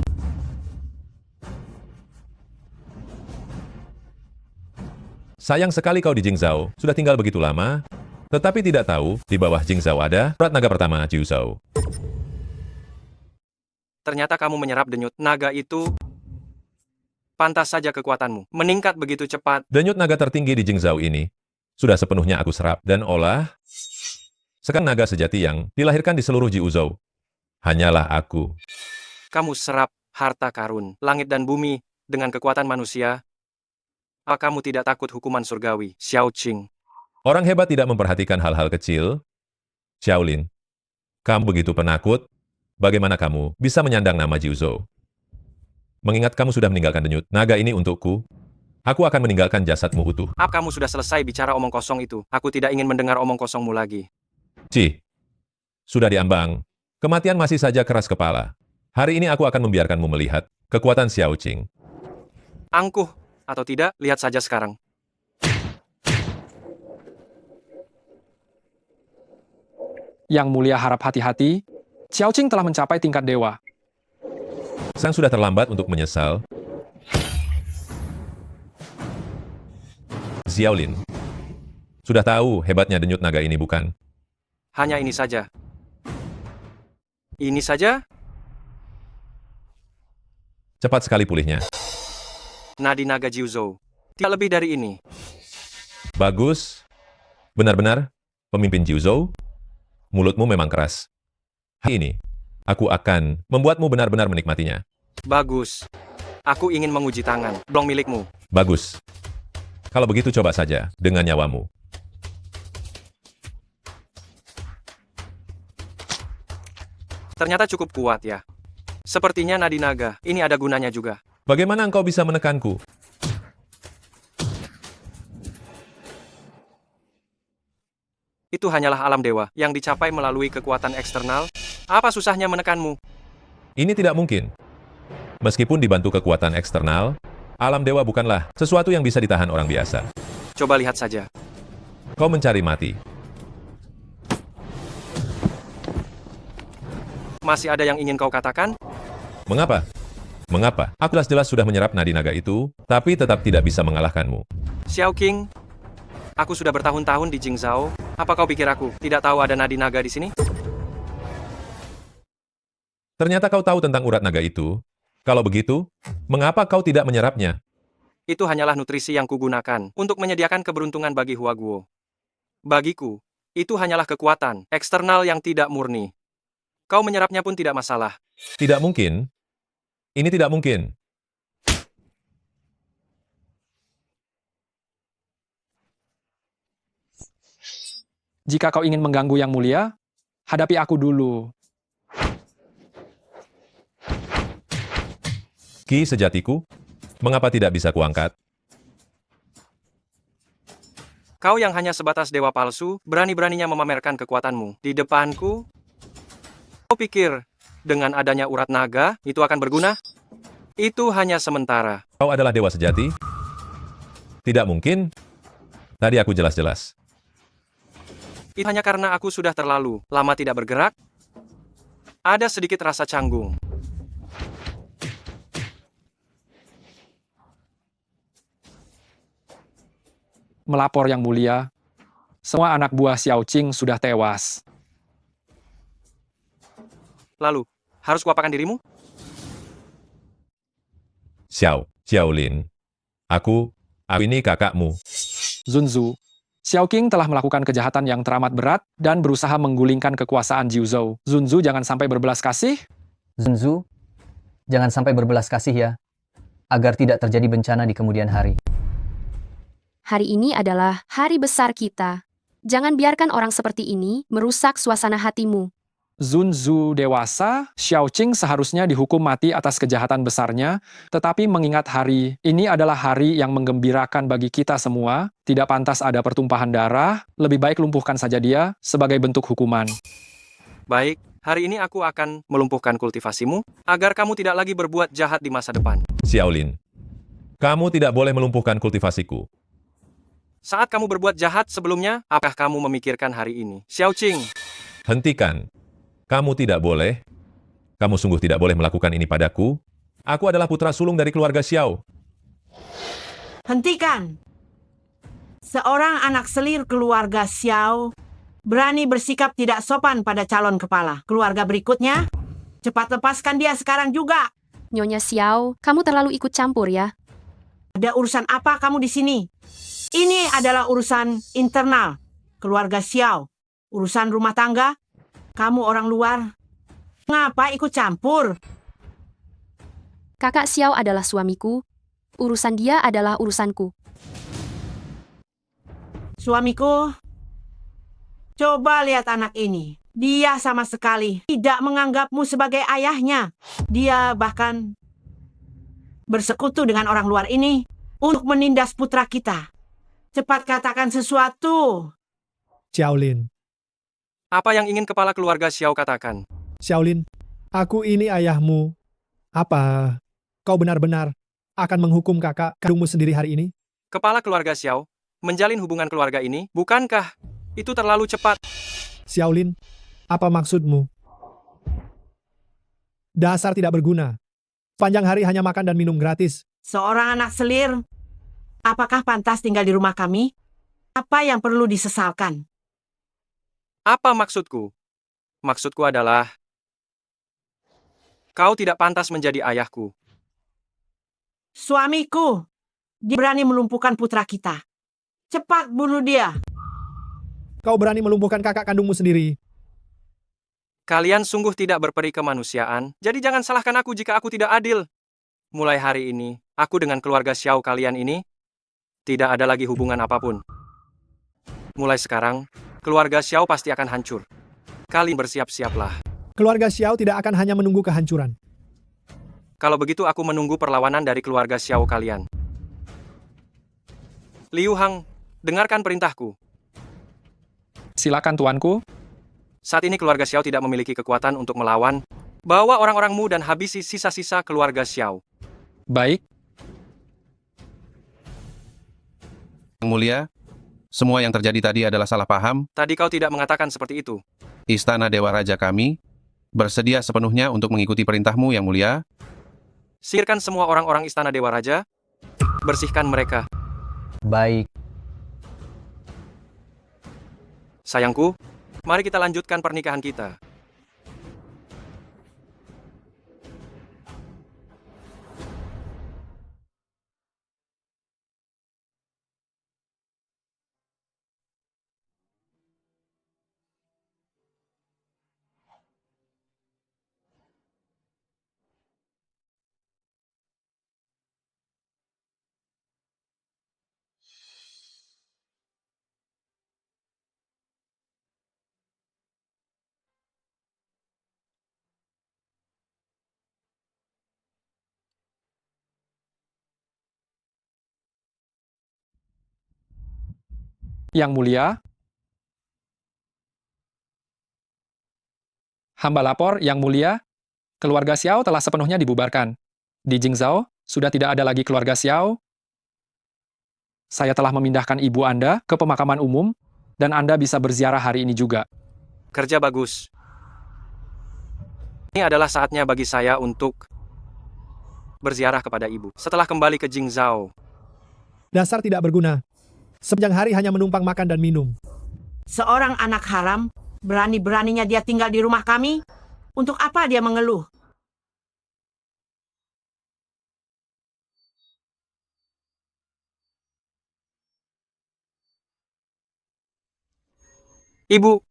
Sayang sekali kau di Jingzhou, sudah tinggal begitu lama, tetapi tidak tahu di bawah Jingzhou ada surat naga pertama Jiuzhou. Ternyata kamu menyerap denyut naga itu. Pantas saja kekuatanmu meningkat begitu cepat. Denyut naga tertinggi di Jingzhou ini sudah sepenuhnya aku serap dan olah. Sekarang naga sejati yang dilahirkan di seluruh Jiuzhou hanyalah aku. Kamu serap harta karun, langit dan bumi dengan kekuatan manusia. Apa kamu tidak takut hukuman surgawi, Xiao Qing? Orang hebat tidak memperhatikan hal-hal kecil. Xiaolin, kamu begitu penakut. Bagaimana kamu bisa menyandang nama Jiuzhou? Mengingat kamu sudah meninggalkan denyut naga ini untukku, Aku akan meninggalkan jasadmu utuh. Kamu sudah selesai bicara omong kosong itu. Aku tidak ingin mendengar omong kosongmu lagi. Ci, sudah diambang. Kematian masih saja keras kepala. Hari ini aku akan membiarkanmu melihat kekuatan Xiao Qing. Angkuh, atau tidak, lihat saja sekarang. Yang Mulia harap hati-hati, Xiao Qing telah mencapai tingkat dewa. Sang sudah terlambat untuk menyesal. Xiaolin, sudah tahu hebatnya denyut naga ini, bukan? Hanya ini saja. Ini saja? Cepat sekali pulihnya. Nadi naga Jiuzhou. Tidak lebih dari ini. Bagus. Benar-benar, pemimpin Jiuzhou, mulutmu memang keras. Hari ini, aku akan membuatmu benar-benar menikmatinya. Bagus. Aku ingin menguji tangan, blong milikmu. Bagus. Kalau begitu coba saja, dengan nyawamu. Ternyata cukup kuat ya. Sepertinya nadi naga, ini ada gunanya juga. Bagaimana engkau bisa menekanku? Itu hanyalah alam dewa, yang dicapai melalui kekuatan eksternal. Apa susahnya menekanmu? Ini tidak mungkin. Meskipun dibantu kekuatan eksternal, alam dewa bukanlah sesuatu yang bisa ditahan orang biasa. Coba lihat saja. Kau mencari mati. Masih ada yang ingin kau katakan? Mengapa? Mengapa? Aku jelas-jelas sudah menyerap nadi naga itu, tapi tetap tidak bisa mengalahkanmu. Xiao Qing, aku sudah bertahun-tahun di Jingzhou. Apa kau pikir aku tidak tahu ada nadi naga di sini? Ternyata kau tahu tentang urat naga itu. Kalau begitu, mengapa kau tidak menyerapnya? Itu hanyalah nutrisi yang kugunakan untuk menyediakan keberuntungan bagi Huaguo. Bagiku, itu hanyalah kekuatan eksternal yang tidak murni. Kau menyerapnya pun tidak masalah. Tidak mungkin. Ini tidak mungkin. Jika kau ingin mengganggu Yang Mulia, hadapi aku dulu. Ki sejatiku, mengapa tidak bisa kuangkat? Kau yang hanya sebatas dewa palsu, berani-beraninya memamerkan kekuatanmu di depanku? Kau pikir, dengan adanya urat naga, itu akan berguna? Itu hanya sementara. Kau adalah dewa sejati? Tidak mungkin. Tadi aku jelas-jelas. Itu hanya karena aku sudah terlalu lama tidak bergerak. Ada sedikit rasa canggung. Melapor Yang Mulia, semua anak buah Xiao Qing sudah tewas. Lalu, harus kuapakan dirimu? Xiaolin. Aku ini kakakmu. Zunzu, Xiao Qing telah melakukan kejahatan yang teramat berat dan berusaha menggulingkan kekuasaan Jiuzhou. Zunzu jangan sampai berbelas kasih. Zunzu, jangan sampai berbelas kasih ya, agar tidak terjadi bencana di kemudian hari. Hari ini adalah hari besar kita. Jangan biarkan orang seperti ini merusak suasana hatimu. Zunzu dewasa, Xiao Qing seharusnya dihukum mati atas kejahatan besarnya, tetapi mengingat hari ini adalah hari yang menggembirakan bagi kita semua, tidak pantas ada pertumpahan darah, lebih baik lumpuhkan saja dia sebagai bentuk hukuman. Baik, hari ini aku akan melumpuhkan kultivasimu, agar kamu tidak lagi berbuat jahat di masa depan. Xiaolin, kamu tidak boleh melumpuhkan kultivasiku. Saat kamu berbuat jahat sebelumnya, apakah kamu memikirkan hari ini? Xiao Qing. Hentikan. Kamu tidak boleh. Kamu sungguh tidak boleh melakukan ini padaku. Aku adalah putra sulung dari keluarga Xiao. Hentikan. Seorang anak selir keluarga Xiao berani bersikap tidak sopan pada calon kepala keluarga berikutnya. Cepat lepaskan dia sekarang juga. Nyonya Xiao, kamu terlalu ikut campur ya. Ada urusan apa kamu di sini? Ini adalah urusan internal keluarga Xiao. Urusan rumah tangga, kamu orang luar. Ngapa ikut campur? Kakak Xiao adalah suamiku. Urusan dia adalah urusanku. Suamiku, coba lihat anak ini. Dia sama sekali tidak menganggapmu sebagai ayahnya. Dia bahkan bersekutu dengan orang luar ini untuk menindas putra kita. Cepat katakan sesuatu. Xiaolin, Apa yang ingin kepala keluarga Xiao katakan? Xiaolin, aku ini ayahmu. Apa kau benar-benar akan menghukum kakak kandungmu sendiri hari ini? Kepala keluarga Xiao, menjalin hubungan keluarga ini, bukankah itu terlalu cepat? Xiaolin, apa maksudmu? Dasar tidak berguna. Panjang hari hanya makan dan minum gratis. Seorang anak selir, apakah pantas tinggal di rumah kami? Apa yang perlu disesalkan? Apa maksudku? Maksudku adalah, kau tidak pantas menjadi ayahku. Suamiku, dia berani melumpuhkan putra kita. Cepat bunuh dia. Kau berani melumpuhkan kakak kandungmu sendiri. Kalian sungguh tidak berperi kemanusiaan, jadi jangan salahkan aku jika aku tidak adil. Mulai hari ini, aku dengan keluarga Xiao kalian ini, tidak ada lagi hubungan apapun. Mulai sekarang, keluarga Xiao pasti akan hancur. Kalian bersiap-siaplah. Keluarga Xiao tidak akan hanya menunggu kehancuran. Kalau begitu aku menunggu perlawanan dari keluarga Xiao kalian. Liu Hang, dengarkan perintahku. Silakan tuanku. Saat ini keluarga Xiao tidak memiliki kekuatan untuk melawan. Bawa orang-orangmu dan habisi sisa-sisa keluarga Xiao. Baik. Yang mulia, semua yang terjadi tadi adalah salah paham. Tadi kau tidak mengatakan seperti itu. Istana Dewa Raja kami bersedia sepenuhnya untuk mengikuti perintahmu, Yang Mulia. Singkirkan semua orang-orang Istana Dewa Raja. Bersihkan mereka. Baik. Sayangku, mari kita lanjutkan pernikahan kita. Yang Mulia, hamba lapor, Yang Mulia, keluarga Xiao telah sepenuhnya dibubarkan. Di Jingzhou, sudah tidak ada lagi keluarga Xiao. Saya telah memindahkan ibu Anda ke pemakaman umum, dan Anda bisa berziarah hari ini juga. Kerja bagus. Ini adalah saatnya bagi saya untuk berziarah kepada ibu setelah kembali ke Jingzhou. Dasar tidak berguna. Sepanjang hari hanya menumpang makan dan minum. Seorang anak haram, berani-beraninya dia tinggal di rumah kami. Untuk apa dia mengeluh? Ibu,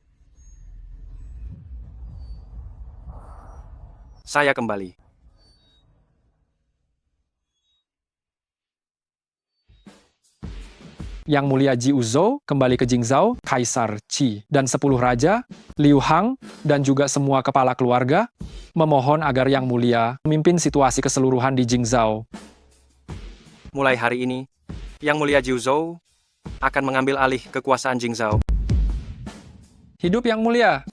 saya kembali. Yang Mulia Ji Uzhou kembali ke Jingzhou, Kaisar Qi dan 10 raja, Liu Hang, dan juga semua kepala keluarga, memohon agar Yang Mulia memimpin situasi keseluruhan di Jingzhou. Mulai hari ini, Yang Mulia Ji Uzhou akan mengambil alih kekuasaan Jingzhou. Hidup Yang Mulia!